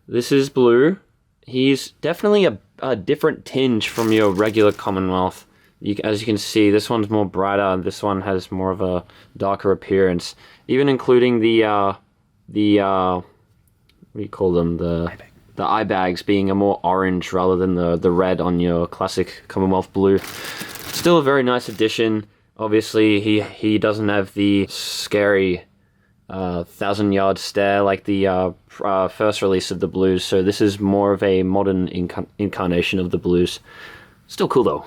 Speaker 4: This is blue. He's definitely a different tinge from your regular Commonwealth. As you can see, this one's more brighter, and this one has more of a darker appearance. Even including the what do you call them? The eye bags being a more orange rather than the red on your classic Commonwealth blue. Still a very nice addition. Obviously, he doesn't have the scary 1,000-yard stare like the first release of the blues, so this is more of a modern incarnation of the blues. Still cool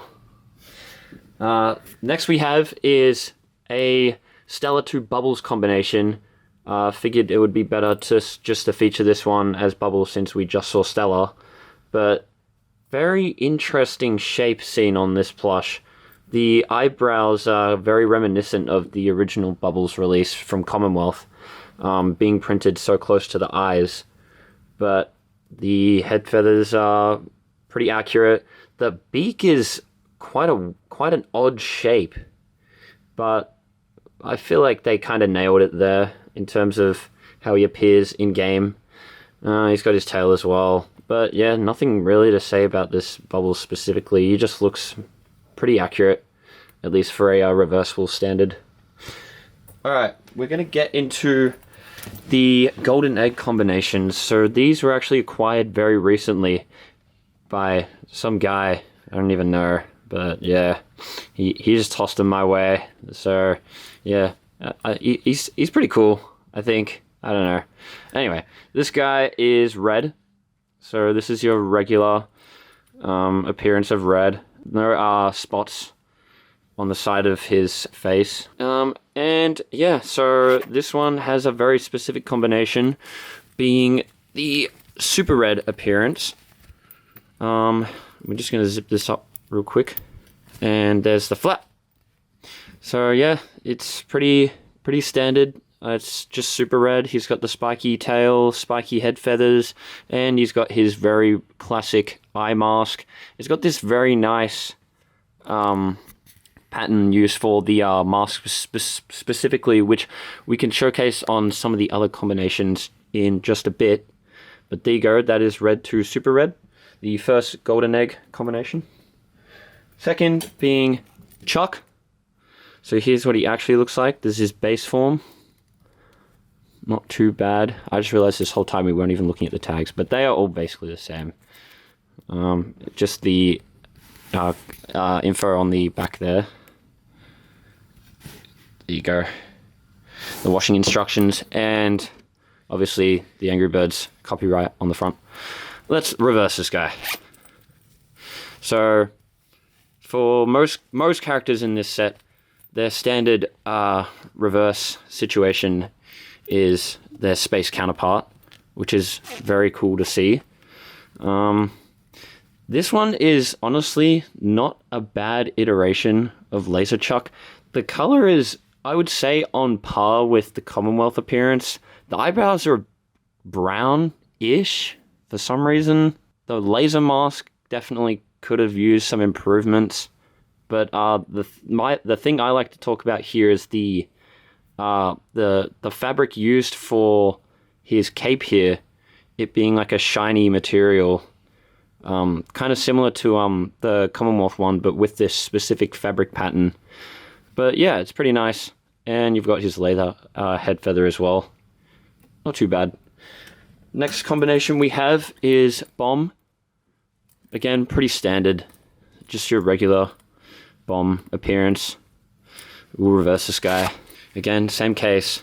Speaker 4: though. Next we have is a Stella to Bubbles combination. Figured it would be better just to feature this one as Bubbles since we just saw Stella, but very interesting shape seen on this plush. The eyebrows are very reminiscent of the original Bubbles release from Commonwealth, being printed so close to the eyes, but the head feathers are pretty accurate. The beak is quite an odd shape, but I feel like they kind of nailed it there in terms of how he appears in game. He's got his tail as well, but yeah, nothing really to say about this Bubbles specifically. He just looks pretty accurate, at least for a reversible standard. Alright, we're going to get into the golden egg combinations. So these were actually acquired very recently by some guy, I don't even know, but yeah, he just tossed them my way. So yeah, he's pretty cool, I think. I don't know. Anyway, this guy is red. So this is your regular appearance of red. There are spots on the side of his face. And yeah, so this one has a very specific combination, being the super red appearance. We're just going to zip this up real quick. And there's the flap. So yeah, it's pretty standard. It's just super red. He's got the spiky tail, spiky head feathers, and he's got his very classic eye mask. He's got this very nice pattern used for the mask specifically, which we can showcase on some of the other combinations in just a bit. But there you go, that is red to super red, the first golden egg combination. Second being Chuck. So here's what he actually looks like. This is his base form. Not too bad. I just realized this whole time we weren't even looking at the tags, but they are all basically the same. Just the info on the back there. There you go. The washing instructions, and obviously the Angry Birds copyright on the front. Let's reverse this guy. So for most characters in this set, their standard reverse situation is their space counterpart, which is very cool to see. This one is honestly not a bad iteration of Laser Chuck. The color is, I would say, on par with the Commonwealth appearance. The eyebrows are brown-ish for some reason. The laser mask definitely could have used some improvements. But the thing I like to talk about here is the fabric used for his cape here, it being like a shiny material, kind of similar to the Commonwealth one, but with this specific fabric pattern. But yeah, it's pretty nice. And you've got his laser head feather as well. Not too bad. Next combination we have is Bomb. Again, pretty standard. Just your regular Bomb appearance. We'll reverse this guy. Again, same case.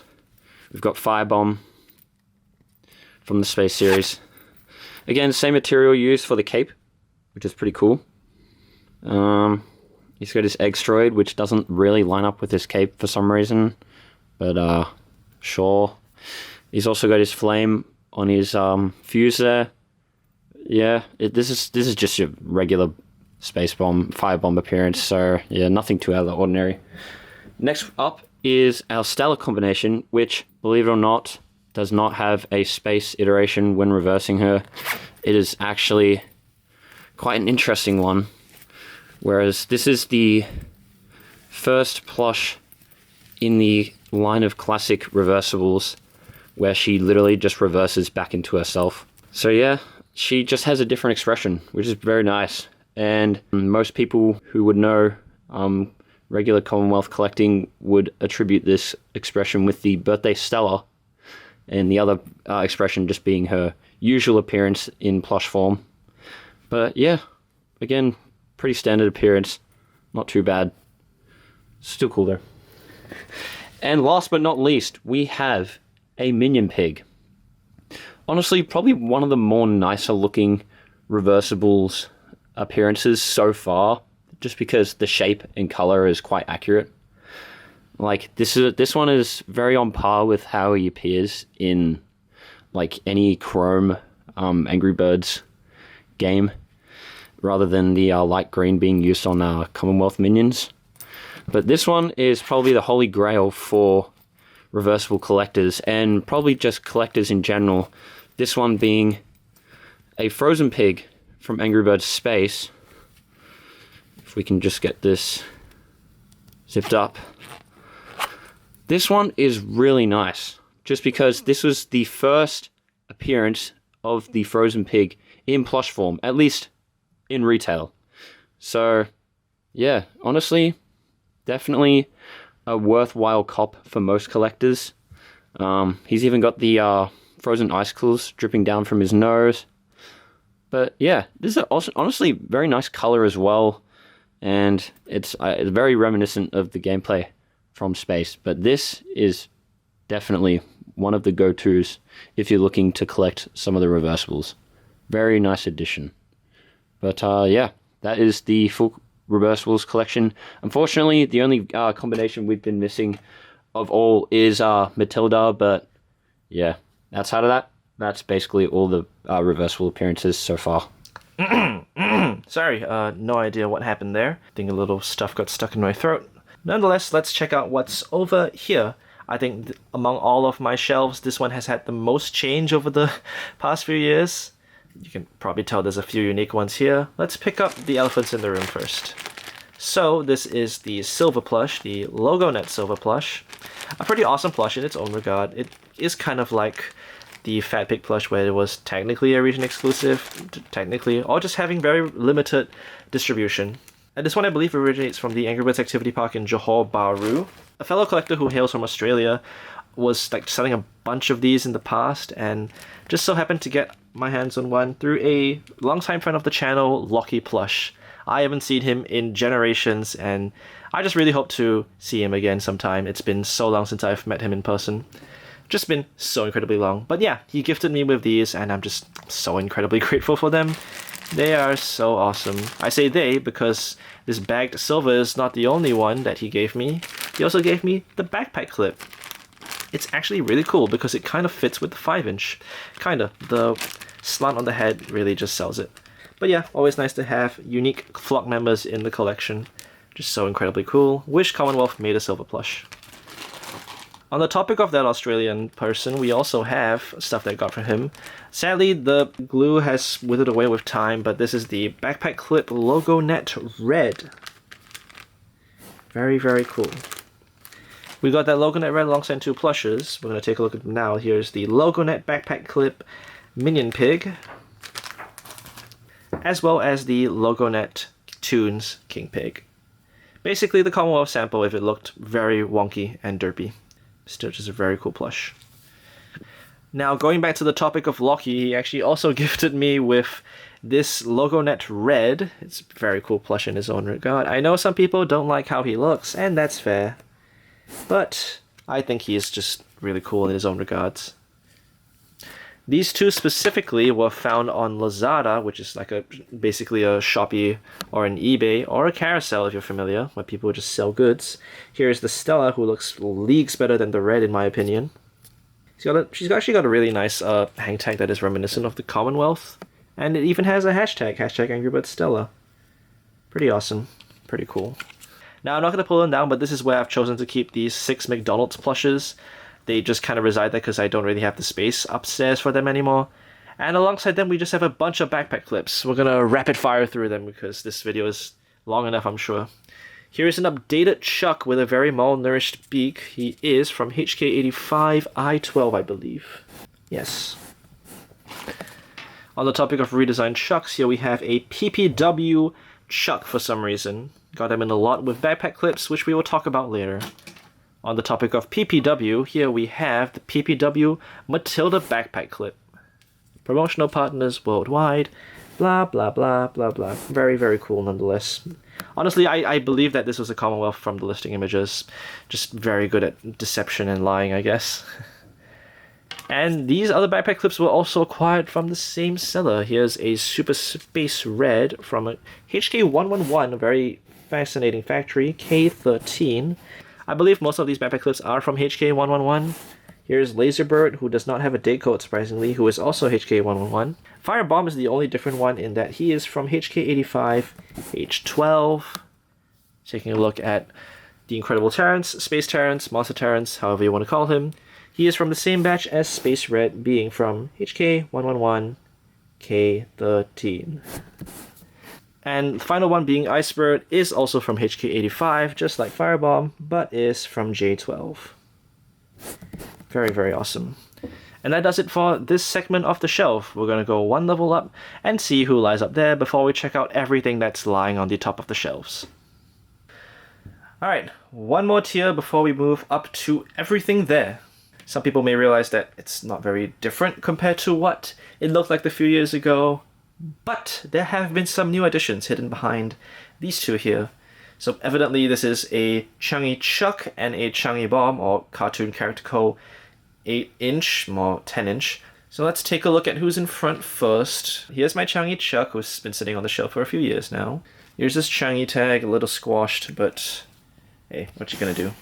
Speaker 4: We've got Firebomb from the Space series. Again, same material used for the cape, which is pretty cool. He's got his Eggstroid, which doesn't really line up with his cape for some reason, but sure. He's also got his flame on his fuse there. Yeah, this is just your regular space bomb, firebomb appearance. So yeah, nothing too out of the ordinary. Next up is our Stellar combination, which, believe it or not, does not have a space iteration when reversing her. It is actually quite an interesting one. Whereas this is the first plush in the line of classic reversibles where she literally just reverses back into herself. So yeah, she just has a different expression, which is very nice. And most people who would know regular Commonwealth collecting would attribute this expression with the birthday Stella, and the other expression just being her usual appearance in plush form. But yeah, again, pretty standard appearance, not too bad. Still cool though. And last but not least, we have a Minion Pig. Honestly, probably one of the more nicer looking reversibles appearances so far, just because the shape and color is quite accurate. Like this one is very on par with how he appears in like any Chrome Angry Birds game, rather than the light green being used on Commonwealth minions. But this one is probably the holy grail for reversible collectors, and probably just collectors in general. This one being a Frozen Pig from Angry Birds Space. If we can just get this zipped up. This one is really nice, just because this was the first appearance of the Frozen Pig in plush form, at least in retail. So yeah, honestly, definitely a worthwhile cop for most collectors. He's even got the frozen icicles dripping down from his nose. But yeah, this is also honestly very nice color as well, and it's very reminiscent of the gameplay from Space. But this is definitely one of the go-tos if you're looking to collect some of the reversibles. Very nice addition. But yeah, that is the full reversibles collection. Unfortunately, the only combination we've been missing of all is Matilda, but yeah, outside of that, that's basically all the reversible appearances so far.
Speaker 1: Sorry, no idea what happened there. I think a little stuff got stuck in my throat. Nonetheless, let's check out what's over here.
Speaker 2: I think among all of my shelves, this one has had the most change over the past few years. You can probably tell there's a few unique ones here. Let's pick up the elephants in the room first. So this is the silver plush, the LogoNet silver plush. A pretty awesome plush in its own regard. It is kind of like the Fat Pig plush where it was technically a region exclusive, technically, or just having very limited distribution. And this one I believe originates from the Angry Birds Activity Park in Johor Bahru. A fellow collector who hails from Australia was like selling a bunch of these in the past and just so happened to get my hands on one through a longtime friend of the channel, Lockie Plush. I haven't seen him in generations and I just really hope to see him again sometime. It's been so long since I've met him in person. Just been so incredibly long. But yeah, he gifted me with these and I'm just so incredibly grateful for them. They are so awesome. I say they because this bagged silver is not the only one that he gave me. He also gave me the backpack clip. It's actually really cool because it kind of fits with the 5-inch. Kinda. The slant on the head really just sells it. But yeah, always nice to have unique flock members in the collection. Just so incredibly cool. Wish Commonwealth made a silver plush. On the topic of that Australian person, we also have stuff that I got from him. Sadly, the glue has withered away with time, but this is the backpack clip LogoNet Red. Very, very cool. We got that LogoNet Red alongside 2 plushes. We're going to take a look at them now. Here's the LogoNet backpack clip Minion Pig, as well as the LogoNet Toons King Pig. Basically the Commonwealth sample if it looked very wonky and derpy. Still just a very cool plush. Now going back to the topic of Lockie, he actually also gifted me with this LogoNet Red. It's a very cool plush in his own regard. I know some people don't like how he looks, and that's fair. But I think he is just really cool in his own regards. These two specifically were found on Lazada, which is like basically a Shopee or an eBay or a carousel if you're familiar, where people just sell goods. Here's the Stella, who looks leagues better than the Red in my opinion. She's actually got a really nice hang tag that is reminiscent of the Commonwealth, and it even has a hashtag #AngryBirdsStella. Pretty awesome, pretty cool. Now I'm not going to pull them down, but this is where I've chosen to keep these 6 McDonald's plushes. They just kind of reside there because I don't really have the space upstairs for them anymore. And alongside them, we just have a bunch of backpack clips. We're going to rapid fire through them because this video is long enough, I'm sure. Here is an updated Chuck with a very malnourished beak. He is from HK85 I-12, I believe. Yes. On the topic of redesigned Chucks, here we have a PPW Chuck for some reason. Got them in a lot with backpack clips, which we will talk about later. On the topic of PPW, here we have the PPW Matilda backpack clip. Promotional partners worldwide, blah, blah, blah, blah, blah. Very, very cool nonetheless. Honestly, I believe that this was a Commonwealth from the listing images. Just very good at deception and lying, I guess. And these other backpack clips were also acquired from the same seller. Here's a Super Space Red from a HK111, a very fascinating factory, K13. I believe most of these backpack clips are from HK111. Here's Laserbird, who does not have a date code, surprisingly, who is also HK111. Firebomb is the only different one in that he is from HK85 H12. Taking a look at the Incredible Terrence, Space Terrence, Monster Terrence, however you want to call him. He is from the same batch as Space Red, being from HK111 K13. And the final one being Icebird is also from HK85, just like Firebomb, but is from J12. Very, very awesome. And that does it for this segment of the shelf. We're going to go one level up and see who lies up there before we check out everything that's lying on the top of the shelves. Alright, one more tier before we move up to everything there. Some people may realize that it's not very different compared to what it looked like a few years ago. But there have been some new additions hidden behind these two here. So evidently this is a Changi Chuck and a Changi Bomb, or Cartoon Character Co. 8-inch, or 10-inch. So let's take a look at who's in front first. Here's my Changi Chuck, who's been sitting on the shelf for a few years now. Here's this Changi tag, a little squashed, but hey, what you gonna do?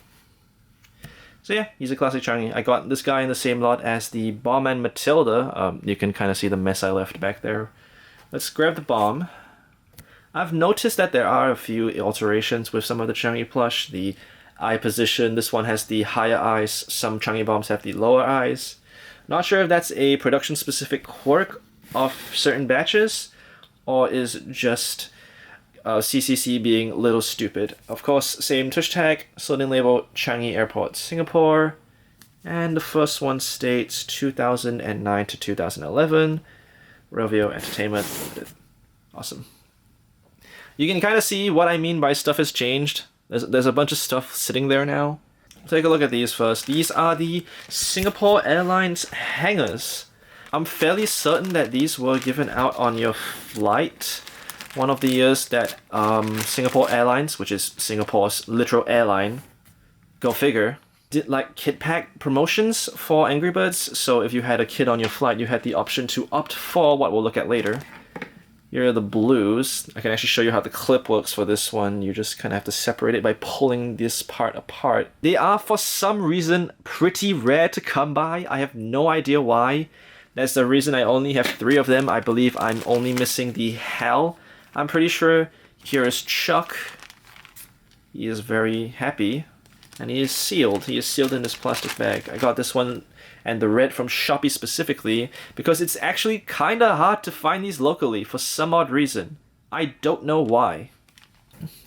Speaker 2: So yeah, he's a classic Changi. I got this guy in the same lot as the Bomb and Matilda. You can kind of see the mess I left back there. Let's grab the bomb. I've noticed that there are a few alterations with some of the Changi plush. The eye position. This one has the higher eyes. Some Changi bombs have the lower eyes. Not sure if that's a production specific quirk of certain batches or is just CCC being a little stupid. Of course, same tush tag, slotting label Changi Airport, Singapore. And the first one states 2009 to 2011. Rovio Entertainment Limited. Awesome. You can kind of see what I mean by stuff has changed. There's a bunch of stuff sitting there now. Take a look at these first. These are the Singapore Airlines hangers. I'm fairly certain that these were given out on your flight. One of the years that Singapore Airlines, which is Singapore's literal airline, go figure, did like kid pack promotions for Angry Birds. So if you had a kid on your flight, you had the option to opt for what we'll look at later. Here are the blues. I can actually show you how the clip works for this one. You just kind of have to separate it by pulling this part apart. They are, for some reason, pretty rare to come by. I have no idea why. That's the reason I only have 3 of them. I believe I'm only missing the Hal. I'm pretty sure. Here is Chuck. He is very happy. And he is sealed. He is sealed in this plastic bag. I got this one and the red from Shopee specifically because it's actually kinda hard to find these locally for some odd reason. I don't know why.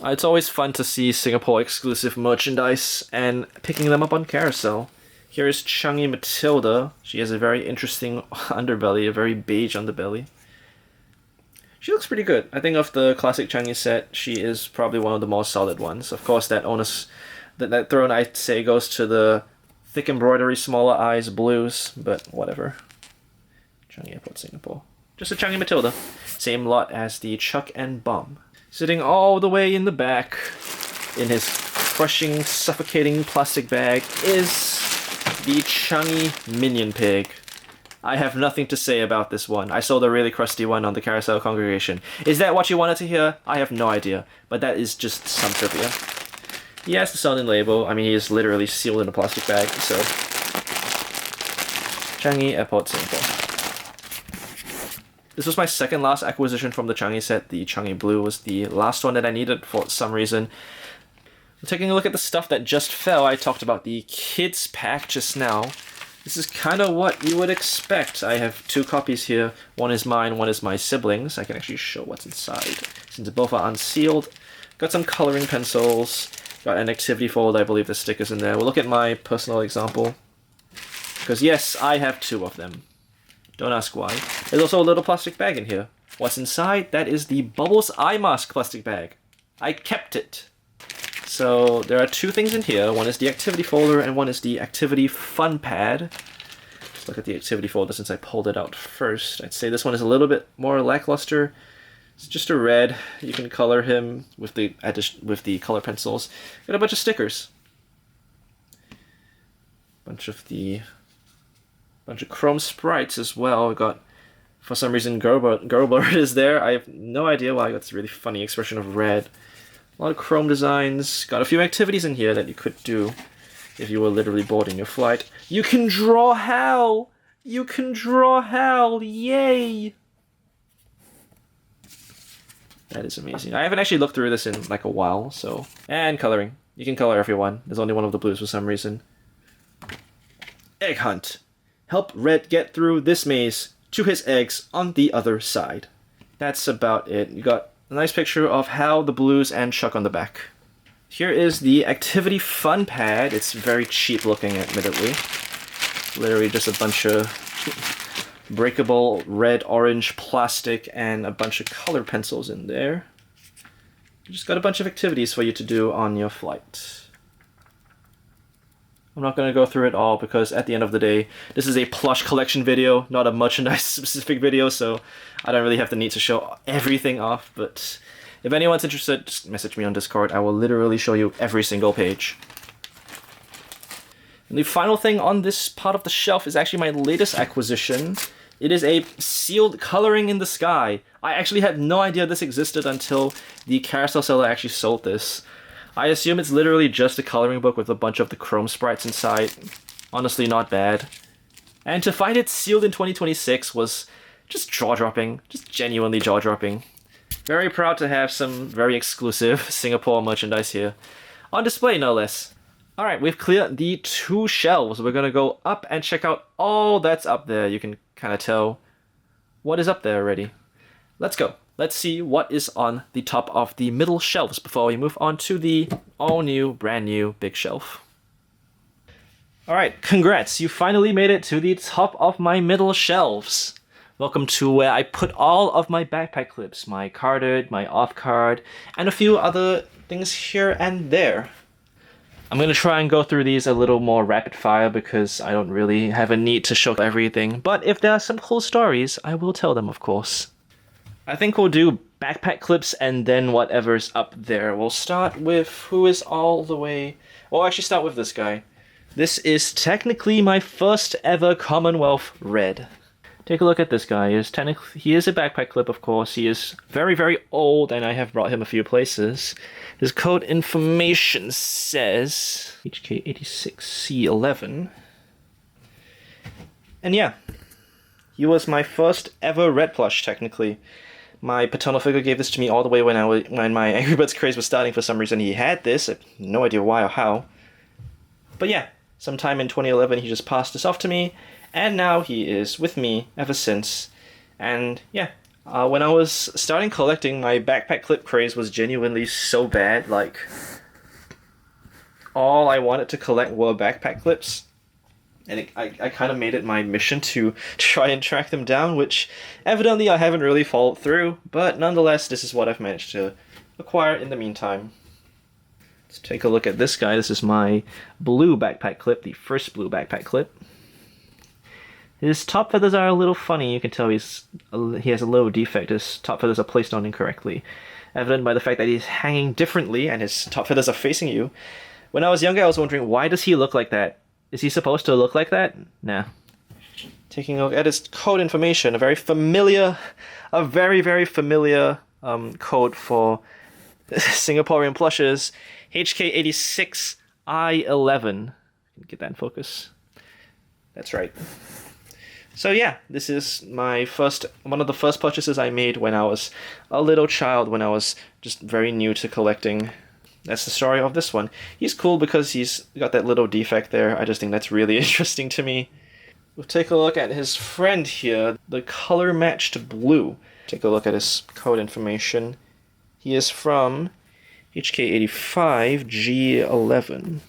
Speaker 2: It's always fun to see Singapore exclusive merchandise and picking them up on Carousel. Here is Changi Matilda. She has a very interesting underbelly, a very beige underbelly. She looks pretty good. I think of the classic Changi set, she is probably one of the more solid ones. Of course, that onus, that throne I'd say goes to the thick embroidery, smaller eyes, blues, but whatever. Changi Airport, Singapore. Just a Changi Matilda. Same lot as the Chuck and Bum. Sitting all the way in the back, in his crushing, suffocating plastic bag, is the Changi Minion Pig. I have nothing to say about this one. I saw the really crusty one on the Carousel congregation. Is that what you wanted to hear? I have no idea, but that is just some trivia. He has the sounding label. I mean, he is literally sealed in a plastic bag, so... Changi Airport, Singapore. This was my second last acquisition from the Changi set. The Changi Blue was the last one that I needed for some reason. Taking a look at the stuff that just fell, I talked about the kids pack just now. This is kind of what you would expect. I have 2 copies here. One is mine, one is my siblings. I can actually show what's inside, since both are unsealed. Got some coloring pencils. Got an activity folder, I believe the stickers in there. We'll look at my personal example. Because yes, I have 2 of them. Don't ask why. There's also a little plastic bag in here. What's inside? That is the Bubbles Eye Mask plastic bag. I kept it. So there are 2 things in here. One is the activity folder and one is the activity fun pad. Let's look at the activity folder since I pulled it out first. I'd say this one is a little bit more lackluster. It's just a red. You can color him with the color pencils. Got a bunch of stickers. Bunch of chrome sprites as well. Got, for some reason, Gerber is there. I have no idea why. I got this really funny expression of red. A lot of chrome designs. Got a few activities in here that you could do if you were literally bored in your flight. You can draw Hal! You can draw Hal! Yay! That is amazing. I haven't actually looked through this in like a while, so... And coloring. You can color everyone. There's only one of the blues for some reason. Egg hunt. Help Red get through this maze to his eggs on the other side. That's about it. You got a nice picture of Hal, the blues, and Chuck on the back. Here is the activity fun pad. It's very cheap looking, admittedly. Literally just a bunch of breakable red, orange plastic and a bunch of color pencils in there. You just got a bunch of activities for you to do on your flight. I'm not going to go through it all because at the end of the day, this is a plush collection video, not a merchandise specific video, so I don't really have the need to show everything off, but if anyone's interested, just message me on Discord. I will literally show you every single page. And the final thing on this part of the shelf is actually my latest acquisition. It is a sealed Coloring in the Sky. I actually had no idea this existed until the Carousel seller actually sold this. I assume it's literally just a coloring book with a bunch of the chrome sprites inside. Honestly, not bad. And to find it sealed in 2026 was just jaw-dropping. Just genuinely jaw-dropping. Very proud to have some very exclusive Singapore merchandise here. On display, no less. Alright, we've cleared the 2 shelves. We're gonna go up and check out all that's up there. You can kind of tell what is up there already. Let's go. Let's see what is on the top of the middle shelves before we move on to the all-new, brand-new big shelf. Alright, congrats. You finally made it to the top of my middle shelves. Welcome to where I put all of my backpack clips, my carded, my off-card, and a few other things here and there. I'm going to try and go through these a little more rapid fire because I don't really have a need to show everything, but if there are some cool stories, I will tell them, of course. I think we'll do backpack clips and then whatever's up there. We'll start with who is all the way... Well, actually start with this guy. This is technically my first ever Commonwealth Red. Take a look at this guy. He is a backpack clip, of course. He is very, very old, and I have brought him a few places. His code information says HK86C11. And yeah, he was my first ever red plush, technically. My paternal figure gave this to me all the way when my Angry Birds craze was starting. For some reason, he had this. I have no idea why or how. But yeah, sometime in 2011, he just passed this off to me. And now he is with me ever since. And yeah, when I was starting collecting, my backpack clip craze was genuinely so bad. Like, all I wanted to collect were backpack clips. And I kind of made it my mission to try and track them down, which evidently I haven't really followed through. But nonetheless, this is what I've managed to acquire in the meantime. Let's take a look at this guy. This is my blue backpack clip, the first blue backpack clip. His top feathers are a little funny. You can tell he has a little defect. His top feathers are placed on incorrectly, evident by the fact that he's hanging differently and his top feathers are facing you. When I was younger, I was wondering, why does he look like that? Is he supposed to look like that? Nah. Taking a look at his code information, a very, very familiar code for Singaporean plushes, HK86I11. Get that in focus. That's right. So yeah, this is one of the first purchases I made when I was a little child, when I was just very new to collecting. That's the story of this one. He's cool because he's got that little defect there. I just think that's really interesting to me. We'll take a look at his friend here, the color matched blue. Take a look at his code information. He is from HK85G11.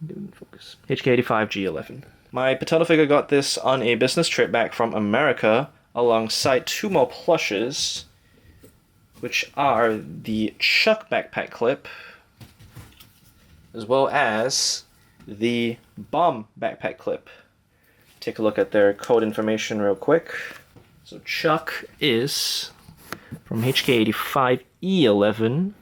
Speaker 2: Get in focus. HK85G11. My paternal figure got this on a business trip back from America alongside 2 more plushes, which are the Chuck backpack clip, as well as the Bomb backpack clip. Take a look at their code information real quick. So Chuck is from HK85E11,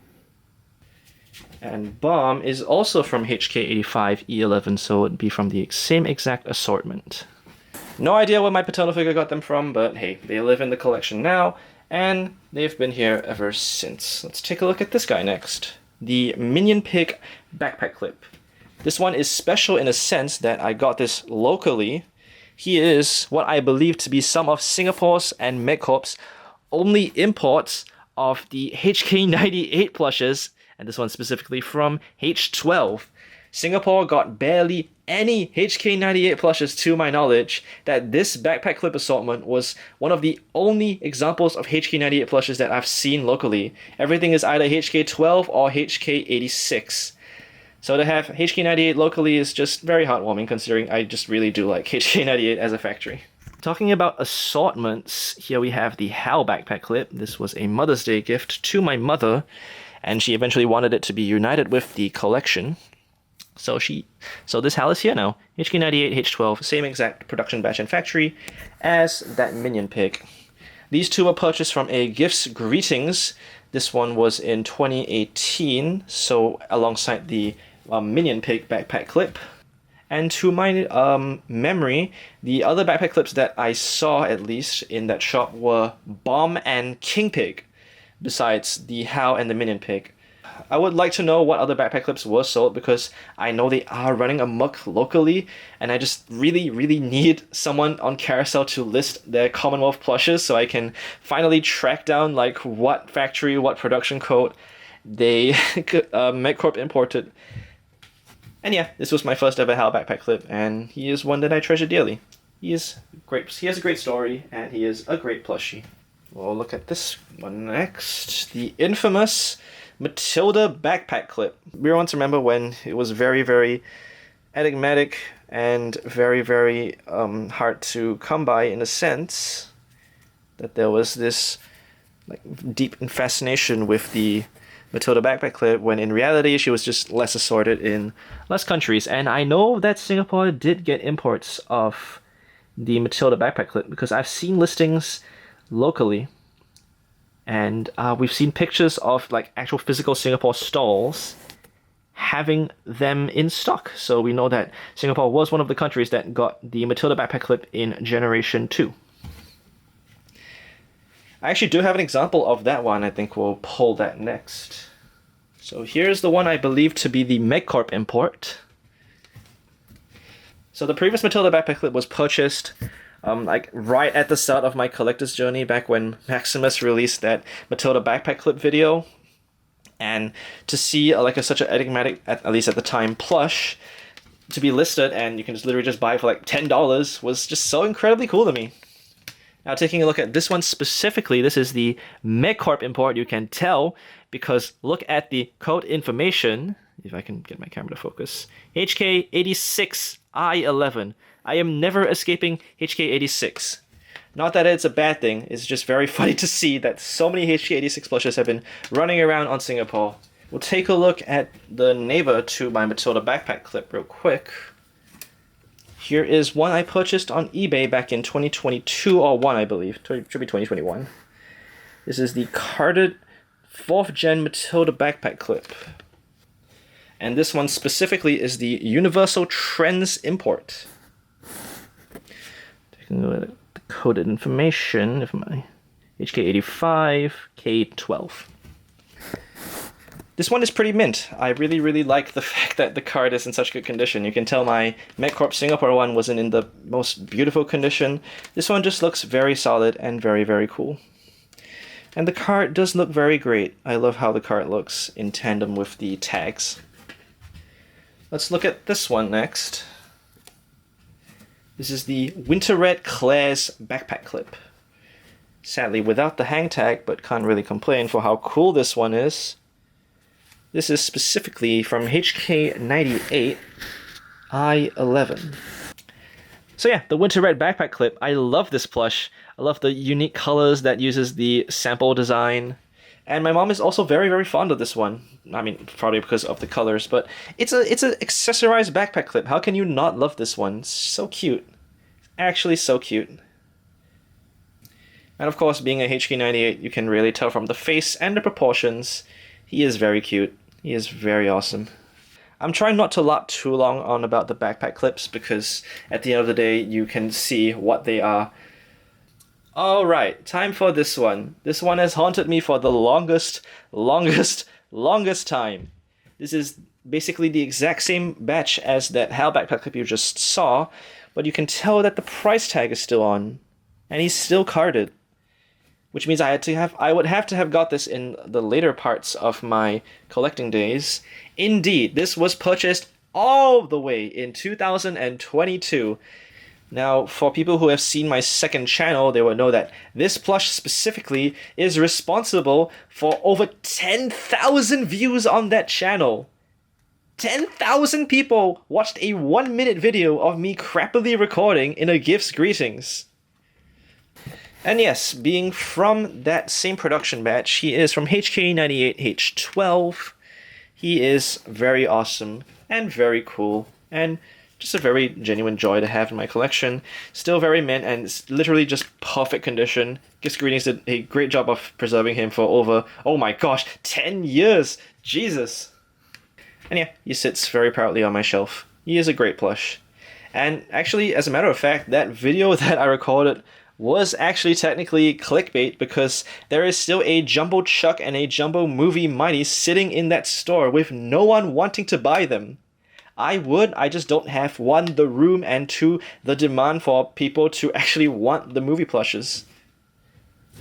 Speaker 2: and Bomb is also from HK85E11, so it'd be from the same exact assortment. No idea where my paternal figure got them from, but hey, they live in the collection now, and they've been here ever since. Let's take a look at this guy next. The Minion Pig backpack clip. This one is special in a sense that I got this locally. He is what I believe to be some of Singapore's and MedCorp's only imports of the HK98 plushes, and this one specifically from H12. Singapore got barely any HK98 plushes to my knowledge. That this backpack clip assortment was one of the only examples of HK98 plushes that I've seen locally. Everything is either HK12 or HK86. So to have HK98 locally is just very heartwarming, considering I just really do like HK98 as a factory. Talking about assortments, here we have the HAL backpack clip. This was a Mother's Day gift to my mother, and she eventually wanted it to be united with the collection. So this HAL is here now. HK98, H12, same exact production batch and factory as that Minion Pig. These two were purchased from a Gifts Greetings. This one was in 2018, so alongside the Minion Pig backpack clip. And to my memory, the other backpack clips that I saw, at least, in that shop were Bomb and King Pig, besides the HAL and the Minion Pig. I would like to know what other backpack clips were sold, because I know they are running amok locally, and I just really, really need someone on Carousel to list their Commonwealth plushes so I can finally track down like what factory, what production code they MedCorp imported. And yeah, this was my first ever Hal backpack clip, and he is one that I treasure dearly. He is great. He has a great story, and he is a great plushie. We'll look at this one next. The infamous Matilda backpack clip. We once remember when it was very, very enigmatic and very, very hard to come by, in a sense that there was this like deep fascination with the Matilda backpack clip, when in reality she was just less assorted in less countries. And I know that Singapore did get imports of the Matilda backpack clip because I've seen listings locally, and we've seen pictures of like actual physical Singapore stalls having them in stock. So we know that Singapore was one of the countries that got the Matilda backpack clip in Generation 2. I actually do have an example of that one. I think we'll pull that next. So here's the one I believe to be the MedCorp import. So the previous Matilda backpack clip was purchased like right at the start of my collector's journey, back when Maximus released that Matilda backpack clip video. And to see such an enigmatic, at least at the time, plush to be listed, and you can just literally just buy it for like $10 was just so incredibly cool to me. Now, taking a look at this one specifically, this is the MedCorp import. You can tell because look at the code information. If I can get my camera to focus. HK86I11. I am never escaping HK86. Not that it's a bad thing, it's just very funny to see that so many HK86 plushes have been running around on Singapore. We'll take a look at the neighbor to my Matilda backpack clip real quick. Here is one I purchased on eBay back in 2022 or 1, I believe. It should be 2021. This is the carded 4th gen Matilda backpack clip. And this one specifically is the Universal Trends import. Taking a look at the coded information of my HK85 K12. This one is pretty mint. I really, really like the fact that the card is in such good condition. You can tell my MedCorp Singapore one wasn't in the most beautiful condition. This one just looks very solid and very, very cool. And the card does look very great. I love how the card looks in tandem with the tags. Let's look at this one next. This is the Winter Red Claire's backpack clip. Sadly without the hang tag, but can't really complain for how cool this one is. This is specifically from HK98 I11. So yeah, the Winter Red backpack clip. I love this plush. I love the unique colors that uses the sample design. And my mom is also very, very fond of this one. I mean, probably because of the colors, but it's an accessorized backpack clip. How can you not love this one? It's so cute. Actually so cute. And of course, being a HK98, you can really tell from the face and the proportions. He is very cute. He is very awesome. I'm trying not to lap too long on about the backpack clips because at the end of the day, you can see what they are. Alright, time for this one. This one has haunted me for the longest time. This is basically the exact same batch as that Hal backpack clip you just saw, but you can tell that the price tag is still on, and he's still carded. Which means I would have to have got this in the later parts of my collecting days. Indeed, this was purchased all the way in 2022. Now, for people who have seen my second channel, they will know that this plush specifically is responsible for over 10,000 views on that channel. 10,000 people watched a 1-minute video of me crappily recording in a gifts greetings. And yes, being from that same production batch, he is from HK98H12. He is very awesome and very cool and just a very genuine joy to have in my collection. Still very mint and it's literally just perfect condition. Gifts Greetings did a great job of preserving him for over, oh my gosh, 10 years! Jesus! And yeah, he sits very proudly on my shelf. He is a great plush. And actually, as a matter of fact, that video that I recorded was actually technically clickbait because there is still a Jumbo Chuck and a Jumbo Movie Mighty sitting in that store with no one wanting to buy them. I just don't have 1, the room, and 2, the demand for people to actually want the movie plushes.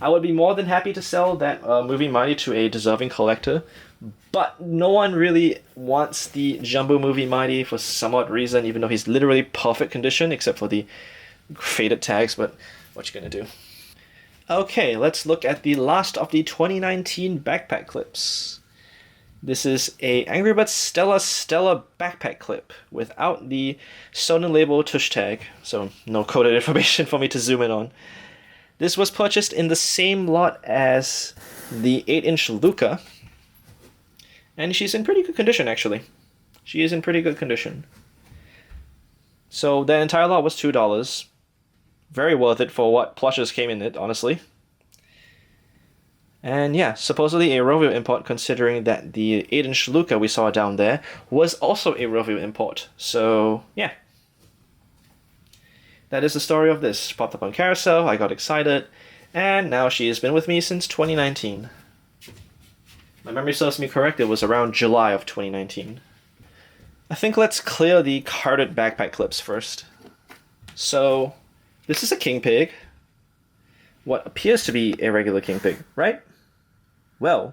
Speaker 2: I would be more than happy to sell that movie Mighty to a deserving collector, but no one really wants the Jumbo movie Mighty for some odd reason, even though he's literally perfect condition, except for the faded tags, but what you gonna do? Okay, let's look at the last of the 2019 backpack clips. This is a Angry Birds Stella backpack clip without the sewn and label tush tag, so no coded information for me to zoom in on. This was purchased in the same lot as the 8-inch Luca, and she's in pretty good condition actually. She is in pretty good condition. So the entire lot was $2. Very worth it for what plushes came in it, honestly. And yeah, supposedly a Rovio import, considering that the 8-inch Luca we saw down there was also a Rovio import. So yeah. That is the story of this. She popped up on Carousel, I got excited, and now she has been with me since 2019. My memory serves me correct, it was around July of 2019. I think let's clear the carded backpack clips first. So, this is a king pig. What appears to be a regular king pig, right? Well,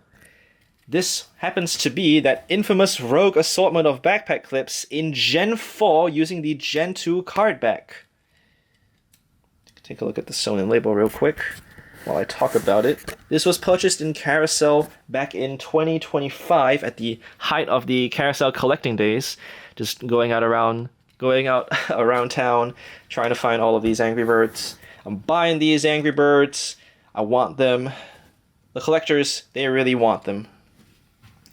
Speaker 2: this happens to be that infamous rogue assortment of backpack clips in Gen 4 using the Gen 2 card back. Take a look at the sewn in label real quick while I talk about it. This was purchased in Carousel back in 2025 at the height of the Carousel collecting days. Just going out around town, trying to find all of these Angry Birds. I'm buying these Angry Birds. I want them. The collectors, they really want them.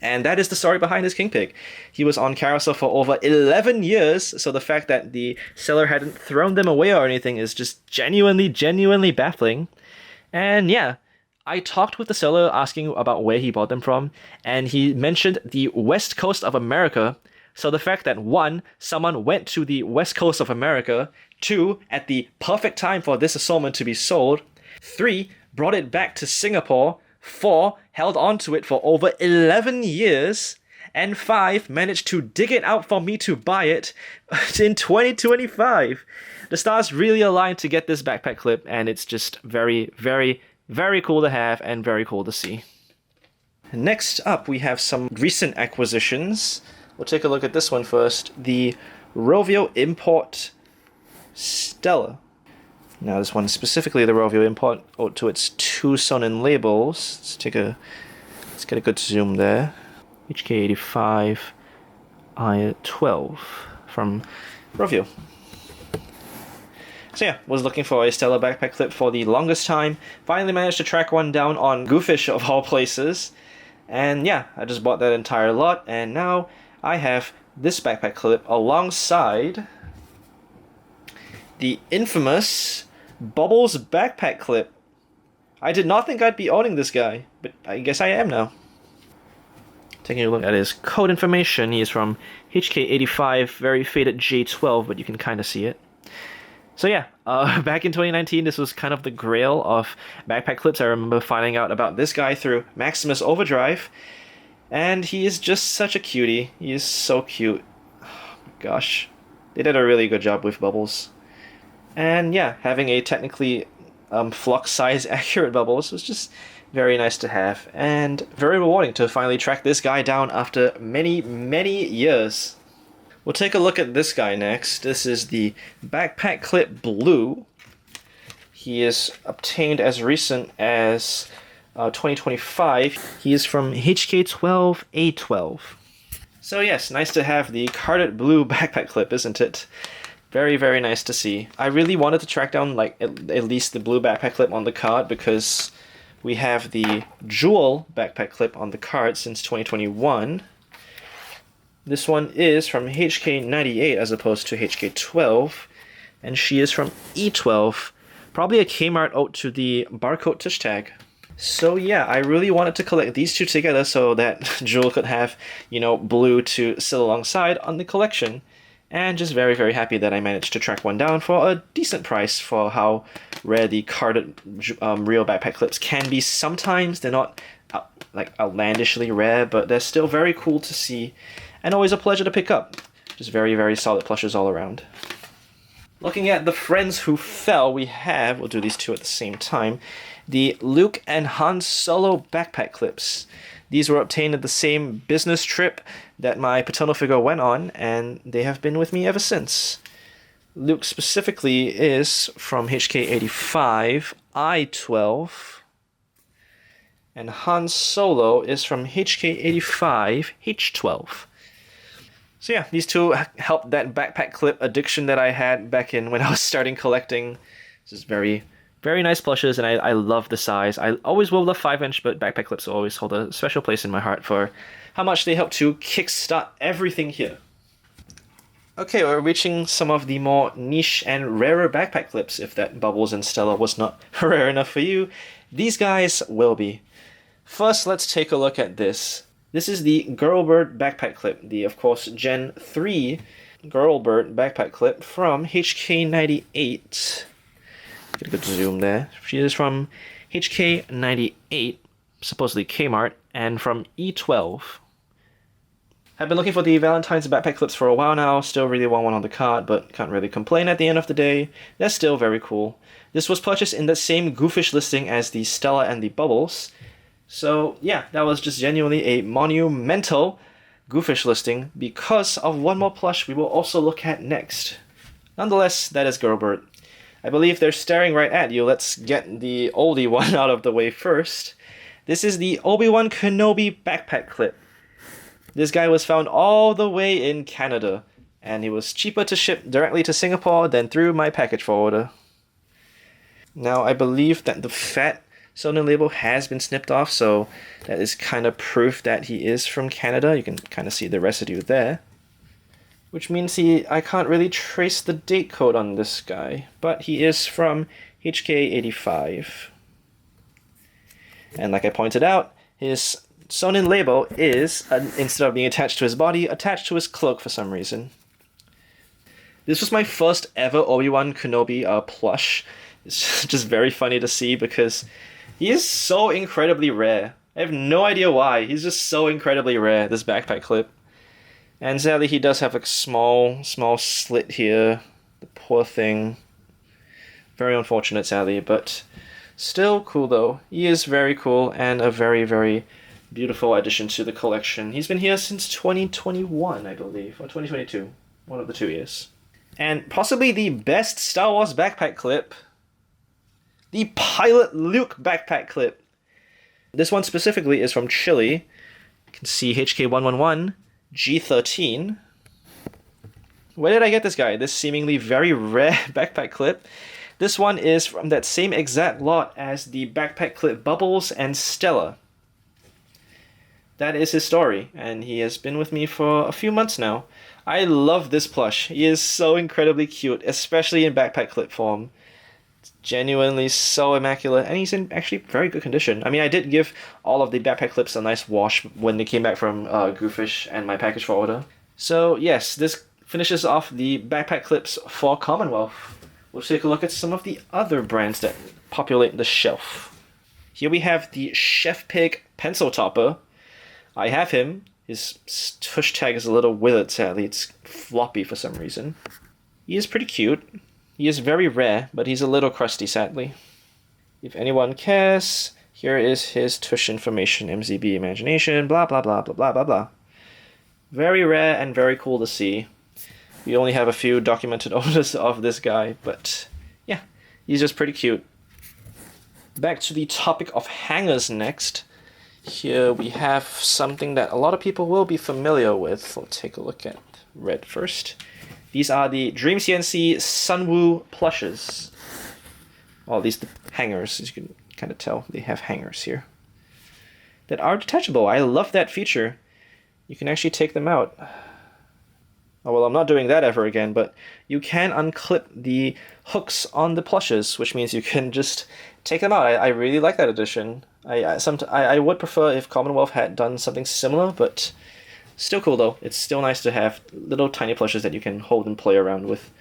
Speaker 2: And that is the story behind this king pig. He was on Carousel for over 11 years, so the fact that the seller hadn't thrown them away or anything is just genuinely baffling. And yeah, I talked with the seller asking about where he bought them from, and he mentioned the West Coast of America. So the fact that 1, someone went to the West Coast of America, 2, at the perfect time for this assortment to be sold, 3, brought it back to Singapore, 4, held on to it for over 11 years, and 5, managed to dig it out for me to buy it in 2025. The stars really aligned to get this backpack clip, and it's just very cool to have and very cool to see. Next up, we have some recent acquisitions. We'll take a look at this one first. The Rovio Import Stella. Now this one specifically, the Rovio Import, owed to its 2 sewn-in labels. Let's get a good zoom there. HK85 I12 from Rovio. So yeah, was looking for a Stella backpack clip for the longest time. Finally managed to track one down on Goofish of all places. And yeah, I just bought that entire lot, and now I have this backpack clip alongside the infamous Bubbles backpack clip. I did not think I'd be owning this guy, but I guess I am now. Taking a look at his code information, he is from HK85, very faded J12, but you can kind of see it. So yeah, back in 2019, this was kind of the grail of backpack clips. I remember finding out about this guy through Maximus Overdrive, and he is just such a cutie. He is so cute. Oh my gosh. They did a really good job with Bubbles. And yeah, having a technically flux size accurate Bubbles was just very nice to have, and very rewarding to finally track this guy down after many years. We'll take a look at this guy next. This is the Backpack Clip Blue. He is obtained as recent as 2025. He is from HK12A12. So yes, nice to have the carded blue backpack clip, isn't it? Very nice to see. I really wanted to track down like at least the blue backpack clip on the card, because we have the jewel backpack clip on the card since 2021. This one is from HK98 as opposed to HK12, and she is from E12. Probably a Kmart ode to the barcode tush tag. So yeah, I really wanted to collect these two together so that Jewel could have, you know, blue to sit alongside on the collection. And just very happy that I managed to track one down for a decent price for how rare the carded real backpack clips can be. Sometimes they're not like outlandishly rare, but they're still very cool to see and always a pleasure to pick up. Just very solid plushes all around. Looking at the friends who fell, we'll do these two at the same time. the Luke and Han Solo backpack clips. These were obtained at the same business trip that my paternal figure went on, and they have been with me ever since. Luke specifically is from HK85 I-12, and Han Solo is from HK85 H-12. So yeah, these two helped that backpack clip addiction that I had back in when I was starting collecting. This is very, very nice plushes, and I love the size. I always will love 5-inch, but backpack clips will always hold a special place in my heart for how much they help to kickstart everything here. Okay, we're reaching some of the more niche and rarer backpack clips. If that Bubbles and Stella was not rare enough for you, these guys will be. First, let's take a look at this. This is the Girlbird backpack clip, the, of course, Gen 3 Girlbird backpack clip from HK98. Get a good zoom there. She is from HK98, supposedly Kmart, and from E12. I've been looking for the Valentine's backpack clips for a while now, still really want one on the card, but can't really complain at the end of the day. They're still very cool. This was purchased in the same goofish listing as the Stella and the Bubbles. So yeah, that was just genuinely a monumental goofish listing because of one more plush we will also look at next. Nonetheless, that is Girlbird. I believe they're staring right at you. Let's get the oldie one out of the way first. This is the Obi-Wan Kenobi backpack clip. This guy was found all the way in Canada, and he was cheaper to ship directly to Singapore than through my package forwarder. Now, I believe that the fat soldering label has been snipped off, so that is kind of proof that he is from Canada. You can kind of see the residue there. Which means I can't really trace the date code on this guy, but he is from HK85. And like I pointed out, his sewn-in label is, instead of being attached to his body, attached to his cloak for some reason. This was my first ever Obi-Wan Kenobi plush. It's just very funny to see because he is so incredibly rare. I have no idea why. He's just so incredibly rare, this backpack clip. And sadly, he does have a small slit here. The poor thing. Very unfortunate, sadly, but still cool though. He is very cool and a very, very beautiful addition to the collection. He's been here since 2021, I believe, or 2022. One of the 2 years. And possibly the best Star Wars backpack clip, the Pilot Luke backpack clip. This one specifically is from Chile. You can see HK111, G13. Where did I get this guy? This seemingly very rare backpack clip. This one is from that same exact lot as the backpack clip Bubbles and Stella. That is his story, and he has been with me for a few months now. I love this plush. He is so incredibly cute, especially in backpack clip form. It's genuinely so immaculate, and he's in actually very good condition. I mean, I did give all of the backpack clips a nice wash when they came back from Goofish and my package forwarder. So yes, this finishes off the backpack clips for Commonwealth. We'll take a look at some of the other brands that populate the shelf. Here we have the Chef Pig pencil topper. I have him. His tush tag is a little withered, sadly. It's floppy for some reason. He is pretty cute. He is very rare, but he's a little crusty, sadly. If anyone cares, here is his tush information, MZB Imagination, blah blah blah blah blah blah blah. Very rare and very cool to see. We only have a few documented owners of this guy, but yeah, he's just pretty cute. Back to the topic of hangers next. Here we have something that a lot of people will be familiar with. Let's take a look at red first. These are the Dream CNC Sunwoo plushes. All these hangers, as you can kind of tell, they have hangers here that are detachable. I love that feature. You can actually take them out. Oh, well, I'm not doing that ever again, but you can unclip the hooks on the plushes, which means you can just take them out. I really like that addition. I would prefer if Commonwealth had done something similar, but still cool though. It's still nice to have little tiny plushes that you can hold and play around with.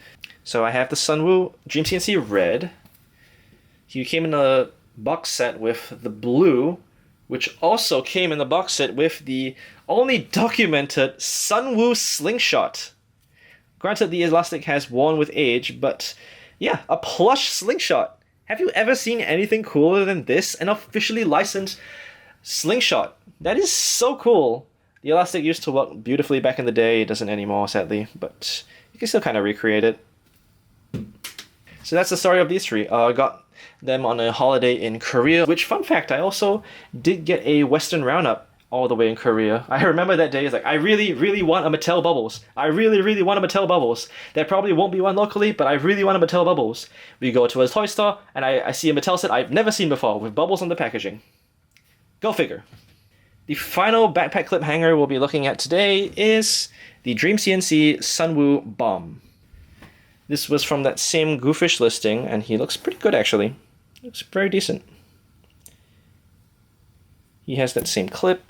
Speaker 2: So I have the Sunwoo Dream CNC Red. He came in a box set with the blue, which also came in the box set with the only documented Sunwoo Slingshot. Granted, the elastic has worn with age, but yeah, a plush slingshot. Have you ever seen anything cooler than this? An officially licensed slingshot. That is so cool. The elastic used to work beautifully back in the day. It doesn't anymore, sadly, but you can still kind of recreate it. So that's the story of these three. I got them on a holiday in Korea, which, fun fact, I also did get a Western Roundup all the way in Korea. I remember that day. It's like, I really, really want a Mattel Bubbles. I really, really want a Mattel Bubbles. There probably won't be one locally, but I really want a Mattel Bubbles. We go to a toy store, and I see a Mattel set I've never seen before with bubbles on the packaging. Go figure. The final backpack clip hanger we'll be looking at today is the Dream CNC Sunwoo Bomb. This was from that same Goofish listing, and he looks pretty good actually. Looks very decent. He has that same clip.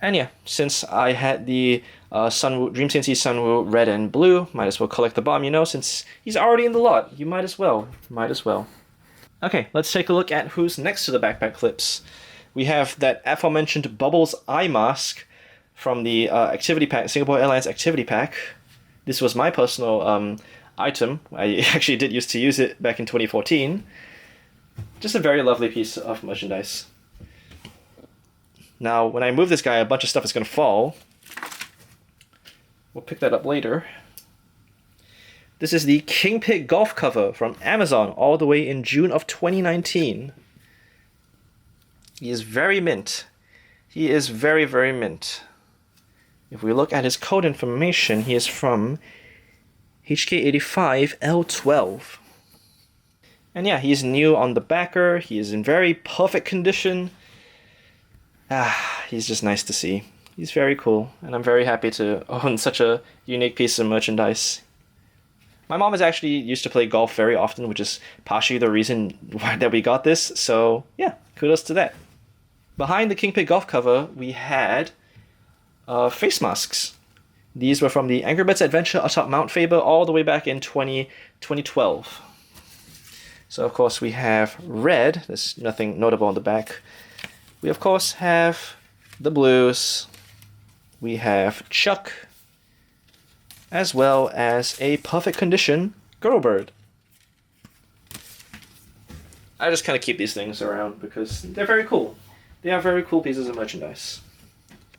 Speaker 2: And yeah, since I had the Sunwoo, Dream CNC Sunwoo red and blue, might as well collect the bomb, you know, since he's already in the lot. You might as well. Might as well. Okay, let's take a look at who's next to the backpack clips. We have that aforementioned Bubbles eye mask from the activity pack, Singapore Airlines activity pack. This was my personal item. I actually did used to use it back in 2014. Just a very lovely piece of merchandise. Now, when I move this guy, a bunch of stuff is going to fall. We'll pick that up later. This is the King Pig golf cover from Amazon all the way in June of 2019. He is very mint. He is very, very mint. If we look at his code information, he is from HK85L12. And yeah, he's new on the backer. He is in very perfect condition. He's just nice to see. He's very cool, and I'm very happy to own such a unique piece of merchandise. My mom is actually used to play golf very often, which is partially the reason that we got this, so yeah, kudos to that. Behind the King Pig golf cover, we had face masks. These were from the Angry Birds Adventure atop Mount Faber all the way back in 2012. So of course we have red, there's nothing notable on the back. We of course have the blues, we have Chuck, as well as a perfect condition Girl Bird. I just kind of keep these things around because they're very cool. They are very cool pieces of merchandise.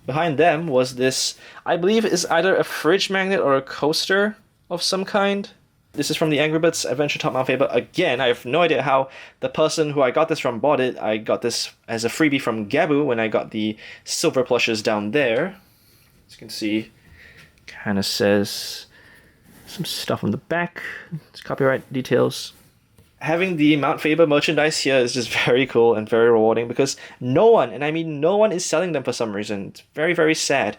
Speaker 2: Behind them was this, I believe is either a fridge magnet or a coaster of some kind. This is from the Angry Birds Adventure Top Mount Faber. Again, I have no idea how the person who I got this from bought it. I got this as a freebie from Gabu when I got the silver plushes down there. As you can see, kind of says some stuff on the back. It's copyright details. Having the Mount Faber merchandise here is just very cool and very rewarding because no one, and I mean no one, is selling them for some reason. It's very, very sad.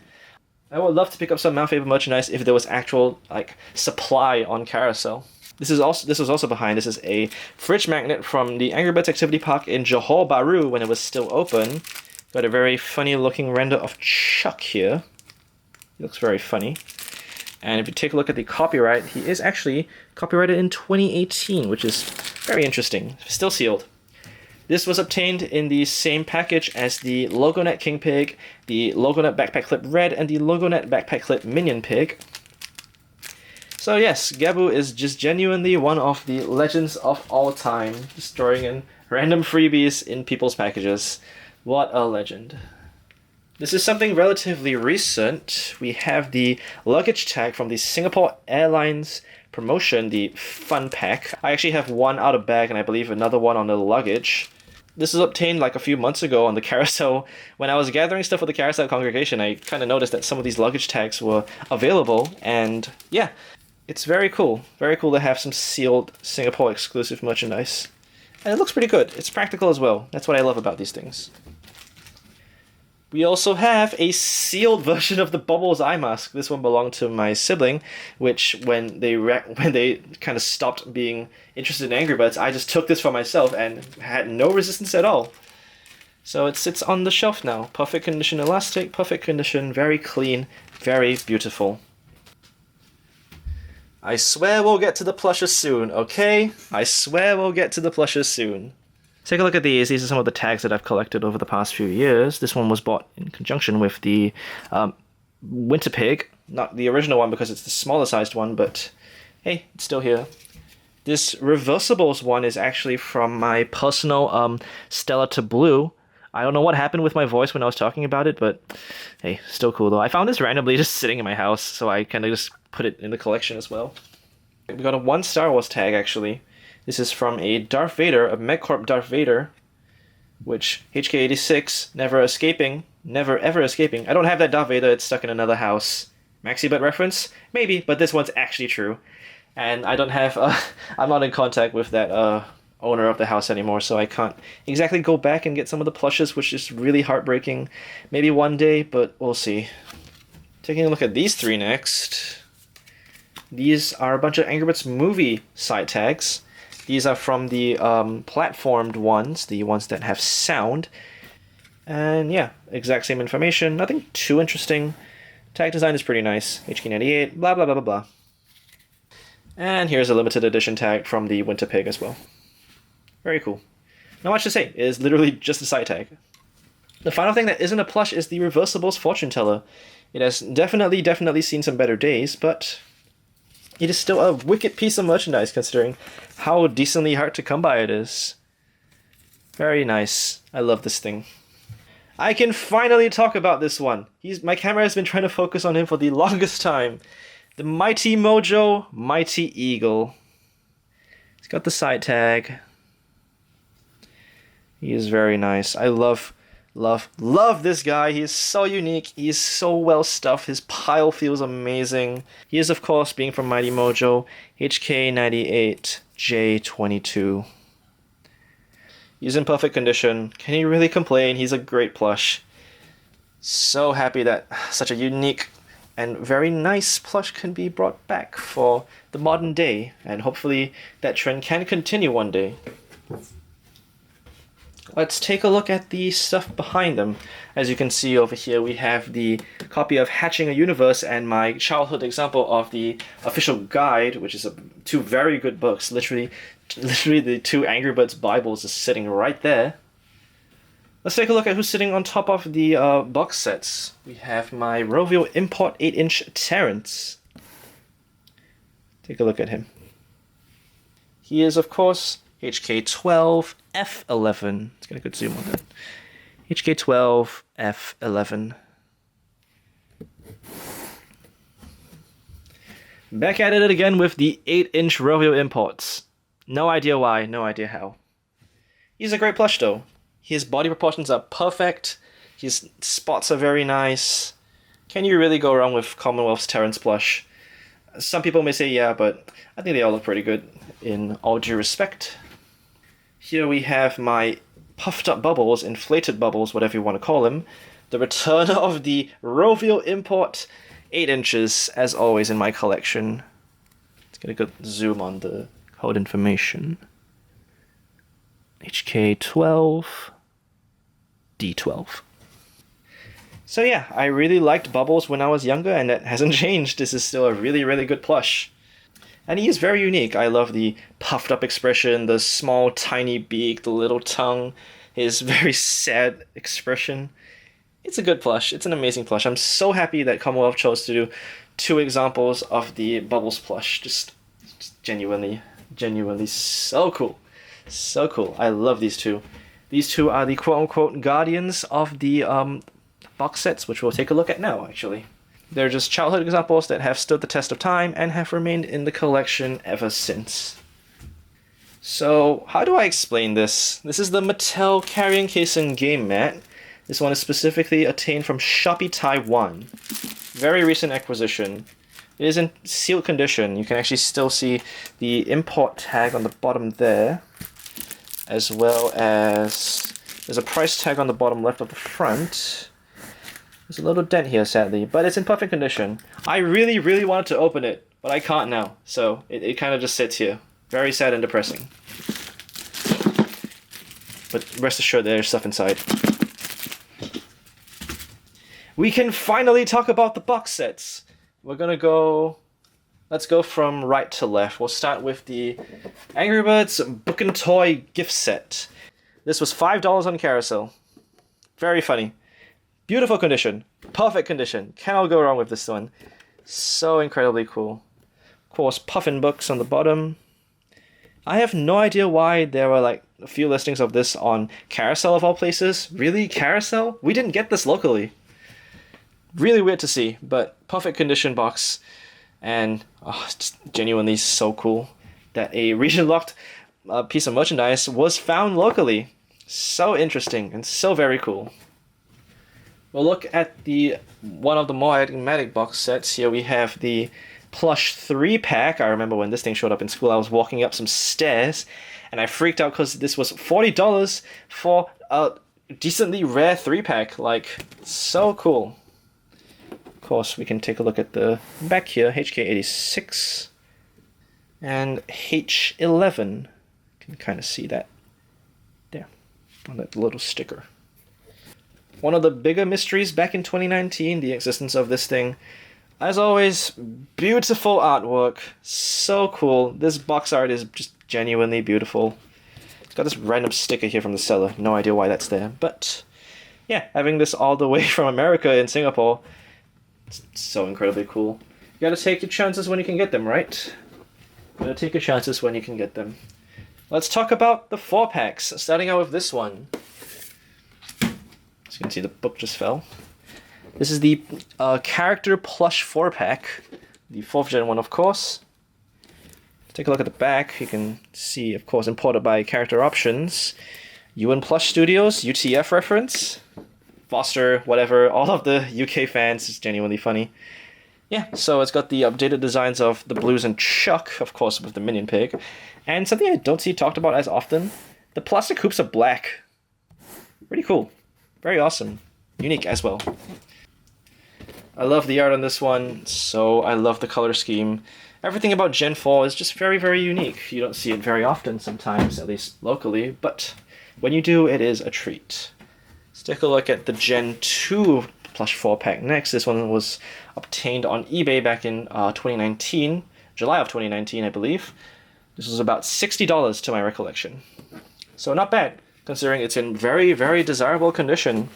Speaker 2: I would love to pick up some Mount Faber merchandise if there was actual like supply on Carousel. This was also behind. This is a fridge magnet from the Angry Birds Activity Park in Johor Bahru when it was still open. Got a very funny looking render of Chuck here. He looks very funny. And if you take a look at the copyright, he is actually copyrighted in 2018, which is very interesting. Still sealed. This was obtained in the same package as the Logonet King Pig, the Logonet Backpack Clip Red, and the Logonet Backpack Clip Minion Pig. So yes, Gabu is just genuinely one of the legends of all time, just throwing in random freebies in people's packages. What a legend. This is something relatively recent. We have the luggage tag from the Singapore Airlines promotion, the Fun Pack. I actually have one out of bag and I believe another one on the luggage. This was obtained like a few months ago on the Carousel. When I was gathering stuff for the Carousel congregation, I kind of noticed that some of these luggage tags were available, and yeah, it's very cool. Very cool to have some sealed Singapore exclusive merchandise. And it looks pretty good. It's practical as well. That's what I love about these things. We also have a sealed version of the Bubbles eye mask. This one belonged to my sibling, which when they kind of stopped being interested in Angry Birds, I just took this for myself and had no resistance at all. So it sits on the shelf now. Perfect condition elastic, perfect condition, very clean, very beautiful. I swear we'll get to the plushes soon, okay? I swear we'll get to the plushes soon. Take a look at these. These are some of the tags that I've collected over the past few years. This one was bought in conjunction with the Winter Pig. Not the original one because it's the smaller sized one, but hey, it's still here. This reversibles one is actually from my personal Stella to Blue. I don't know what happened with my voice when I was talking about it, but hey, still cool though. I found this randomly just sitting in my house, so I kind of just put it in the collection as well. We got a 1 Star Wars tag actually. This is from a Darth Vader, a MechCorp Darth Vader, which HK86, never escaping, never ever escaping. I don't have that Darth Vader, it's stuck in another house. Maxi reference? Maybe, but this one's actually true. And I don't have, I'm not in contact with that owner of the house anymore, so I can't exactly go back and get some of the plushes, which is really heartbreaking. Maybe one day, but we'll see. Taking a look at these 3 next. These are a bunch of Angry Birds movie side tags. These are from the platformed ones, the ones that have sound. And yeah, exact same information, nothing too interesting. Tag design is pretty nice. HK98, blah blah blah blah blah. And here's a limited edition tag from the Winter Pig as well. Very cool. Not much to say, it is literally just a side tag. The final thing that isn't a plush is the Reversibles Fortune Teller. It has definitely seen some better days, but it is still a wicked piece of merchandise considering how decently hard to come by it is. Very nice. I love this thing. I can finally talk about this one. My camera has been trying to focus on him for the longest time. The Mighty Mojo Mighty Eagle. He's got the side tag. He is very nice. I love this guy. He is so unique. He is so well stuffed. His pile feels amazing. He is, of course, being from Mighty Mojo, HK98J22. He's in perfect condition. Can he really complain? He's a great plush. So happy that such a unique and very nice plush can be brought back for the modern day, and hopefully that trend can continue one day. Let's take a look at the stuff behind them. As you can see over here, we have the copy of Hatching a Universe and my childhood example of the official guide, which is 2 very good books. Literally the 2 Angry Birds Bibles is sitting right there. Let's take a look at who's sitting on top of the box sets. We have my Rovio Import 8-inch Terrence. Take a look at him. He is, of course, HK12 F11. Let's get a good zoom on that. HK12 F11. Back at it again with the 8-inch Rovio Imports. No idea why, no idea how. He's a great plush though. His body proportions are perfect. His spots are very nice. Can you really go wrong with Commonwealth's Terrence plush? Some people may say yeah, but I think they all look pretty good in all due respect. Here we have my puffed up bubbles, inflated bubbles, whatever you want to call them. The return of the Rovio Import 8 inches, as always in my collection. Let's get a good zoom on the code information. HK12 D12. So yeah, I really liked Bubbles when I was younger, and that hasn't changed. This is still a really, really good plush. And he is very unique. I love the puffed up expression, the small tiny beak, the little tongue, his very sad expression. It's a good plush. It's an amazing plush. I'm so happy that Commonwealth chose to do 2 examples of the Bubbles plush. Just genuinely so cool. So cool. I love these 2. These 2 are the quote-unquote guardians of the box sets, which we'll take a look at now, actually. They're just childhood examples that have stood the test of time and have remained in the collection ever since. So, how do I explain this? This is the Mattel Carrying Case and Game Mat. This one is specifically obtained from Shopee Taiwan. Very recent acquisition. It is in sealed condition. You can actually still see the import tag on the bottom there, as well as there's a price tag on the bottom left of the front. There's a little dent here, sadly, but it's in perfect condition. I really, really wanted to open it, but I can't now, so it kind of just sits here. Very sad and depressing. But rest assured there's stuff inside. We can finally talk about the box sets. We're gonna go... Let's go from right to left. We'll start with the Angry Birds Book and Toy gift set. This was $5 on Carousel. Very funny. Beautiful condition. Perfect condition. Cannot go wrong with this one. So incredibly cool. Of course, Puffin books on the bottom. I have no idea why there were like a few listings of this on Carousel of all places. Really? Carousel? We didn't get this locally. Really weird to see, but perfect condition box. And it's just genuinely so cool that a region locked piece of merchandise was found locally. So interesting and so very cool. We'll look at the one of the more enigmatic box sets. Here we have the Plush 3-pack. I remember when this thing showed up in school, I was walking up some stairs and I freaked out because this was $40 for a decently rare 3-pack. Like, so cool. Of course, we can take a look at the back here, HK86 and H11. You can kind of see that there on that little sticker. One of the bigger mysteries back in 2019, the existence of this thing. As always, beautiful artwork, so cool. This box art is just genuinely beautiful. It's got this random sticker here from the seller, no idea why that's there, but yeah, having this all the way from America in Singapore, it's so incredibly cool. You gotta take your chances when you can get them, right? Gotta take your chances when you can get them. Let's talk about the 4-packs, starting out with this one. As you can see, the book just fell. This is the character plush 4-pack, the 4th gen one, of course. Take a look at the back. You can see, of course, imported by Character Options. UN Plush Studios, UTF reference. Foster, whatever, all of the UK fans. It's genuinely funny. Yeah, so it's got the updated designs of the Blues and Chuck, of course, with the Minion Pig. And something I don't see talked about as often, the plastic hoops are black. Pretty cool. Very awesome. Unique as well. I love the art on this one, so I love the color scheme. Everything about Gen 4 is just very, very unique. You don't see it very often sometimes, at least locally, but when you do, it is a treat. Let's take a look at the Gen 2 Plush 4-pack next. This one was obtained on eBay back in 2019, July of 2019, I believe. This was about $60 to my recollection. So not bad, considering it's in very, very desirable condition.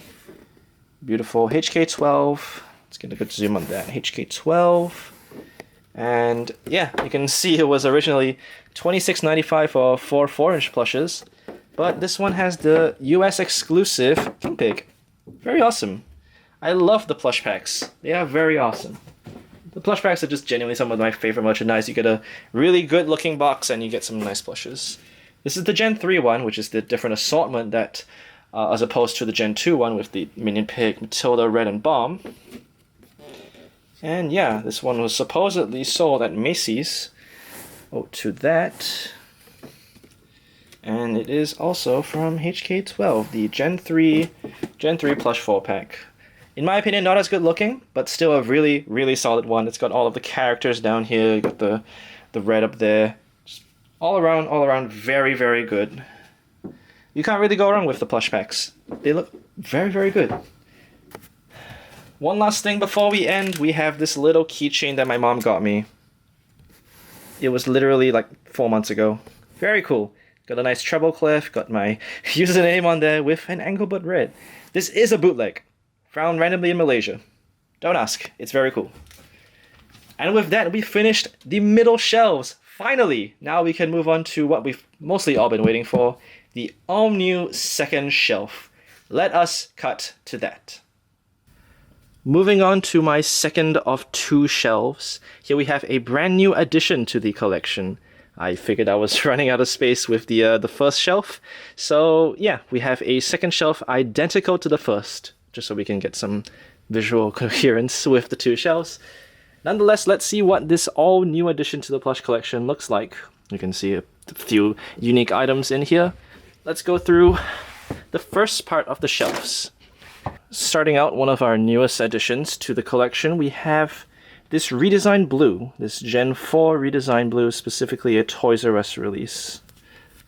Speaker 2: Beautiful HK12. Let's get a good zoom on that. HK12. And yeah, you can see it was originally $26.95 for 4 4-inch plushes. But this one has the US exclusive King Pig. Very awesome. I love the plush packs. They are very awesome. The plush packs are just genuinely some of my favorite merchandise. You get a really good looking box and you get some nice plushes. This is the Gen 3 one, which is the different assortment that, as opposed to the Gen 2 one with the Minion Pig, Matilda, Red, and Bomb. And yeah, this one was supposedly sold at Macy's. Oh, to that. And it is also from HK12, the Gen 3 Plush 4-pack. In my opinion, not as good looking, but still a really, really solid one. It's got all of the characters down here. You got the red up there. Just all around, very, very good. You can't really go wrong with the plush packs. They look very, very good. One last thing before we end, we have this little keychain that my mom got me. It was literally like 4 months ago. Very cool. Got a nice treble clef, got my username on there with an Engelbert red. This is a bootleg, found randomly in Malaysia. Don't ask, it's very cool. And with that, we finished the middle shelves. Finally, now we can move on to what we've mostly all been waiting for, the all-new second shelf. Let us cut to that. Moving on to my second of 2 shelves. Here we have a brand new addition to the collection. I figured I was running out of space with the first shelf. So yeah, we have a second shelf identical to the first, just so we can get some visual coherence with the 2 shelves. Nonetheless, let's see what this all new addition to the plush collection looks like. You can see a few unique items in here. Let's go through the first part of the shelves. Starting out, one of our newest additions to the collection, we have this redesigned blue, this Gen 4 redesigned blue, specifically a Toys R Us release.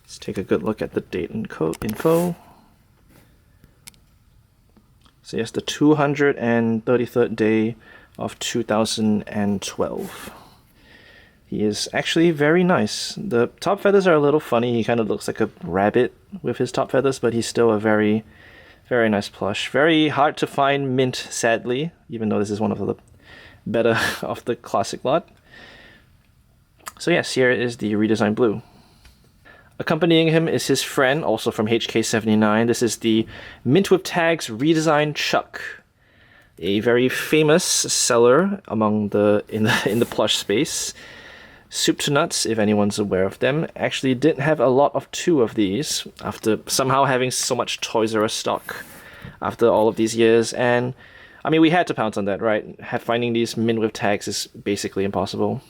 Speaker 2: Let's take a good look at the date and info. So yes, the 233rd day of 2012. He is actually very nice. The top feathers are a little funny. He kind of looks like a rabbit with his top feathers, but he's still a very, very nice plush. Very hard to find mint, sadly, even though this is one of the better of the classic lot. So yes, here is the redesigned blue. Accompanying him is his friend, also from HK79. This is the Mint with Tags redesigned Chuck, a very famous seller among in the plush space. Soup to Nuts, if anyone's aware of them, actually did have a lot of 2 of these after somehow having so much Toys R Us stock after all of these years. And I mean, we had to pounce on that, right? Finding these Mint with Tags is basically impossible.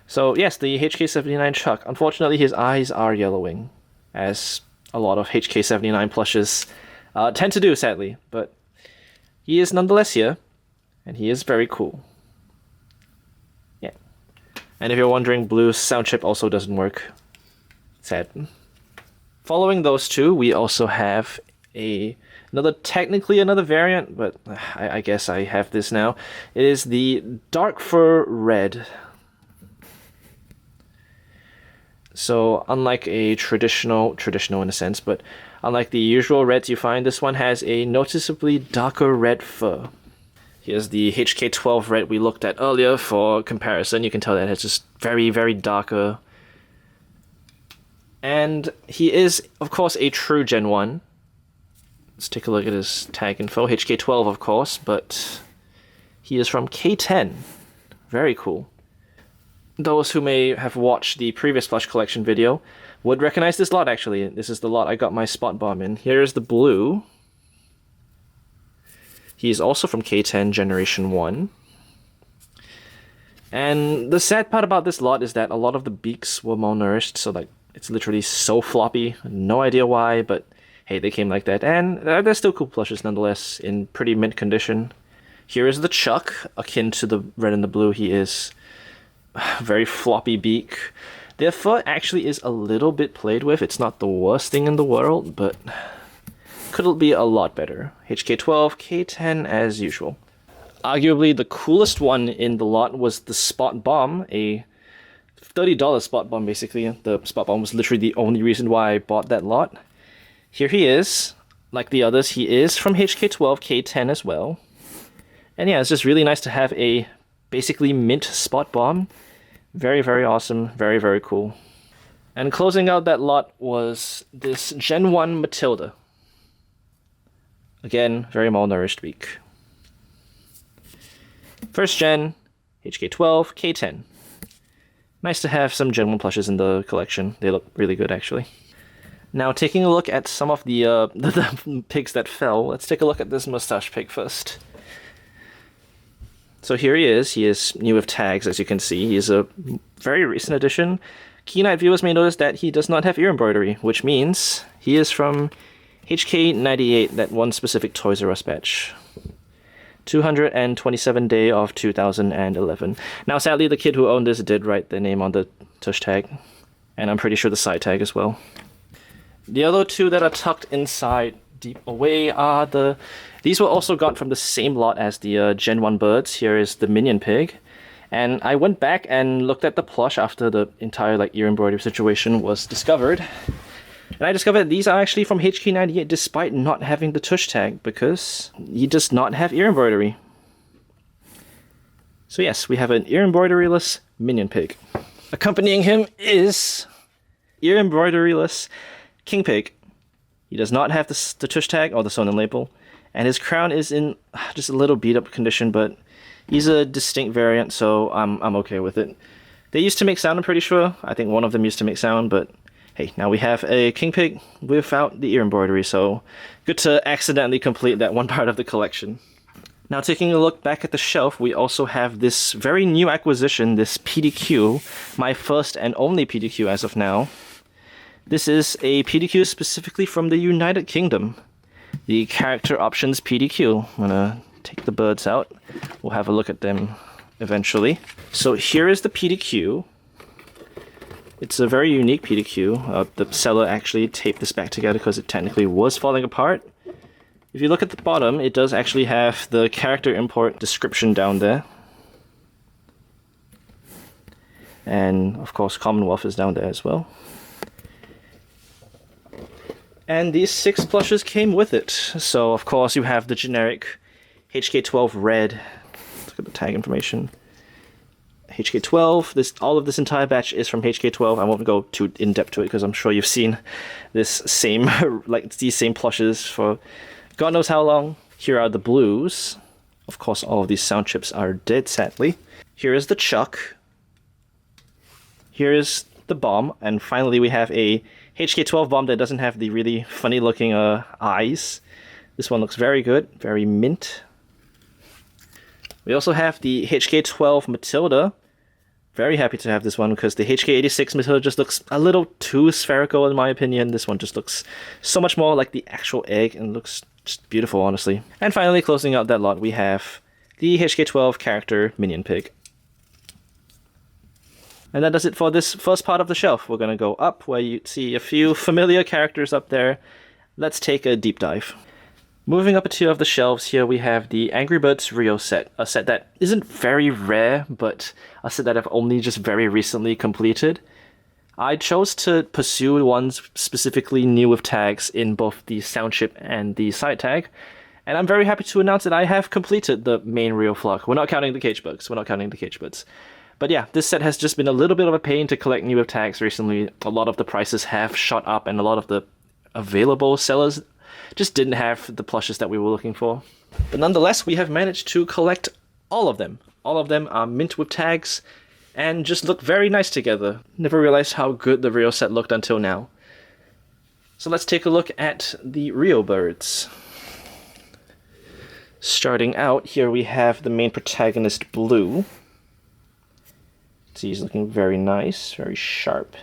Speaker 2: So yes, the HK79 Chuck. Unfortunately, his eyes are yellowing, as a lot of HK79 plushes tend to do, sadly. But he is nonetheless here, and he is very cool. Yeah. And if you're wondering, Blue's sound chip also doesn't work. Sad. Following those 2, we also have technically another variant, but I guess I have this now. It is the Dark Fur Red. So unlike a traditional in a sense, but unlike the usual reds you find, this one has a noticeably darker red fur. Here's the HK12 red we looked at earlier for comparison. You can tell that it's just very, very darker. And he is, of course, a true Gen 1. Let's take a look at his tag info. HK12, of course, but he is from K10. Very cool. Those who may have watched the previous Plush Collection video would recognize this lot, actually. This is the lot I got my Spot Bomb in. Here's the blue. He's also from K10 Generation 1. And the sad part about this lot is that a lot of the beaks were malnourished, so like it's literally so floppy. No idea why, but hey, they came like that. And they're still cool plushes nonetheless, in pretty mint condition. Here is the Chuck, akin to the red and the blue. He is very floppy beak. Their fur actually is a little bit played with. It's not the worst thing in the world, but could be a lot better. HK12, K10 as usual. Arguably the coolest one in the lot was the Spot Bomb, a $30 Spot Bomb basically. The Spot Bomb was literally the only reason why I bought that lot. Here he is. Like the others, he is from HK12, K10 as well. And yeah, it's just really nice to have a basically mint Spot Bomb. Very, very awesome. Very, very cool. And closing out that lot was this Gen 1 Matilda. Again, very malnourished beak. First gen, HK12, K10. Nice to have some Gen 1 plushes in the collection. They look really good, actually. Now, taking a look at some of the pigs that fell, let's take a look at this mustache pig first. So here he is. He is new with tags, as you can see. He is a very recent addition. Keen-eyed viewers may notice that he does not have ear embroidery, which means he is from HK98, that one specific Toys R Us batch. 227 day of 2011. Now, sadly, the kid who owned this did write their name on the tush tag, and I'm pretty sure the side tag as well. The other 2 that are tucked inside deep away are these were also got from the same lot as the Gen 1 birds. Here is the Minion Pig. And I went back and looked at the plush after the entire ear embroidery situation was discovered. And I discovered that these are actually from HK98 despite not having the tush tag, because he does not have ear embroidery. So yes, we have an ear embroideryless Minion Pig. Accompanying him is ear embroideryless King Pig. He does not have the tush tag or the sewn label, and his crown is in just a little beat up condition, but he's a distinct variant, so I'm okay with it. They used to make sound, I'm pretty sure. I think one of them used to make sound, but hey, now we have a King Pig without the ear embroidery, so good to accidentally complete that one part of the collection. Now, taking a look back at the shelf, we also have this very new acquisition, this PDQ, my first and only PDQ as of now. This is a PDQ specifically from the United Kingdom, the Character Options PDQ. I'm gonna take the birds out. We'll have a look at them eventually. So here is the PDQ. It's a very unique PDQ. The seller actually taped this back together because it technically was falling apart. If you look at the bottom, it does actually have the character import description down there. And of course, Commonwealth is down there as well. And these 6 plushes came with it. So of course you have the generic HK12 red. Let's look at the tag information.
Speaker 1: HK12. All of this entire batch is from HK12. I won't go too in depth to it because I'm sure you've seen this same these same plushes for God knows how long. Here are the blues. Of course, all of these sound chips are dead, sadly. Here is the Chuck. Here is the bomb, and finally we have a HK12 bomb that doesn't have the really funny looking eyes. This one looks very good, very mint. We also have the HK12 Matilda. Very happy to have this one because the HK86 Matilda just looks a little too spherical in my opinion. This one just looks so much more like the actual egg and looks just beautiful, honestly. And finally, closing out that lot, we have the HK12 character Minion Pig. And that does it for this first part of the shelf. We're going to go up where you see a few familiar characters up there. Let's take a deep dive. Moving up a tier of the shelves, here we have the Angry Birds Rio set. A set that isn't very rare, but a set that I've only just very recently completed. I chose to pursue ones specifically new with tags in both the sound chip and the side tag. And I'm very happy to announce that I have completed the main Rio flock. We're not counting the cage bugs. But yeah, this set has just been a little bit of a pain to collect new with tags recently. A lot of the prices have shot up and a lot of the available sellers just didn't have the plushes that we were looking for. But nonetheless, we have managed to collect all of them. All of them are mint with tags and just look very nice together. Never realized how good the Rio set looked until now. So let's take a look at the Rio birds. Starting out, here we have the main protagonist, Blue. See, he's looking very nice, very sharp.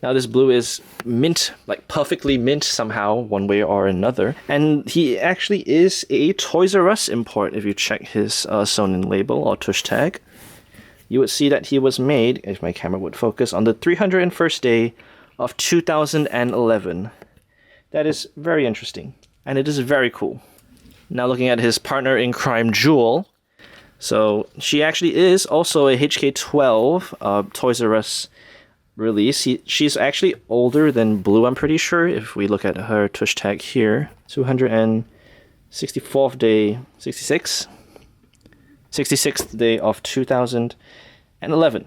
Speaker 1: Now this Blue is mint, like perfectly mint somehow, one way or another. And he actually is a Toys R Us import. If you check his sewn-in label or tush tag, you would see that he was made, if my camera would focus, on the 301st day of 2011. That is very interesting, and it is very cool. Now looking at his partner in crime, Jewel. So she actually is also a HK12 Toys R Us release. She's actually older than Blue, I'm pretty sure, if we look at her tush tag here. 264th day, 66th day of 2011.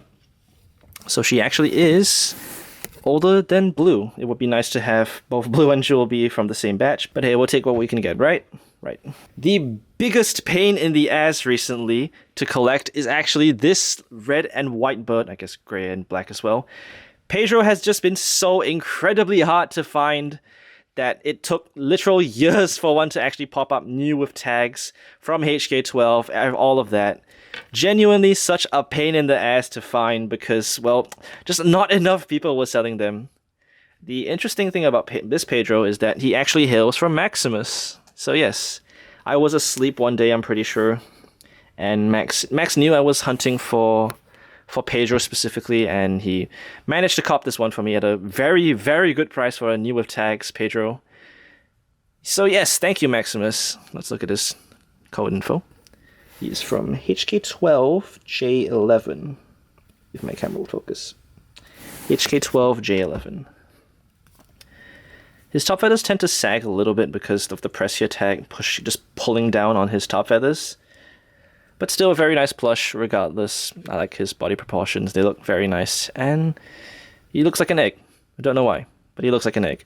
Speaker 1: So she actually is older than Blue. It would be nice to have both Blue and Jewel be from the same batch, but hey, we'll take what we can get, right? Right. The biggest pain in the ass recently to collect is actually this red and white bird, I guess gray and black as well. Pedro has just been so incredibly hard to find that it took literal years for one to actually pop up new with tags from HK12, all of that. Genuinely such a pain in the ass to find because, well, just not enough people were selling them. The interesting thing about this Pedro is that he actually hails from Maximus. So yes, I was asleep one day, I'm pretty sure, and Max knew I was hunting for Pedro specifically, and he managed to cop this one for me at a very, very good price for a new with tags Pedro. So yes, thank you, Maximus. Let's look at his code info. He's from HK12J11, if my camera will focus. HK12J11. His top feathers tend to sag a little bit because of the press here tag just pulling down on his top feathers. But still a very nice plush regardless. I like his body proportions. They look very nice. And he looks like an egg. I don't know why, but he looks like an egg.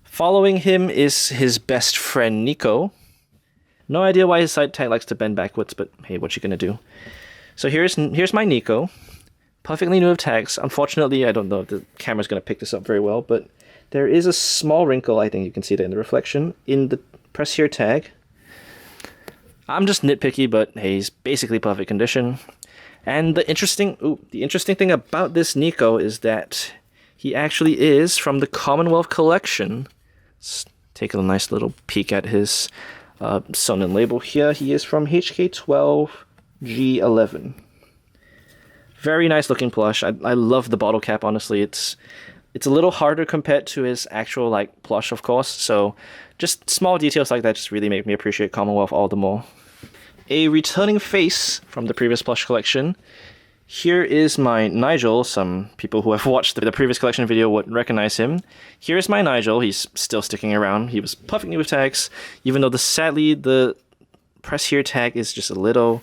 Speaker 1: Following him is his best friend, Nico. No idea why his side tag likes to bend backwards, but hey, what you gonna do? So here's my Nico. Perfectly new with tags. Unfortunately, I don't know if the camera's gonna pick this up very well, but there is a small wrinkle, I think you can see that in the reflection, in the press here tag. I'm just nitpicky, but hey, he's basically perfect condition. And the interesting thing about this Nico is that he actually is from the Commonwealth collection. Let's take a nice little peek at his sewn-in label here. He is from HK12G11. Very nice looking plush. I love the bottle cap, honestly. It's a little harder compared to his actual like plush, of course. So just small details like that just really make me appreciate Commonwealth all the more. A returning face from the previous plush collection. Here is my Nigel. Some people who have watched the previous collection video would recognize him. Here is my Nigel. He's still sticking around. He was perfectly with tags, even though sadly the press here tag is just a little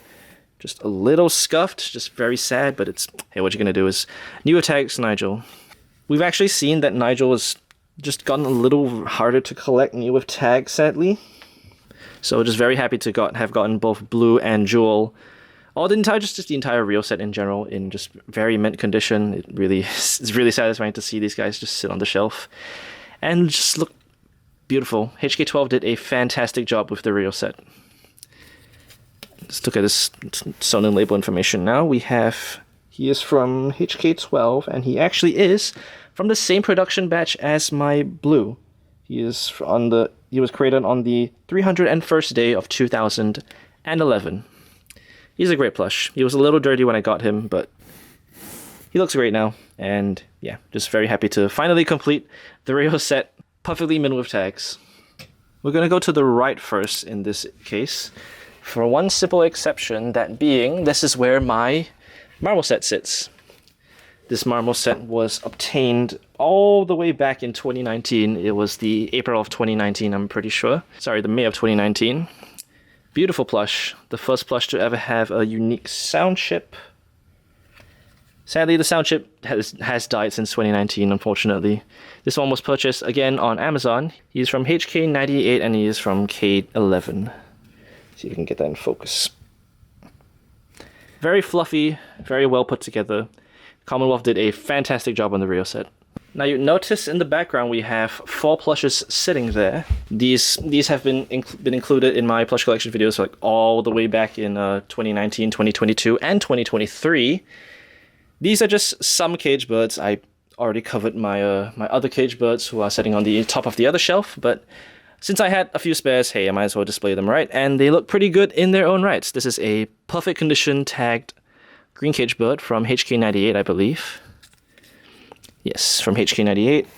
Speaker 1: Just a little scuffed, just very sad, but it's, hey, what you're gonna do is newer tags, Nigel. We've actually seen that Nigel has just gotten a little harder to collect new with tags, sadly. So just very happy to have gotten both Blue and Jewel, or just the entire Rio set in general, in just very mint condition. It's really satisfying to see these guys just sit on the shelf and just look beautiful. HK12 did a fantastic job with the Rio set. Let's look at this Sonnen label information now. He is from HK12, and he actually is from the same production batch as my Blue. He was created on the 301st day of 2011. He's a great plush. He was a little dirty when I got him, but he looks great now. And yeah, just very happy to finally complete the Rio set, perfectly mint with tags. We're going to go to the right first in this case, for one simple exception, that being this is where my marble set sits. This marble set was obtained all the way back in 2019. It was the April of 2019, I'm pretty sure. Sorry, the May of 2019. Beautiful plush. The first plush to ever have a unique sound chip. Sadly, the sound chip has died since 2019, unfortunately. This one was purchased again on Amazon. He's from HK98 and he is from K11. See if you can get that in focus. Very fluffy, very well put together. Commonwealth did a fantastic job on the Rio set. Now you notice in the background we have 4 plushes sitting there. These have been included in my plush collection videos like all the way back in 2019, 2022, and 2023. These are just some cage birds. I already covered my my other cage birds who are sitting on the top of the other shelf, but since I had a few spares, hey, I might as well display them, right? And they look pretty good in their own rights. This is a perfect condition tagged green cage bird from HK98, I believe. Yes, from HK98.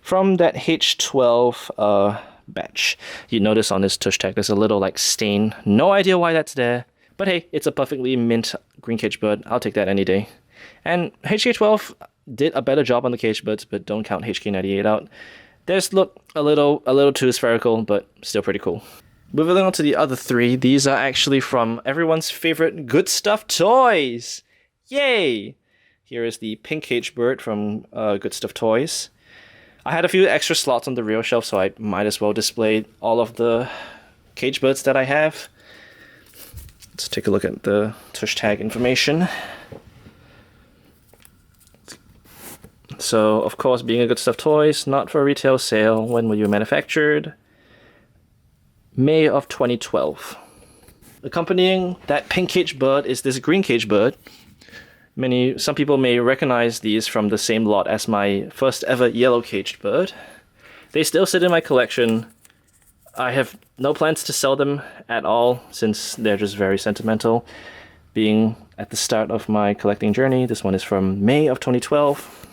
Speaker 1: From that H12 batch. You notice on this tush tag there's a little like stain. No idea why that's there. But hey, it's a perfectly mint green cage bird. I'll take that any day. And HK12 did a better job on the cage birds, but don't count HK98 out. Theirs look a little too spherical, but still pretty cool. Moving on to the other 3, these are actually from everyone's favorite Good Stuff Toys! Yay! Here is the pink cage bird from Good Stuff Toys. I had a few extra slots on the Rio shelf, so I might as well display all of the cage birds that I have. Let's take a look at the tush tag information. So, of course, being a Good Stuff Toys, not for retail sale. When were you manufactured? May of 2012. Accompanying that pink cage bird is this green cage bird. Some people may recognize these from the same lot as my first ever yellow caged bird. They still sit in my collection. I have no plans to sell them at all since they're just very sentimental. Being at the start of my collecting journey, this one is from May of 2012.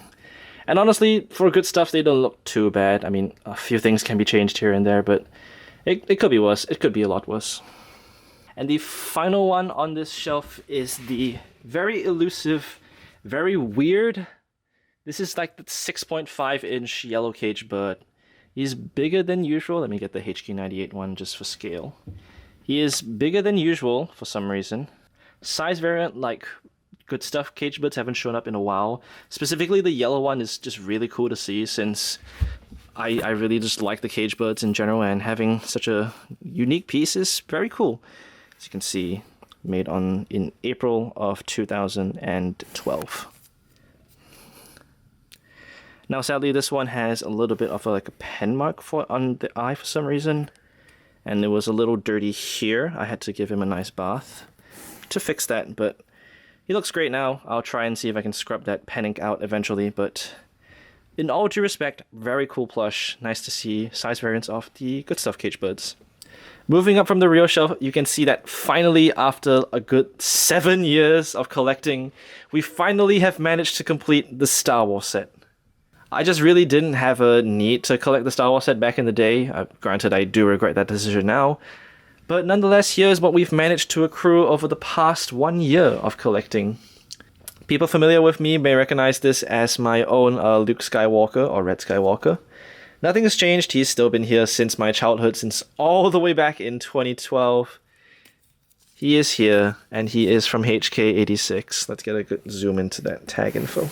Speaker 1: And honestly, for Good Stuff, they don't look too bad. I mean, a few things can be changed here and there, but it could be worse. It could be a lot worse. And the final one on this shelf is the very elusive, very weird. This is like the 6.5-inch yellow cage bird. He's bigger than usual. Let me get the HK98 one just for scale. He is bigger than usual for some reason. Size variant like Good Stuff cage birds haven't shown up in a while. Specifically, the yellow one is just really cool to see since I really just like the cage birds in general, and having such a unique piece is very cool. As you can see, made in April of 2012. Now, sadly, this one has a little bit of a pen mark on the eye for some reason, and it was a little dirty here. I had to give him a nice bath to fix that, but he looks great now. I'll try and see if I can scrub that pen ink out eventually, but in all due respect, very cool plush. Nice to see size variants of the Good Stuff cage birds. Moving up from the Rio shelf, you can see that finally, after a good 7 years of collecting, we finally have managed to complete the Star Wars set. I just really didn't have a need to collect the Star Wars set back in the day. Granted, I do regret that decision now. But nonetheless, here's what we've managed to accrue over the past 1 year of collecting. People familiar with me may recognize this as my own Luke Skywalker, or Red Skywalker. Nothing has changed. He's still been here since my childhood, since all the way back in 2012. He is here, and he is from HK86. Let's get a good zoom into that tag info.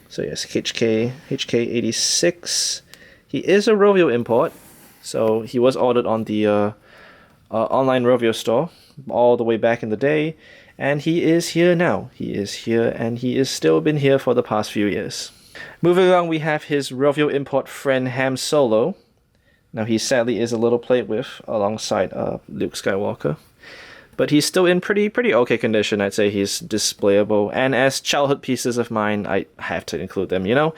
Speaker 1: So yes, HK86. He is a Rovio import, so he was ordered on the online Rovio store all the way back in the day, and he is here now. He is here, and he has still been here for the past few years. Moving along, we have his Rovio import friend Ham Solo. Now he sadly is a little played with alongside Luke Skywalker, but he's still in pretty okay condition. I'd say he's displayable, and as childhood pieces of mine, I have to include them. You know,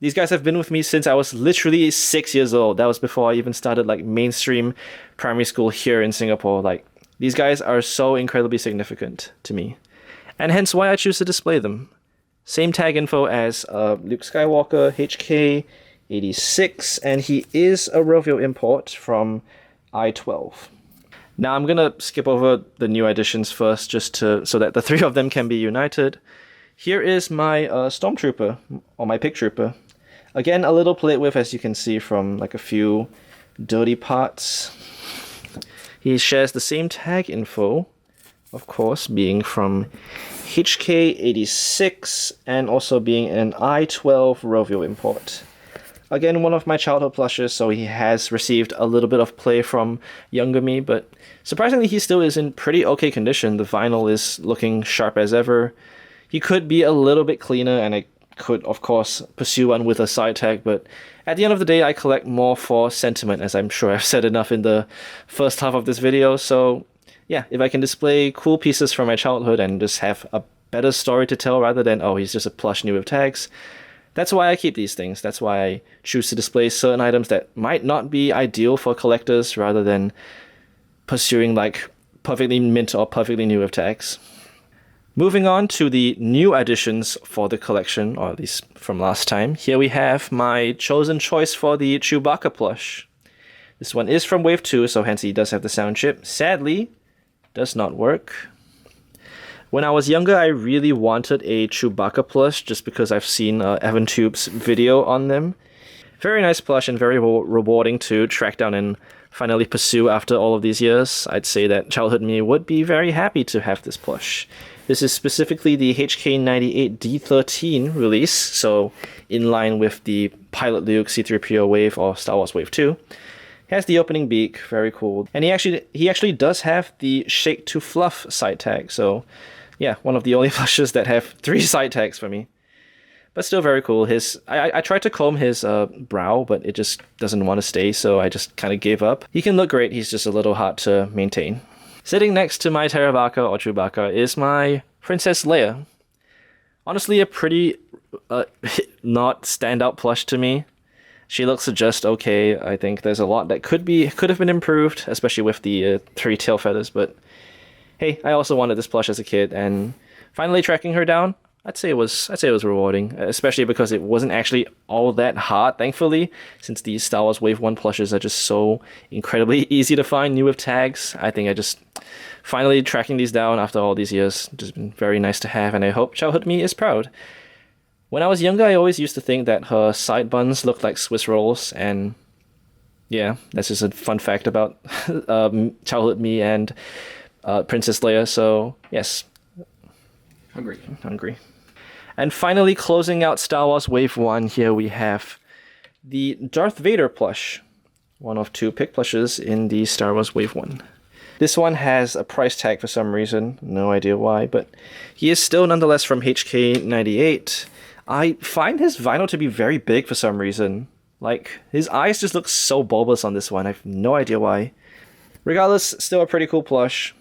Speaker 1: these guys have been with me since I was literally 6 years old. That was before I even started like mainstream primary school here in Singapore. Like, these guys are so incredibly significant to me, and hence why I choose to display them. Same tag info as Luke Skywalker, HK86, and he is a Rovio import from I-12. Now I'm gonna skip over the new additions first, just so that the three of them can be united. Here is my Stormtrooper, or my Pig Trooper. Again, a little played with, as you can see from like a few dirty parts. He shares the same tag info, of course, being from HK86 and also being an I-12 Rovio import. Again, one of my childhood plushes, so he has received a little bit of play from younger me, but surprisingly he still is in pretty okay condition. The vinyl is looking sharp as ever. He could be a little bit cleaner, and I could, of course, pursue one with a side tag, but at the end of the day, I collect more for sentiment, as I'm sure I've said enough in the first half of this video. So yeah, if I can display cool pieces from my childhood and just have a better story to tell rather than, oh, he's just a plush new with tags, that's why I keep these things. That's why I choose to display certain items that might not be ideal for collectors rather than pursuing like perfectly mint or perfectly new with tags. Moving on to the new additions for the collection, or at least from last time. Here we have my chosen choice for the Chewbacca plush. This one is from Wave 2, so hence he does have the sound chip. Sadly, does not work. When I was younger, I really wanted a Chewbacca plush just because I've seen EvanTube's video on them. Very nice plush and very rewarding to track down and finally pursue after all of these years. I'd say that childhood me would be very happy to have this plush. This is specifically the HK98 D13 release, so in line with the Pilot Luke C-3PO Wave or Star Wars Wave 2. Has the opening beak, very cool. And he actually does have the Shake to Fluff side tag, so yeah, one of the only plushes that have 3 side tags for me. But still very cool. I tried to comb his brow, but it just doesn't want to stay, so I just kind of gave up. He can look great, he's just a little hard to maintain. Sitting next to my Terravaka or Chewbacca is my Princess Leia. Honestly, a pretty not standout plush to me. She looks just okay. I think there's a lot that could have been improved, especially with the 3 tail feathers, but hey, I also wanted this plush as a kid, and finally tracking her down, I'd say it was rewarding, especially because it wasn't actually all that hard, thankfully, since these Star Wars Wave 1 plushes are just so incredibly easy to find, new with tags. I think I just finally tracking these down after all these years, just been very nice to have, and I hope childhood me is proud. When I was younger, I always used to think that her side buns looked like Swiss rolls, and yeah, that's just a fun fact about childhood me and Princess Leia, so yes. Hungry. And finally, closing out Star Wars Wave 1, here we have the Darth Vader plush. One of 2 pick plushes in the Star Wars Wave 1. This one has a price tag for some reason, no idea why, but he is still nonetheless from HK98. I find his vinyl to be very big for some reason. Like, his eyes just look so bulbous on this one, I have no idea why. Regardless, still a pretty cool plush.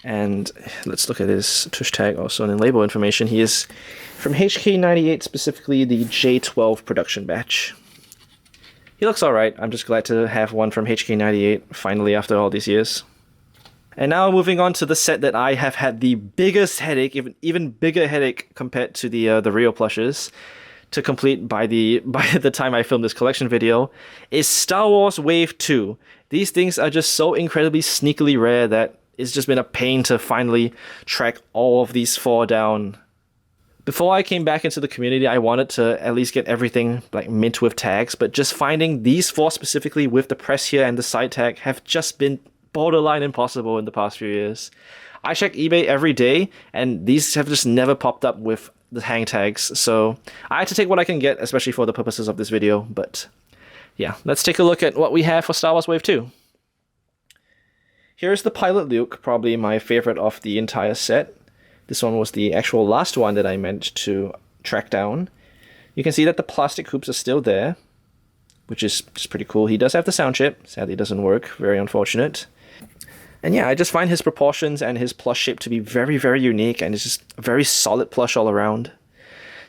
Speaker 1: And let's look at his tush tag also, and in label information, he is from HK98, specifically the J12 production batch. He looks alright. I'm just glad to have one from HK98 finally after all these years. And now moving on to the set that I have had the biggest headache, even bigger headache compared to the real plushes, to complete by the time I filmed this collection video, is Star Wars Wave 2. These things are just so incredibly sneakily rare that it's just been a pain to finally track all of these 4 down. Before I came back into the community, I wanted to at least get everything like mint with tags, but just finding these 4 specifically with the press here and the side tag have just been
Speaker 2: borderline impossible in the past few years. I check eBay every day, and these have just never popped up with the hang tags, so I had to take what I can get, especially for the purposes of this video. But yeah, let's take a look at what we have for Star Wars Wave 2. Here's the Pilot Luke, probably my favorite of the entire set. This one was the actual last one that I meant to track down. You can see that the plastic hoops are still there, which is just pretty cool. He does have the sound chip. Sadly, it doesn't work. Very unfortunate. And yeah, I just find his proportions and his plush shape to be very, very unique, and it's just a very solid plush all around.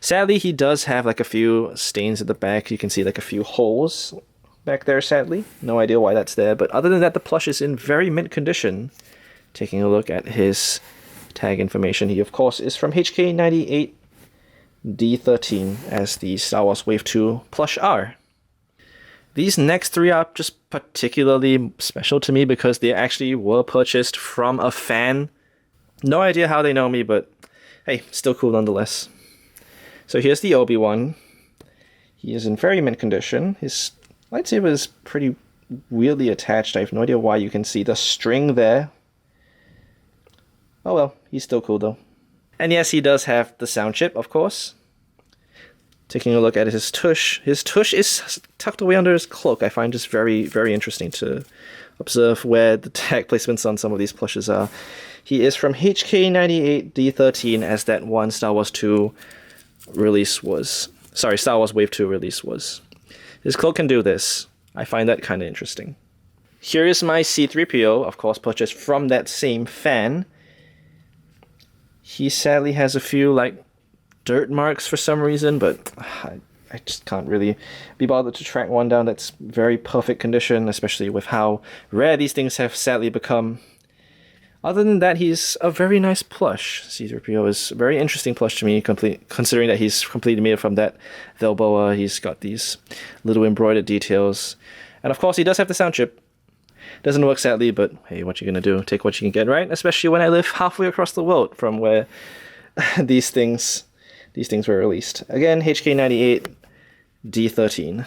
Speaker 2: Sadly, he does have like a few stains at the back. You can see like a few holes back there, sadly. No idea why that's there, but other than that, the plush is in very mint condition. Taking a look at his tag information, he of course is from HK98 D13 as the Star Wars Wave 2 Plush R. These next three are just particularly special to me because they actually were purchased from a fan. No idea how they know me, but hey, still cool nonetheless. So here's the Obi-Wan. He is in very mint condition. His lightsaber is pretty weirdly attached. I have no idea why. You can see the string there. Oh well, he's still cool though. And yes, he does have the sound chip, of course. Taking a look at his tush. His tush is tucked away under his cloak. I find just very, very interesting to observe where the tag placements on some of these plushes are. He is from HK98 D13 as that one Star Wars 2 release was. Sorry, Star Wars Wave 2 release was. His cloak can do this. I find that kind of interesting. Here is my C-3PO, of course purchased from that same fan. He sadly has a few like dirt marks for some reason, but I just can't really be bothered to track one down that's very perfect condition, especially with how rare these things have sadly become. Other than that, he's a very nice plush. C-3PO is a very interesting plush to me, considering that he's completely made from that Velboa. He's got these little embroidered details. And of course, he does have the sound chip. Doesn't work sadly, but hey, what you gonna do? Take what you can get, right? Especially when I live halfway across the world from where these things were released. Again, HK98 D13.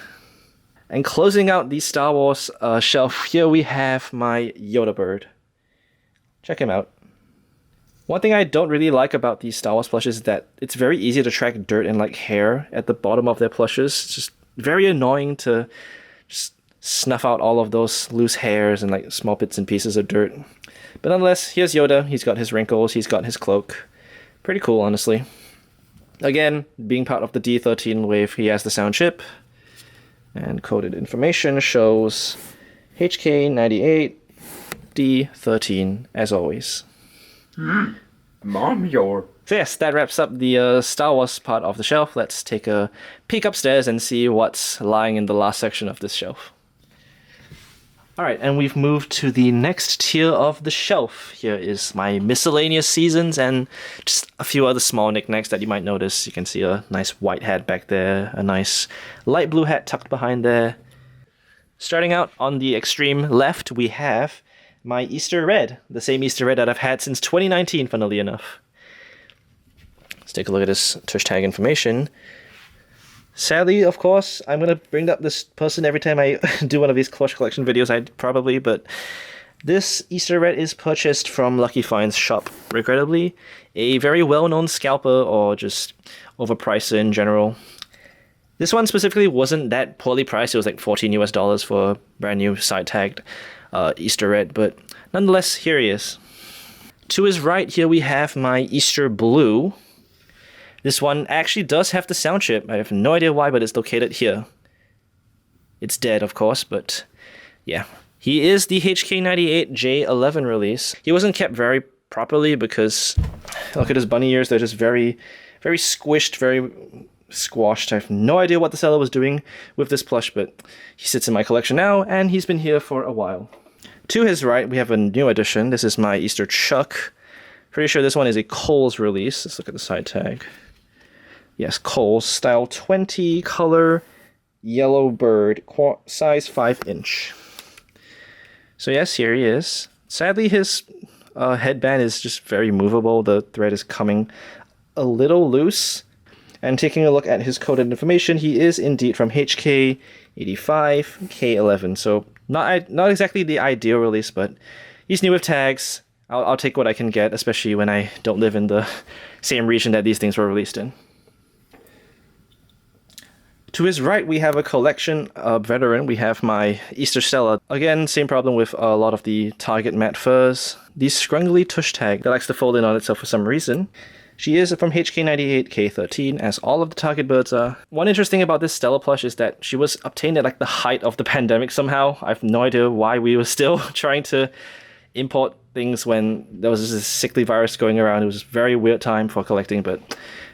Speaker 2: And closing out the Star Wars shelf, here we have my Yoda bird. Check him out. One thing I don't really like about these Star Wars plushes is that it's very easy to track dirt and like hair at the bottom of their plushes. It's just very annoying to just snuff out all of those loose hairs and like small bits and pieces of dirt. But nonetheless, here's Yoda. He's got his wrinkles, he's got his cloak. Pretty cool, honestly. Again, being part of the D13 wave, he has the sound chip. And coded information shows HK98 D13, as always.
Speaker 4: Mom, you're...
Speaker 2: So yes, that wraps up the Star Wars part of the shelf. Let's take a peek upstairs and see what's lying in the last section of this shelf. Alright, and we've moved to the next tier of the shelf. Here is my miscellaneous seasons and just a few other small knickknacks that you might notice. You can see a nice white hat back there, a nice light blue hat tucked behind there. Starting out on the extreme left, we have my Easter red, the same Easter red that I've had since 2019, funnily enough. Let's take a look at this tush tag information. Sadly, of course, I'm going to bring up this person every time I do one of these Plush collection videos, but this Easter red is purchased from Lucky Find's shop, regrettably. A very well-known scalper, or just overpriced in general. This one specifically wasn't that poorly priced. It was like $14 US for a brand new side-tagged Easter red, but nonetheless, here he is. To his right here we have my Easter blue. This one actually does have the sound chip. I have no idea why, but it's located here. It's dead, of course, but yeah. He is the HK98 J11 release. He wasn't kept very properly because look at his bunny ears. They're just very, very squished, very squashed. I have no idea what the seller was doing with this plush, but he sits in my collection now, and he's been here for a while. To his right, we have a new addition. This is my Easter Chuck. Pretty sure this one is a Kohl's release. Let's look at the side tag. Yes, Kohl's, style 20, color, yellow bird, size 5-inch. So yes, here he is. Sadly, his headband is just very movable. The thread is coming a little loose. And taking a look at his coded information, he is indeed from HK85 K11. So not exactly the ideal release, but He's new with tags. I'll take what I can get, especially when I don't live in the same region that these things were released in. To his right, we have a collection of veteran. We have my Easter Stella. Again, same problem with a lot of the Target matte furs. The scrungly tush tag that likes to fold in on itself for some reason. She is from HK98K13, as all of the Target birds are. One interesting thing about this Stella plush is that she was obtained at like the height of the pandemic somehow. I have no idea why we were still trying to import things when there was this sickly virus going around. It was a very weird time for collecting, but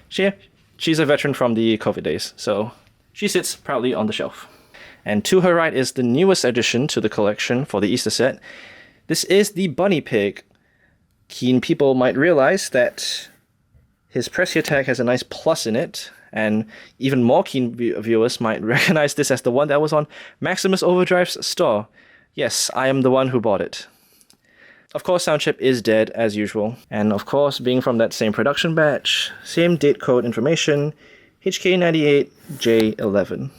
Speaker 2: she's a veteran from the COVID days, so she sits proudly on the shelf. And to her right is the newest addition to the collection for the Easter set. This is the Bunny Pig. Keen people might realize that his Pressure tag has a nice plus in it, and even more keen viewers might recognize this as the one that was on Maximus Overdrive's store. Yes, I am the one who bought it. Of course, sound chip is dead as usual, and of course, being from that same production batch, same date code information, HK98J11.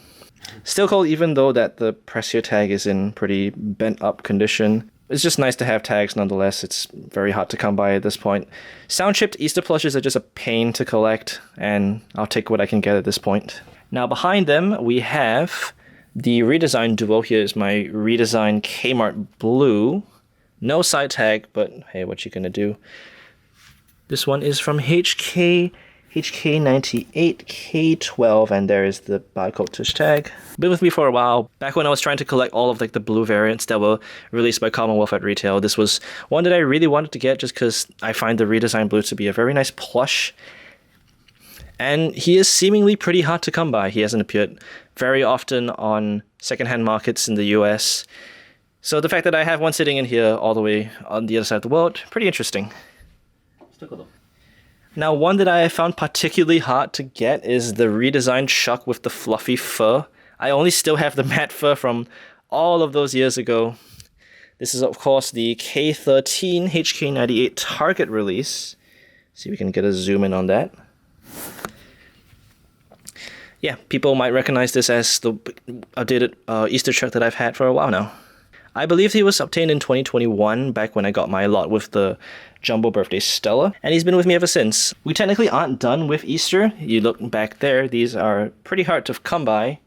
Speaker 2: Still cool even though that the Pressure tag is in pretty bent up condition. It's just nice to have tags nonetheless. It's very hard to come by at this point. Sound chipped Easter plushes are just a pain to collect, and I'll take what I can get at this point. Now behind them we have the redesigned duo. Here is my redesigned Kmart Blue. No side tag, but hey, what you gonna do? This one is from HK98K12, and there is the barcode tush tag. Been with me for a while. Back when I was trying to collect all of like the blue variants that were released by Commonwealth at retail, this was one that I really wanted to get just because I find the redesigned blue to be a very nice plush. And he is seemingly pretty hard to come by. He hasn't appeared very often on secondhand markets in the US. So the fact that I have one sitting in here all the way on the other side of the world, pretty interesting. Now, one that I found particularly hard to get is the redesigned Chuck with the fluffy fur. I only still have the matte fur from all of those years ago. This is, of course, the K13 HK98 Target release. See if we can get a zoom in on that. Yeah, people might recognize this as the updated Easter Chuck that I've had for a while now. I believe he was obtained in 2021, back when I got my lot with the Jumbo Birthday Stella, and he's been with me ever since. We technically aren't done with Easter. You look back there, these are pretty hard to come by.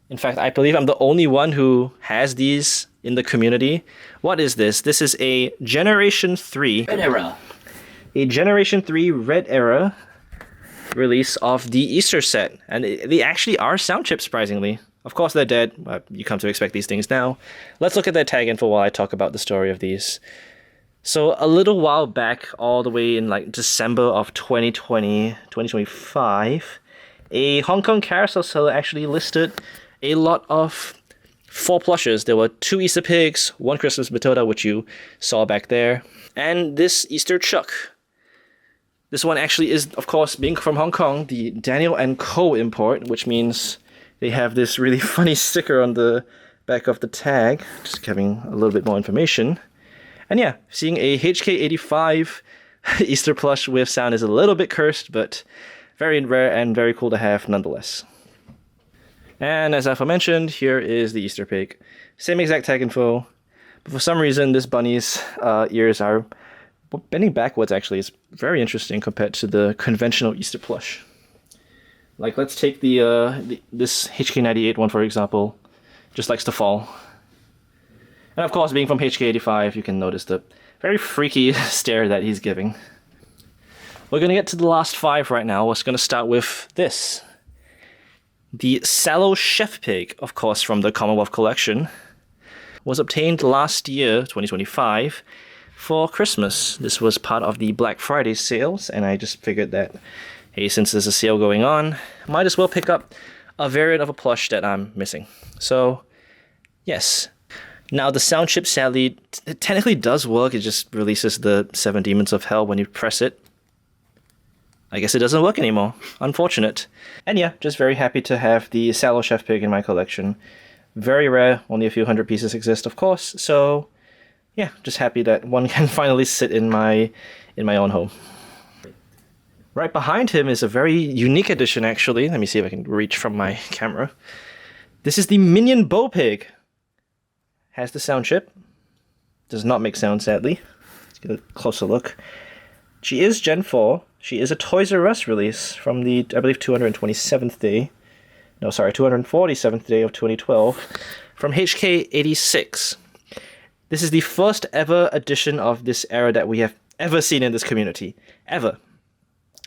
Speaker 2: In fact, I believe I'm the only one who has these in the community. What is this? This is a Generation 3.
Speaker 3: Red Era.
Speaker 2: A Generation 3 Red Era release of the Easter set, and they actually are sound chips, surprisingly. Of course they're dead, but you come to expect these things now. Let's look at their tag info while I talk about the story of these. So a little while back, all the way in like December of 2025, a Hong Kong carousel seller actually listed a lot of 4 plushes. There were 2 Easter pigs, 1 Christmas Matilda, which you saw back there, and this Easter Chuck. This one actually is, of course, being from Hong Kong, the Daniel & Co. import, which means they have this really funny sticker on the back of the tag, just giving a little bit more information. And yeah, seeing a HK85 Easter plush with sound is a little bit cursed, but very rare and very cool to have nonetheless. And as aforementioned, here is the Easter pig. Same exact tag info, but for some reason this bunny's ears are bending backwards. Actually, it's very interesting compared to the conventional Easter plush. Like, let's take this HK98 one, for example. Just likes to fall. And of course, being from HK85, you can notice the very freaky stare that he's giving. We're going to get to the last 5 right now. We're going to start with this. The Sallow Chef Pig, of course, from the Commonwealth collection, was obtained last year, 2025, for Christmas. This was part of the Black Friday sales, and I just figured that, hey, since there's a sale going on, might as well pick up a variant of a plush that I'm missing. So, yes. Now, the sound chip, sadly, it technically does work. It just releases the 7 Demons of Hell when you press it. I guess it doesn't work anymore. Unfortunate. And yeah, just very happy to have the Sallow Chef Pig in my collection. Very rare. Only a few hundred pieces exist, of course. So, yeah, just happy that one can finally sit in my own home. Right behind him is a very unique edition, actually. Let me see if I can reach from my camera. This is the Minion Bow Pig. Has the sound chip.
Speaker 1: Does not make sound, sadly. Let's get a closer look. She is Gen 4. She is a Toys R Us release from the, I believe, 227th day. No, sorry, 247th day of 2012. From HK86. This is the first ever edition of this era that we have ever seen in this community. Ever.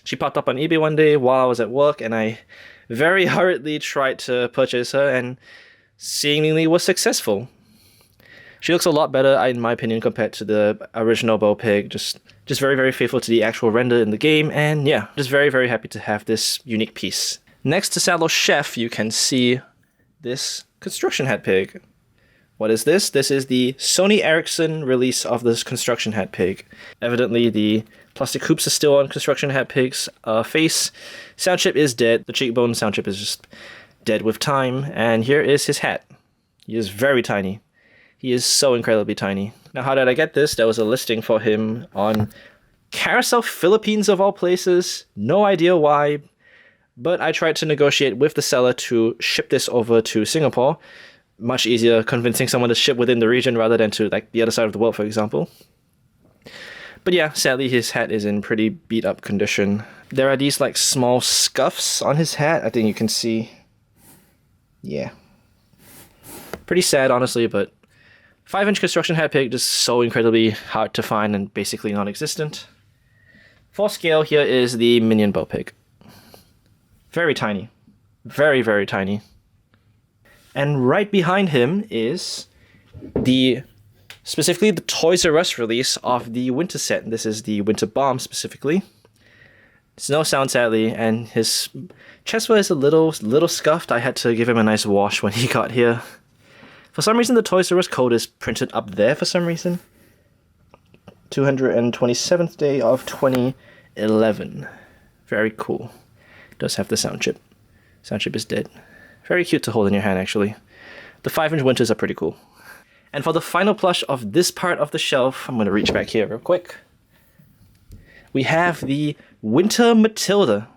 Speaker 1: She popped up on eBay one day while I was at work, and I very hurriedly tried to purchase her, and seemingly was successful. She looks a lot better, in my opinion, compared to the original Bo Pig. Just very, very faithful to the actual render in the game, and yeah, just very, very happy to have this unique piece. Next to Saddle Chef, you can see this construction hat pig. What is this? This is the Sony Ericsson release of this construction hat pig. Evidently, the plastic hoops are still on construction hat pig's face. Sound chip is dead. The cheekbone sound chip is just dead with time. And here is his hat. He is very tiny. He is so incredibly tiny. Now, how did I get this? There was a listing for him on Carousel Philippines of all places. No idea why. But I tried to negotiate with the seller to ship this over to Singapore. Much easier convincing someone to ship within the region rather than to like the other side of the world, for example. But yeah, sadly his hat is in pretty beat up condition. There are these like small scuffs on his hat. I think you can see. Yeah. Pretty sad, honestly, but 5-inch construction hat pig, just so incredibly hard to find and basically non-existent. For scale, here is the Minion Bo Pig. Very tiny. Very, very tiny. And right behind him is specifically the Toys R Us release of the winter set. This is the Winter Bomb specifically. It's no sound, sadly, and his chest is a little scuffed. I had to give him a nice wash when he got here. For some reason, the Toys R Us code is printed up there for some reason. 227th day of 2011. Very cool. Does have the sound chip. Sound chip is dead. Very cute to hold in your hand, actually. The 5-inch winters are pretty cool. And for the final plush of this part of the shelf, I'm going to reach back here real quick. We have the Winter Matilda.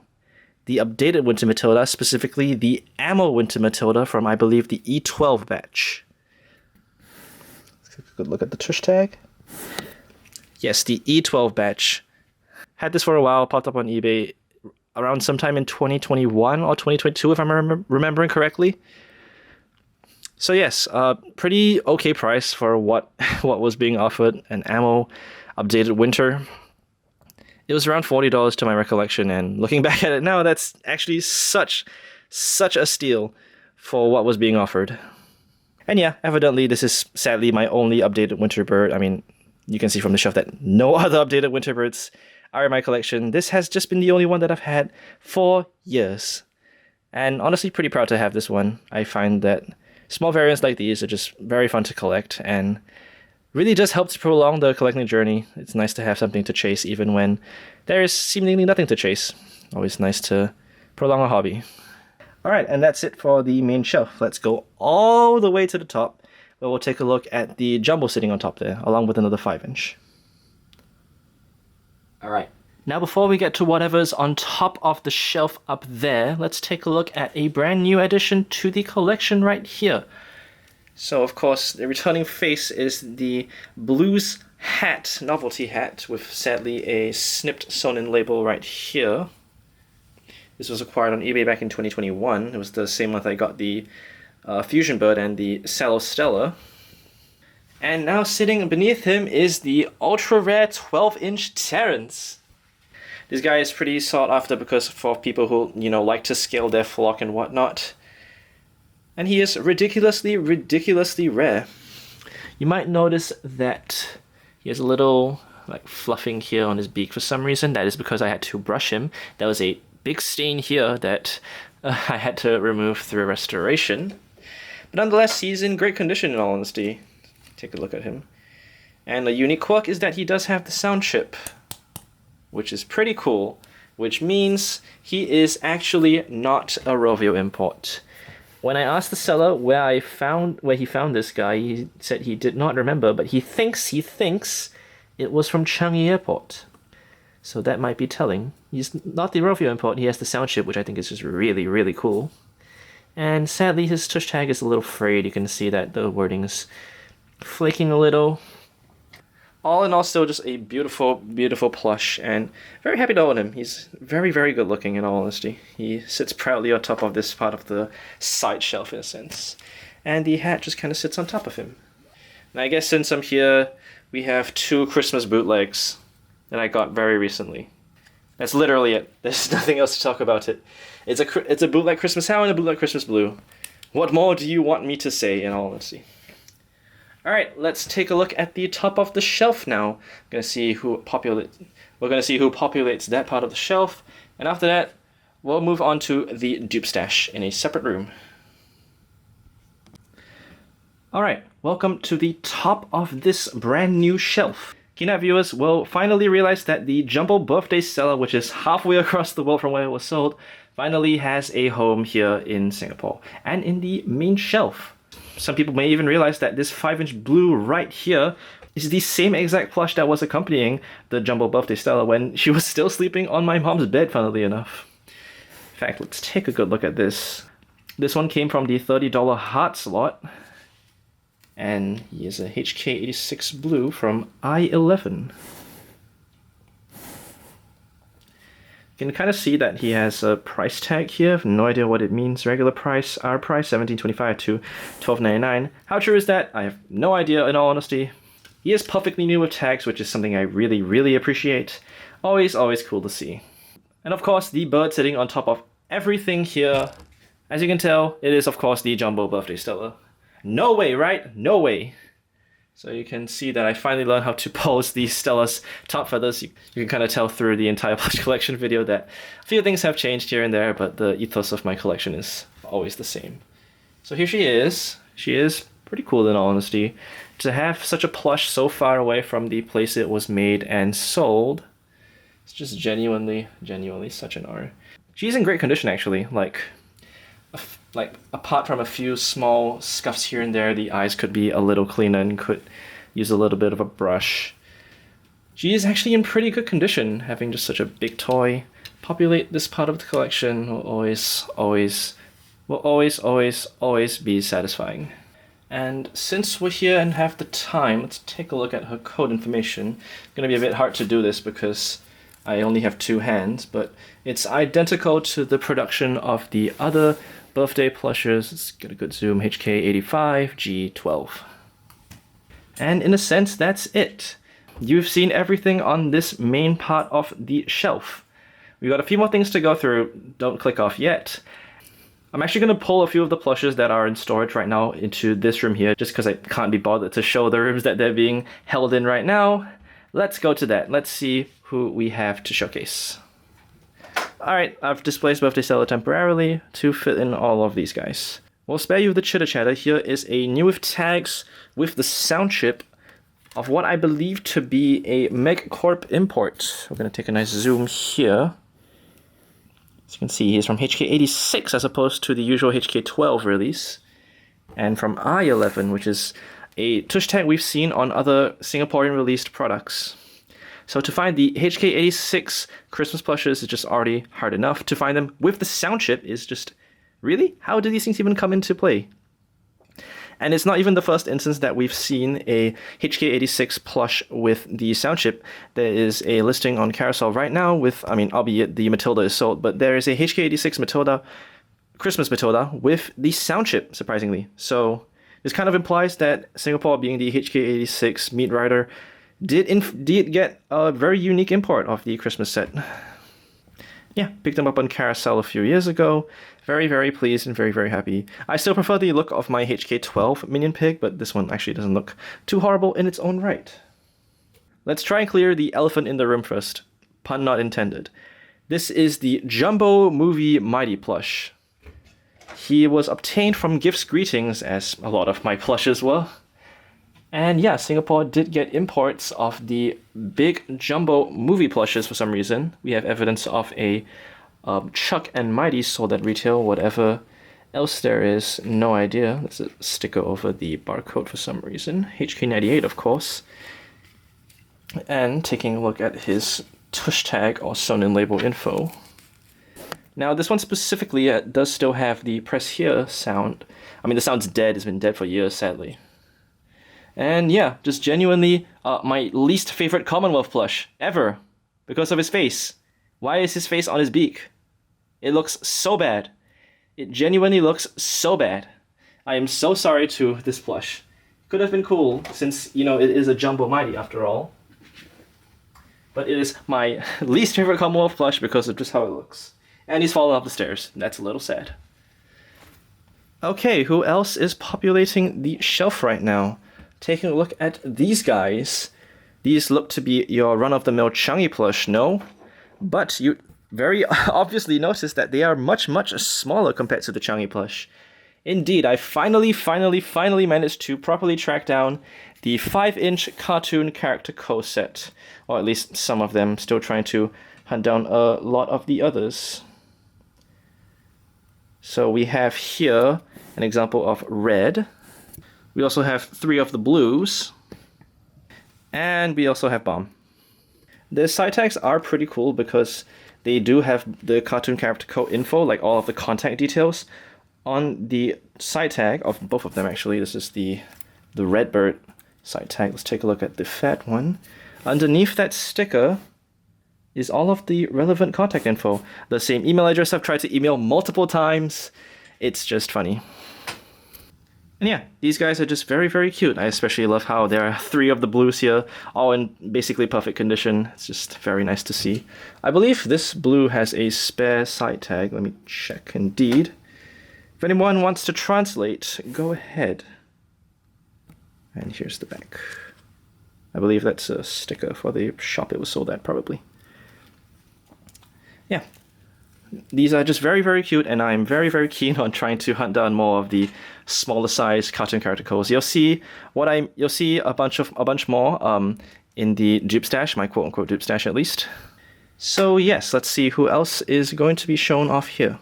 Speaker 1: The updated Winter Matilda, specifically the Ammo Winter Matilda from, I believe, the E12 batch. Let's take a good look at the tush tag. Yes, the E12 batch. Had this for a while, popped up on eBay around sometime in 2021 or 2022, if I'm remembering correctly. So yes, pretty okay price for what was being offered. An ammo updated winter. It was around $40 to my recollection, and looking back at it now, that's actually such a steal for what was being offered. And yeah, evidently this is sadly my only updated winter bird. I mean, you can see from the shelf that no other updated winter birds are in my collection. This has just been the only one that I've had for years. And honestly, pretty proud to have this one. I find that small variants like these are just very fun to collect and really just helps prolong the collecting journey. It's nice to have something to chase even when there is seemingly nothing to chase. Always nice to prolong a hobby. Alright, and that's it for the main shelf. Let's go all the way to the top, where we'll take a look at the jumbo sitting on top there, along with another 5-inch.
Speaker 2: Alright.
Speaker 1: Now before we get to whatever's on top of the shelf up there, let's take a look at a brand new addition to the collection right here. So of course, the returning face is the Blues hat, novelty hat, with sadly a snipped sewn-in label right here. This was acquired on eBay back in 2021. It was the same month I got the Fusion Bird and the Sallow Stella. And now sitting beneath him is the ultra-rare 12-inch Terrence. This guy is pretty sought after because for people who, like to scale their flock and whatnot. And he is ridiculously rare. You might notice that he has a little fluffing here on his beak for some reason. That is because I had to brush him. There was a big stain here that I had to remove through restoration. But nonetheless, he's in great condition in all honesty. Take a look at him. And a unique quirk is that he does have the sound chip, which is pretty cool, which means he is actually not a Rovio import. When I asked the seller where he found this guy, he said he did not remember, but he thinks it was from Changi Airport. So that might be telling. He's not the Rovio import, he has the sound chip, which I think is just really cool. And sadly, his tush tag is a little frayed. You can see that the wording is flaking a little.
Speaker 2: all in all, still just a beautiful, beautiful plush, and very happy to own him. He's very, very good looking, in all honesty. He sits proudly on top of this part of the side shelf, in a sense. And the hat just kind of sits on top of him. And I guess since I'm here, we have 2 Christmas bootlegs that I got very recently. That's literally it. There's nothing else to talk about it. It's a bootleg Christmas How and a bootleg Christmas Blue. What more do you want me to say, in all honesty? Alright, let's take a look at the top of the shelf now. We're gonna see who populates that part of the shelf, and after that, we'll move on to the dupe stash in a separate room. Alright, welcome to the top of this brand new shelf. Keynote viewers will finally realize that the Jumbo Birthday Stella, which is halfway across the world from where it was sold, finally has a home here in Singapore, and in the main shelf. Some people may even realize that this 5-inch blue right here is the same exact plush that was accompanying the Jumbo Birthday Stella when she was still sleeping on my mom's bed, funnily enough. In fact, let's take a good look at this. This one came from the $30 Hartz lot, and he is a HK86 Blue from I-11. You can kind of see that he has a price tag here. I have no idea what it means. Regular price, our price, $17.25 to $12.99. How true is that? I have no idea, in all honesty. He is perfectly new with tags, which is something I really, really appreciate. Always, always cool to see. And of course, the bird sitting on top of everything here. As you can tell, it is of course the Jumbo Birthday Stella. No way, right? No way. So you can see that I finally learned how to pose the Stella's top feathers. You can kind of tell through the entire plush collection video that a few things have changed here and there, but the ethos of my collection is always the same. So here she is. She is pretty cool, in all honesty. To have such a plush so far away from the place it was made and sold, it's just genuinely, genuinely such an honor. She's in great condition, actually. Like apart from a few small scuffs here and there, the eyes could be a little cleaner and could use a little bit of a brush. She is actually in pretty good condition. Having just such a big toy populate this part of the collection will always be satisfying. And since we're here and have the time, let's take a look at her code information. It's gonna be a bit hard to do this because I only have 2 hands, but it's identical to the production of the other birthday plushes. Let's get a good zoom. HK85 G12. And in a sense, that's it. You've seen everything on this main part of the shelf. We've got a few more things to go through. Don't click off yet. I'm actually going to pull a few of the plushes that are in storage right now into this room here, just because I can't be bothered to show the rooms that they're being held in right now. Let's go to that. Let's see who we have to showcase. Alright, I've displaced Birthday Stella temporarily to fit in all of these guys. We'll spare you the chitter chatter. Here is a new with tags with the sound chip of what I believe to be a MegCorp import. We're going to take a nice zoom here. As you can see, he's from HK86 as opposed to the usual HK12 release. And from I-11, which is a tush tag we've seen on other Singaporean released products. So to find the HK86 Christmas plushes is just already hard enough. To find them with the sound chip is just, really? How do these things even come into play? And it's not even the first instance that we've seen a HK86 plush with the sound chip. There is a listing on Carousel right now with, albeit the Matilda is sold, but there is a HK86 Matilda, Christmas Matilda, with the sound chip, surprisingly. So this kind of implies that Singapore, being the HK86 meat rider, did indeed get a very unique import of the Christmas set. Yeah, picked them up on Carousel a few years ago. Very, very pleased and very, very happy. I still prefer the look of my HK12 Minion Pig, but this one actually doesn't look too horrible in its own right. Let's try and clear the elephant in the room first. Pun not intended. This is the Jumbo Movie Mighty plush. He was obtained from Gifts Greetings, as a lot of my plushes were. And yeah, Singapore did get imports of the big Jumbo Movie plushes for some reason. We have evidence of a Chuck and Mighty sold at retail, whatever else there is, no idea. There's a sticker over the barcode for some reason. HK98, of course. And taking a look at his tush tag or sewn in label info. Now this one specifically does still have the press here sound. The sound's dead, it's been dead for years, sadly. And yeah, just genuinely my least favorite Commonwealth plush ever because of his face. Why is his face on his beak? It looks so bad. It genuinely looks so bad. I am so sorry to this plush. Could have been cool since, you know, it is a Jumbo Mighty after all. But it is my least favorite Commonwealth plush because of just how it looks. And he's fallen off the stairs. That's a little sad. Okay, who else is populating the shelf right now? Taking a look at these guys. These look to be your run-of-the-mill Changi plush, no? But you very obviously notice that they are much, much smaller compared to the Changi plush. Indeed, I finally managed to properly track down the 5-inch cartoon character co-set. Or at least some of them, still trying to hunt down a lot of the others. So we have here an example of red. We also have 3 of the blues. And we also have bomb. The side tags are pretty cool because they do have the cartoon character co-info, like all of the contact details, on the side tag of both of them actually. This is the Redbird side tag. Let's take a look at the fat one. Underneath that sticker is all of the relevant contact info. The same email address I've tried to email multiple times. It's just funny. And yeah, these guys are just very, very cute. I especially love how there are 3 of the blues here, all in basically perfect condition. It's just very nice to see. I believe this blue has a spare side tag. Let me check. Indeed. If anyone wants to translate, go ahead. And here's the back. I believe that's a sticker for the shop it was sold at, probably. Yeah. These are just very, very cute, and I'm very, very keen on trying to hunt down more of the smaller size cartoon character codes. You'll see a bunch more in the dupe stash, my quote-unquote dupe stash at least. So yes, let's see who else is going to be shown off here.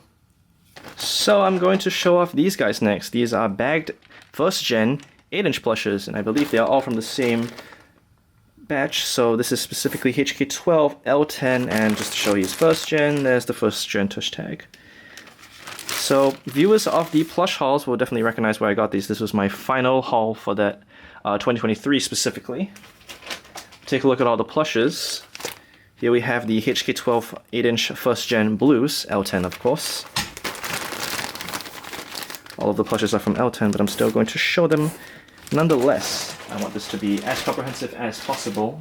Speaker 2: So I'm going to show off these guys next. These are bagged first gen 8-inch plushes, and I believe they are all from the same batch. So this is specifically HK12, L10, and just to show you his first gen, there's the first gen tush tag. So viewers of the plush hauls will definitely recognize where I got these. This was my final haul for that 2023 specifically. Take a look at all the plushes. Here we have the HK12 8-inch first gen blues, L10 of course. All of the plushes are from L10, but I'm still going to show them nonetheless. I want this to be as comprehensive as possible.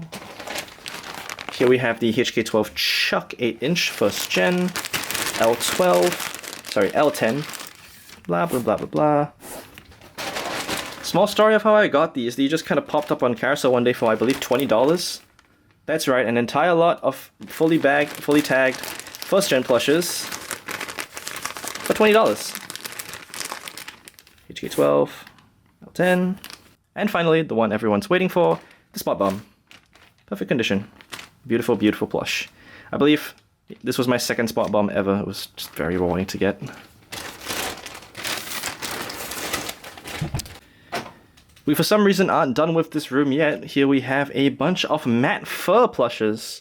Speaker 2: Here we have the HK12 Chuck 8-inch first gen, L10, blah blah blah blah blah. Small story of how I got these. They just kind of popped up on Carousel one day for, I believe, $20. That's right, an entire lot of fully bagged, fully tagged first gen plushes for $20. HK12, L10, and finally, the one everyone's waiting for, the Spot Bomb. Perfect condition. Beautiful, beautiful plush. I believe this was my second Spot Bomb ever. It was just very rewarding to get. We, for some reason, aren't done with this room yet. Here we have a bunch of matte fur plushes.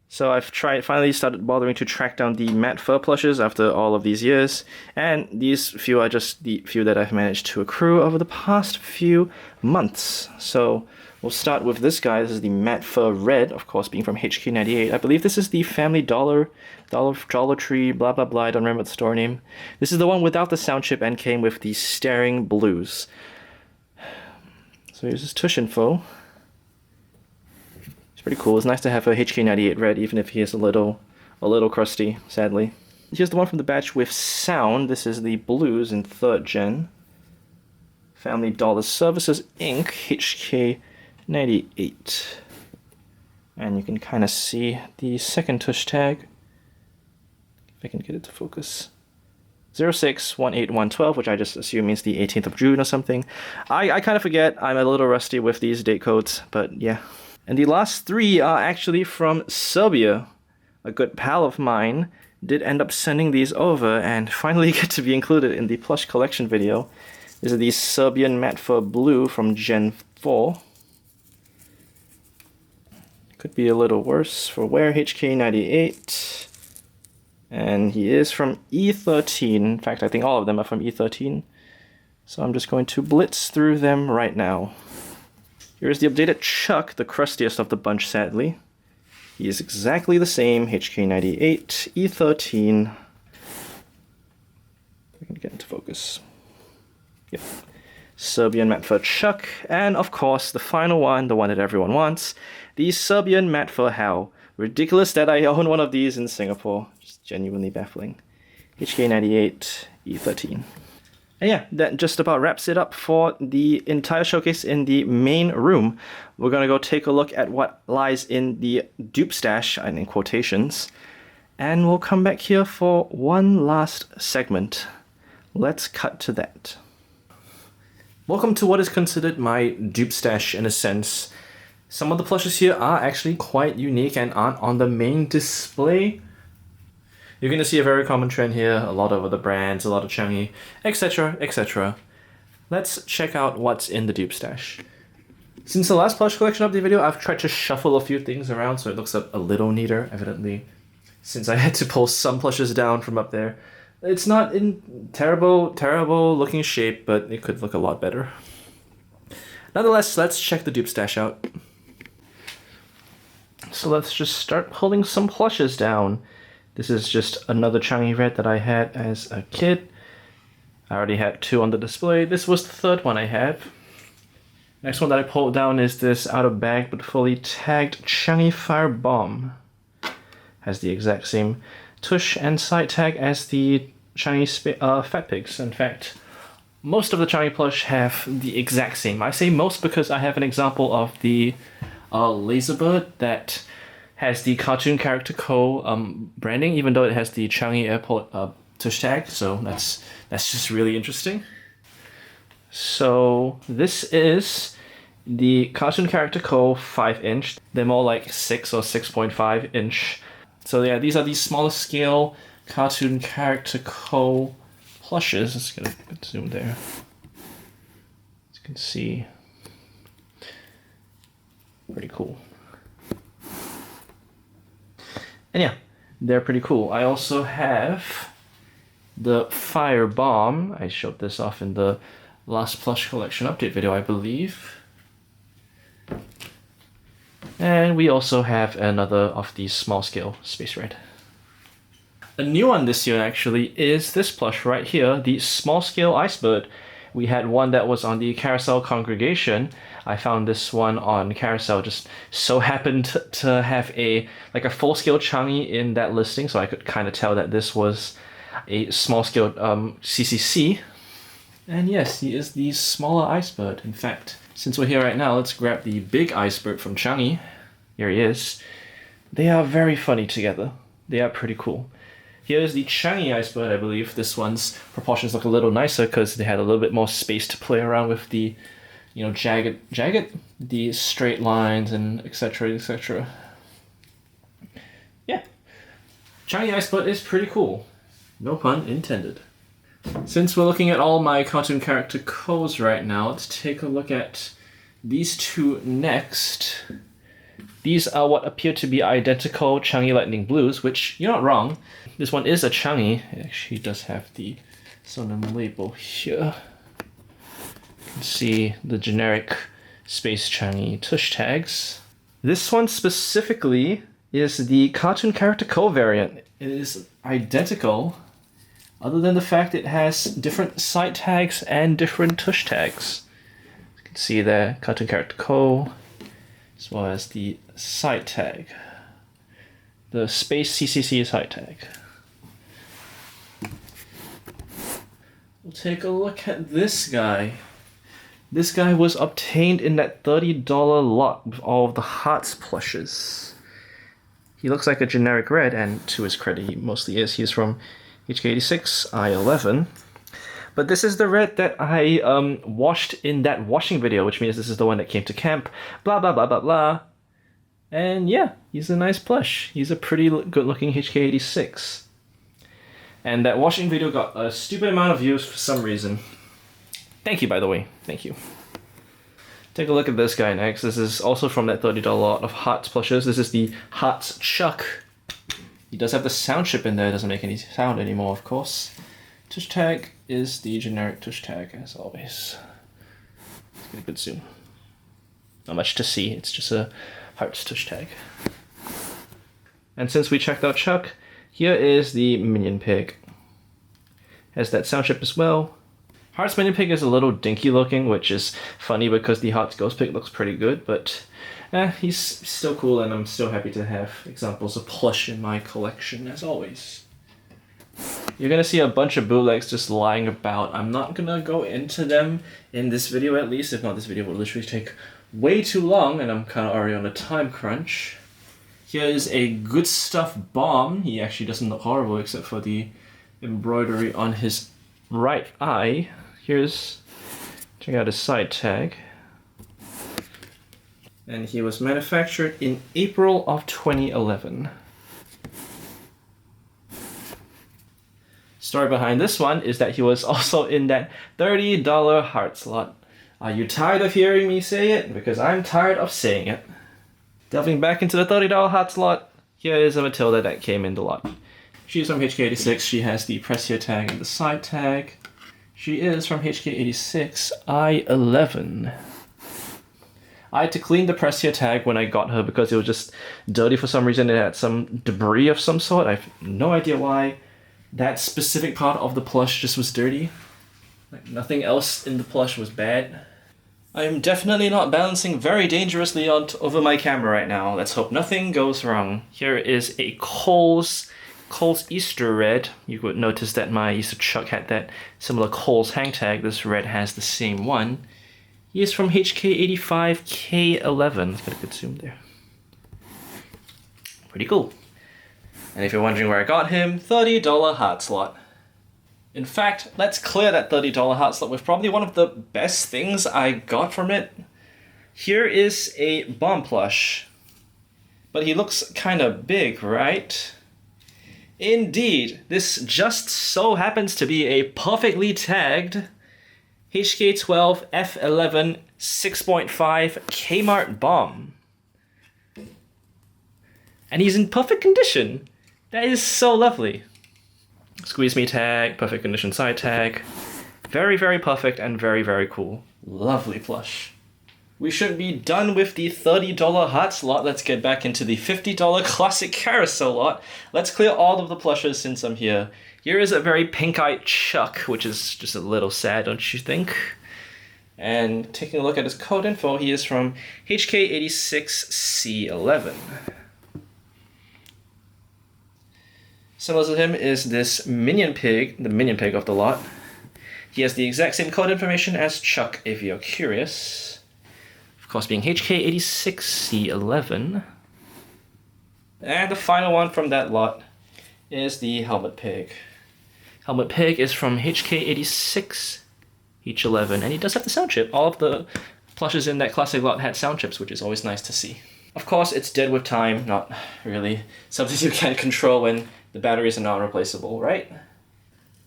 Speaker 2: So I've finally started bothering to track down the matte fur plushes after all of these years, and these few are just the few that I've managed to accrue over the past few months. So we'll start with this guy. This is the matte fur red, of course, being from HK98. I believe this is the Family Dollar Tree, blah blah blah, I don't remember the store name. This is the one without the sound chip and came with the staring blues. So here's his tush info. It's pretty cool. It's nice to have a HK98 red, even if he is a little crusty, sadly. Here's the one from the batch with sound. This is the blues in 3rd gen. Family Dollar Services Inc. HK98. And you can kind of see the second tush tag. If I can get it to focus. 06-18112, which I just assume means the 18th of June or something. I kind of forget. I'm a little rusty with these date codes, but yeah. And the last 3 are actually from Serbia. A good pal of mine did end up sending these over and finally get to be included in the plush collection video. This is the Serbian matte fur blue from Gen 4. Could be a little worse for wear, HK98. And he is from E13. In fact, I think all of them are from E13. So I'm just going to blitz through them right now.
Speaker 1: Here's the updated Chuck, the crustiest of the bunch, sadly. He is exactly the same, HK98, E13. We're gonna get into focus. Yep. Serbian mat fur Chuck, and of course the final one, the one that everyone wants, the Serbian mat fur Hal. Ridiculous that I own one of these in Singapore. Just genuinely baffling. HK98, E13. And yeah, that just about wraps it up for the entire showcase in the main room. We're gonna go take a look at what lies in the dupe stash, and in quotations, and we'll come back here for one last segment. Let's cut to that. Welcome to what is considered my dupe stash in a sense. Some of the plushes here are actually quite unique and aren't on the main display. You're going to see a very common trend here, a lot of other brands, a lot of Changi, etc, etc. Let's check out what's in the dupe stash. Since the last plush collection update video, I've tried to shuffle a few things around so it looks a little neater, evidently. Since I had to pull some plushes down from up there. It's not in terrible looking shape, but it could look a lot better. Nonetheless, let's check the dupe stash out. So let's just start pulling some plushes down. This is just another Changi Red that I had as a kid. I already had 2 on the display. This was the 3rd one I have. Next one that I pulled down is this out of bag but fully tagged Changi Fire Bomb. Has the exact same tush and side tag as the Changi Fat Pigs. In fact, most of the Changi plush have the exact same. I say most because I have an example of the Laserbird that has the Cartoon Character Co. Branding, even though it has the Changi Airport tush tag, so that's just really interesting. So this is the Cartoon Character Co. 5-inch. They're more like 6 or 6.5 inch. So yeah, these are the smaller scale Cartoon Character Co. plushes. Let's get a zoom there. As you can see, pretty cool. And yeah, they're pretty cool. I also have the Fire Bomb. I showed this off in the last plush collection update video, I believe. And we also have another of these small scale Space Red. A new one this year actually is this plush right here, the small scale Icebird. We had one that was on the Carousel Congregation. I found this one on Carousel, just so happened to have a full-scale Changi in that listing, so I could kind of tell that this was a small-scale CCC. And yes, he is the smaller Icebird. In fact, since we're here right now, let's grab the big Icebird from Changi. Here he is. They are very funny together. They are pretty cool. Here's the Changi Icebird, I believe. This one's proportions look a little nicer because they had a little bit more space to play around with the, the straight lines and etc, etc. Yeah. Changi Icebird is pretty cool. No pun intended. Since we're looking at all my Cartoon Character Co's right now, let's take a look at these 2 next. These are what appear to be identical Changi Lightning Blues, which you're not wrong. This one is a Changi. It actually does have the Sonam label here. You can see the generic Space Changi tush tags. This one specifically is the Cartoon Character Co variant. It is identical, other than the fact it has different side tags and different tush tags. You can see there, Cartoon Character Co, as well as the side tag, the Space CCC side tag. We'll take a look at this guy. This guy was obtained in that $30 lot with all of the Hartz plushes. He looks like a generic red, and to his credit, he mostly is. He's from HK86 I11. But this is the red that I washed in that washing video, which means this is the one that came to camp. Blah, blah, blah, blah, blah. And yeah, he's a nice plush. He's a pretty good-looking HK86. And that washing video got a stupid amount of views for some reason. Thank you, by the way. Thank you. Take a look at this guy next. This is also from that $30 lot of Hartz plushes. This is the Hartz Chuck. He does have the sound chip in there. It doesn't make any sound anymore, of course. Tush tag is the generic tush tag, as always. Let's get a good zoom. Not much to see, it's just a Hartz tush tag. And since we checked out Chuck, here is the Minion Pig. Has that sound chip as well. Hartz Minion Pig is a little dinky looking, which is funny because the Hartz Ghost Pig looks pretty good, but he's still cool, and I'm still happy to have examples of Plush in my collection, as always. You're gonna see a bunch of bootlegs just lying about. I'm not gonna go into them in this video at least, if not this video will literally take way too long, and I'm kind of already on a time crunch. Here is a Good Stuff bomb. He actually doesn't look horrible except for the embroidery on his right eye. Check out his side tag. And he was manufactured in April of 2011. Story behind this one is that he was also in that $30 Hartz lot. Are you tired of hearing me say it? Because I'm tired of saying it. Delving back into the $30 Hartz lot, here is a Matilda that came in the lot. She's from HK86, she has the press here tag and the side tag. She is from HK86 I11. I had to clean the press here tag when I got her because it was just dirty for some reason. It had some debris of some sort. I have no idea why. That specific part of the plush just was dirty. Like nothing else in the plush was bad. I am definitely not balancing very dangerously over my camera right now. Let's hope nothing goes wrong. Here is a Cole's Easter red. You would notice that my Easter Chuck had that similar Cole's hang tag. This red has the same one. He is from HK85 K11. Let's get a good zoom there. Pretty cool. And if you're wondering where I got him, $30 Hartz lot. In fact, let's clear that $30 Hartz lot with probably one of the best things I got from it. Here is a bomb plush. But he looks kind of big, right? Indeed, this just so happens to be a perfectly tagged HK12 F11 6.5 Kmart bomb. And he's in perfect condition. That is so lovely. Squeeze me tag, perfect condition side tag. Very, very perfect and very, very cool. Lovely plush. We should be done with the $30 Hartz lot. Let's get back into the $50 classic carousel lot. Let's clear all of the plushes since I'm here. Here is a very pink-eyed Chuck, which is just a little sad, don't you think? And taking a look at his code info, he is from HK86C11. Similar to him is this Minion Pig, the Minion Pig of the lot. He has the exact same code information as Chuck, if you're curious. Of course, being HK86C11. And the final one from that lot is the Helmet Pig. Helmet Pig is from HK86 H11, and he does have the sound chip. All of the plushes in that classic lot had sound chips, which is always nice to see. Of course, it's dead with time, not really something you can't control when the batteries are not replaceable, right?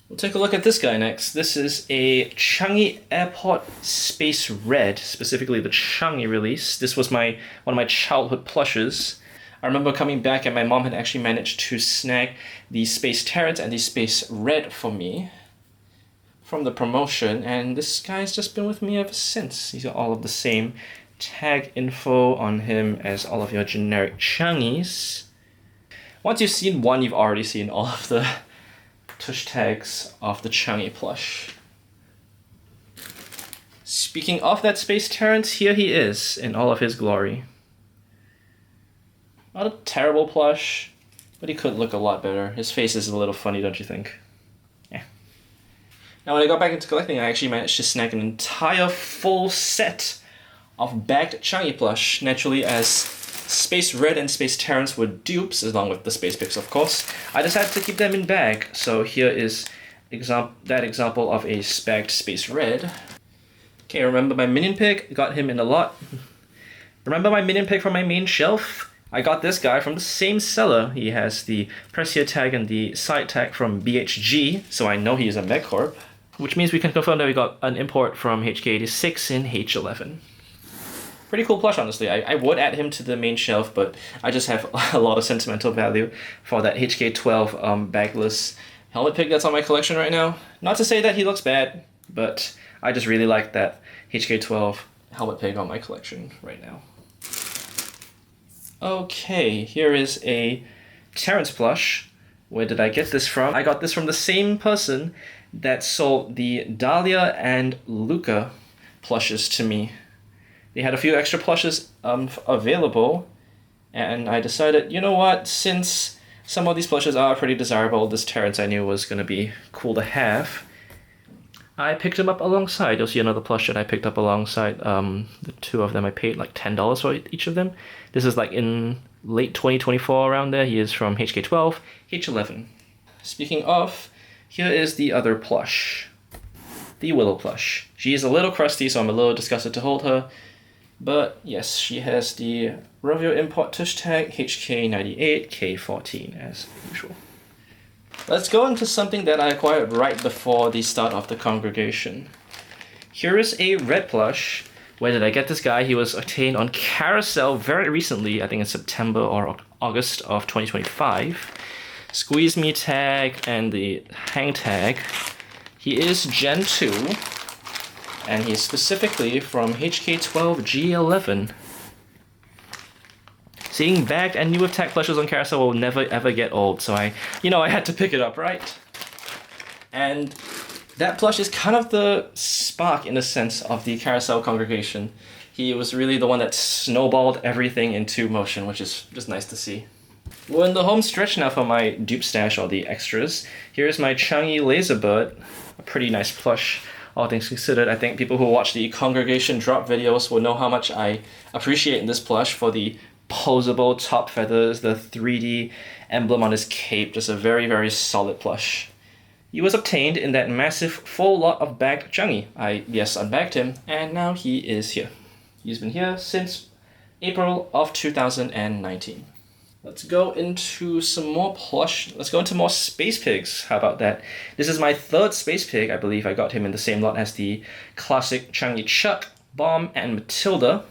Speaker 1: We'll take a look at this guy next. This is a Changi Airport Space Red, specifically the Changi release. This was one of my childhood plushes. I remember coming back and my mom had actually managed to snag the Space Terrans and the Space Red for me from the promotion, and this guy's just been with me ever since. He's got all of the same tag info on him as all of your generic Changis. Once you've seen one, you've already seen all of the tush tags of the Changi plush. Speaking of that Space Terrans, here he is in all of his glory. Not a terrible plush, but he could look a lot better. His face is a little funny, don't you think? Yeah. Now when I got back into collecting, I actually managed to snag an entire full set of bagged Changi plush, naturally as Space Red and Space Terrans were dupes, along with the Space Pigs, of course. I decided to keep them in bag, so here is that example of a bagged Space Red. Okay, remember my Minion Pig? Got him in a lot. Remember my Minion Pig from my main shelf? I got this guy from the same seller. He has the press here tag and the side tag from BHG, so I know he's a MechCorp. Which means we can confirm that we got an import from HK86 in H11. Pretty cool plush, honestly. I would add him to the main shelf, but I just have a lot of sentimental value for that HK12 bagless Helmet Pig that's on my collection right now. Not to say that he looks bad, but I just really like that HK12 helmet pig on my collection right now. Okay, here is a Terrence plush. Where did I get this from? I got this from the same person that sold the Dahlia and Luca plushes to me. They had a few extra plushes available, and I decided, you know what, since some of these plushes are pretty desirable, this Terrence I knew was going to be cool to have. I picked them up alongside. You'll see another plush that I picked up alongside. The two of them, I paid like $10 for each of them. This is like in late 2024 around there. He is from HK12, H11. Speaking of, here is the other plush. The Willow plush. She is a little crusty, so I'm a little disgusted to hold her. But yes, she has the Rovio import tush tag HK98, K14 as usual. Let's go into something that I acquired right before the start of the congregation. Here is a red plush. Where did I get this guy? He was obtained on Carousel very recently, I think in September or August of 2025. Squeeze Me tag and the hang tag. He is Gen 2, and he's specifically from HK12 G11. Seeing bagged and new with tag plushes on Carousel will never ever get old, so I had to pick it up, right? And that plush is kind of the spark, in a sense, of the Carousel congregation. He was really the one that snowballed everything into motion, which is just nice to see. We're in the home stretch now for my dupe stash, or the extras. Here's my Changi Laserbird, a pretty nice plush, all things considered. I think people who watch the congregation drop videos will know how much I appreciate this plush for the posable top feathers, the 3D emblem on his cape, just a very, very solid plush. He was obtained in that massive full lot of bagged Changi. I unbagged him, and now he is here. He's been here since April of 2019. Let's go into some more plush. Let's go into more space pigs. How about that? This is my third space pig. I believe I got him in the same lot as the classic Changi Chuck, Bomb, and Matilda.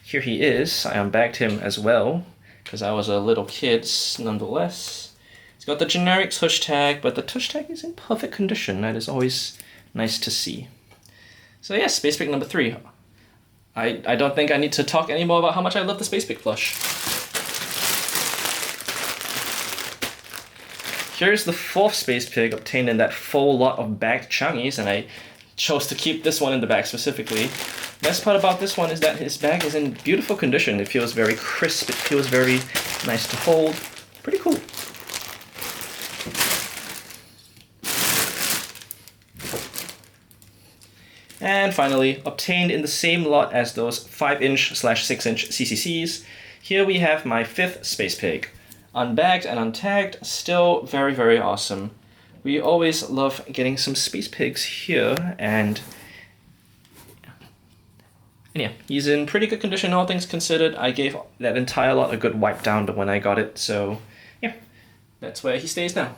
Speaker 1: Here he is. I unbagged him as well, because I was a little kid nonetheless. It's got the generic tush tag, but the tush tag is in perfect condition. That is always nice to see. So yeah, space pig number 3. I don't think I need to talk anymore about how much I love the space pig plush. Here's the 4th space pig obtained in that full lot of bagged Changis, and I chose to keep this one in the bag specifically. Best part about this one is that his bag is in beautiful condition. It feels very crisp, it feels very nice to hold. Pretty cool. And finally, obtained in the same lot as those 5-inch/6-inch CCCs, here we have my 5th space pig. Unbagged and untagged, still very, very awesome. We always love getting some space pigs here, and yeah, he's in pretty good condition, all things considered. I gave that entire lot a good wipe down when I got it, so yeah, that's where he stays now.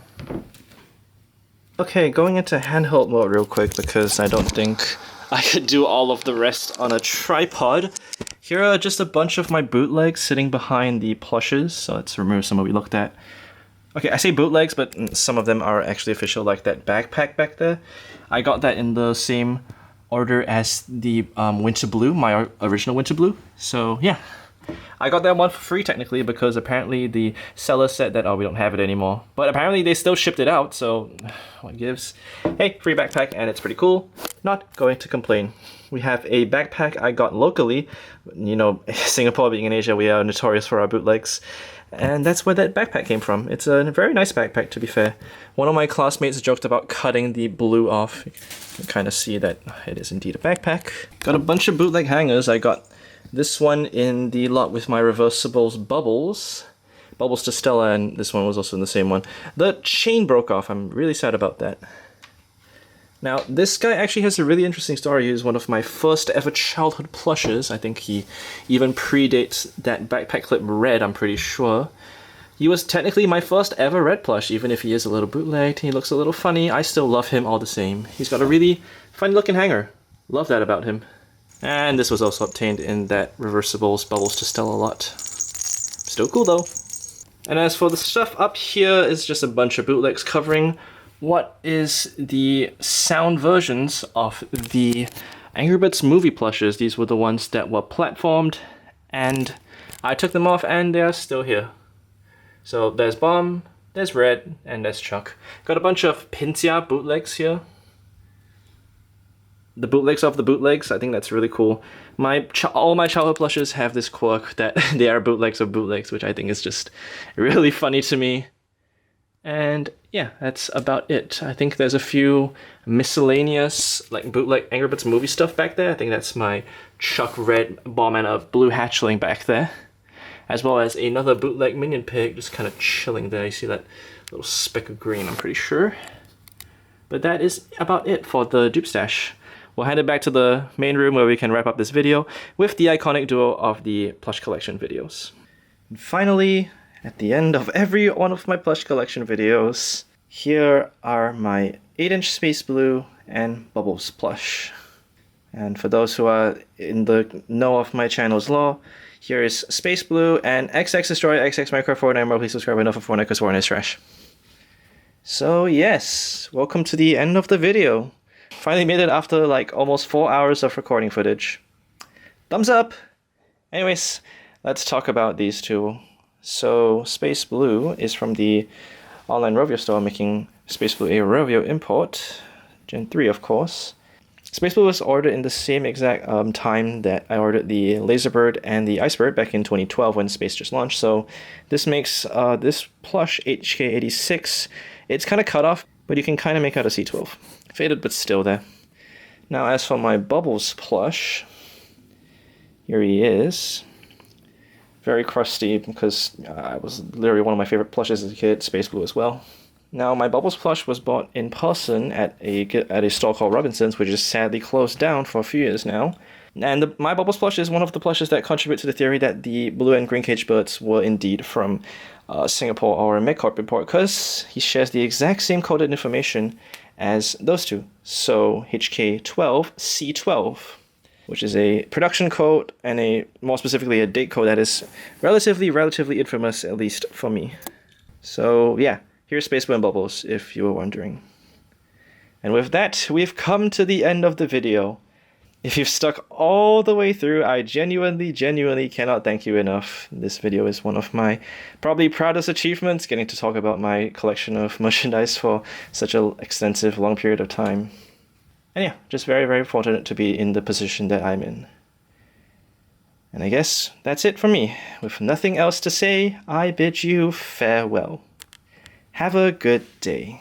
Speaker 1: Okay, going into handheld mode real quick because I don't think I could do all of the rest on a tripod. Here are just a bunch of my bootlegs sitting behind the plushes, so let's remove some of what we looked at. Okay, I say bootlegs, but some of them are actually official, like that backpack back there. I got that in the same order as the Winter Blue, my original Winter Blue. So yeah, I got that one for free technically because apparently the seller said that, oh, we don't have it anymore. But apparently they still shipped it out, so what gives? Hey, free backpack, and it's pretty cool. Not going to complain. We have a backpack I got locally. You know, Singapore being in Asia, we are notorious for our bootlegs. And that's where that backpack came from. It's a very nice backpack, to be fair. One of my classmates joked about cutting the blue off. You can kind of see that it is indeed a backpack. Got a bunch of bootleg hangers. I got this one in the lot with my reversibles Bubbles. Bubbles to Stella, and this one was also in the same one. The chain broke off. I'm really sad about that. Now, this guy actually has a really interesting story. He's one of my first ever childhood plushes. I think he even predates that backpack clip Red, I'm pretty sure. He was technically my first ever Red plush, even if he is a little bootlegged. He looks a little funny. I still love him all the same. He's got a really funny looking hanger. Love that about him. And this was also obtained in that reversibles Bubbles to Stella lot. Still cool though. And as for the stuff up here is just a bunch of bootlegs covering what is the sound versions of the Angry Birds movie plushes. These were the ones that were platformed, and I took them off, and they are still here. So there's Bomb, there's Red, and there's Chuck. Got a bunch of Pintia bootlegs here. The bootlegs of the bootlegs. I think that's really cool. All my childhood plushes have this quirk that they are bootlegs of bootlegs, which I think is just really funny to me. And yeah, that's about it. I think there's a few miscellaneous like bootleg Angry Birds movie stuff back there. I think that's my Chuck Red Bomb and a blue hatchling back there, as well as another bootleg Minion Pig just kind of chilling there. You see that little speck of green, I'm pretty sure. But that is about it for the dupe stash. We'll hand it back to the main room where we can wrap up this video with the iconic duo of the plush collection videos. And finally, at the end of every one of my plush collection videos, here are my 8-inch Space Blue and Bubbles plush. And for those who are in the know of my channel's lore, here is Space Blue and XX Destroy, XX Micro 49, please subscribe enough for Fortnite because Fortnite is trash. So yes, welcome to the end of the video. Finally made it after like almost 4 hours of recording footage. Thumbs up! Anyways, let's talk about these two. So Space Blue is from the online Rovio store, making Space Blue a Rovio import. Gen 3 of course. Space Blue was ordered in the same exact time that I ordered the Laserbird and the Icebird back in 2012 when Space just launched. So this makes this plush HK86. It's kind of cut off, but you can kind of make out a C12. Faded, but still there. Now, as for my Bubbles plush, here he is. Very crusty because it was literally one of my favorite plushes as a kid, Space Blue as well. Now, my Bubbles plush was bought in person at a store called Robinson's, which is sadly closed down for a few years now. And my Bubbles plush is one of the plushes that contribute to the theory that the blue and green cage birds were indeed from Singapore or a MedCorp report, because he shares the exact same coded information as those two. So HK12C12, which is a production code and more specifically a date code that is relatively infamous, at least for me. So yeah, here's Space Blue and Bubbles, if you were wondering. And with that, we've come to the end of the video. If you've stuck all the way through, I genuinely cannot thank you enough. This video is one of my probably proudest achievements, getting to talk about my collection of merchandise for such an extensive, long period of time. And yeah, just very fortunate to be in the position that I'm in. And I guess that's it for me. With nothing else to say, I bid you farewell. Have a good day.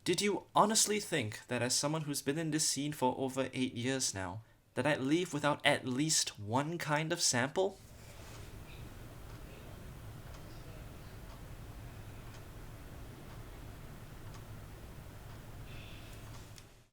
Speaker 2: Did you honestly think that as someone who's been in this scene for over 8 years now, that I'd leave without at least one kind of sample?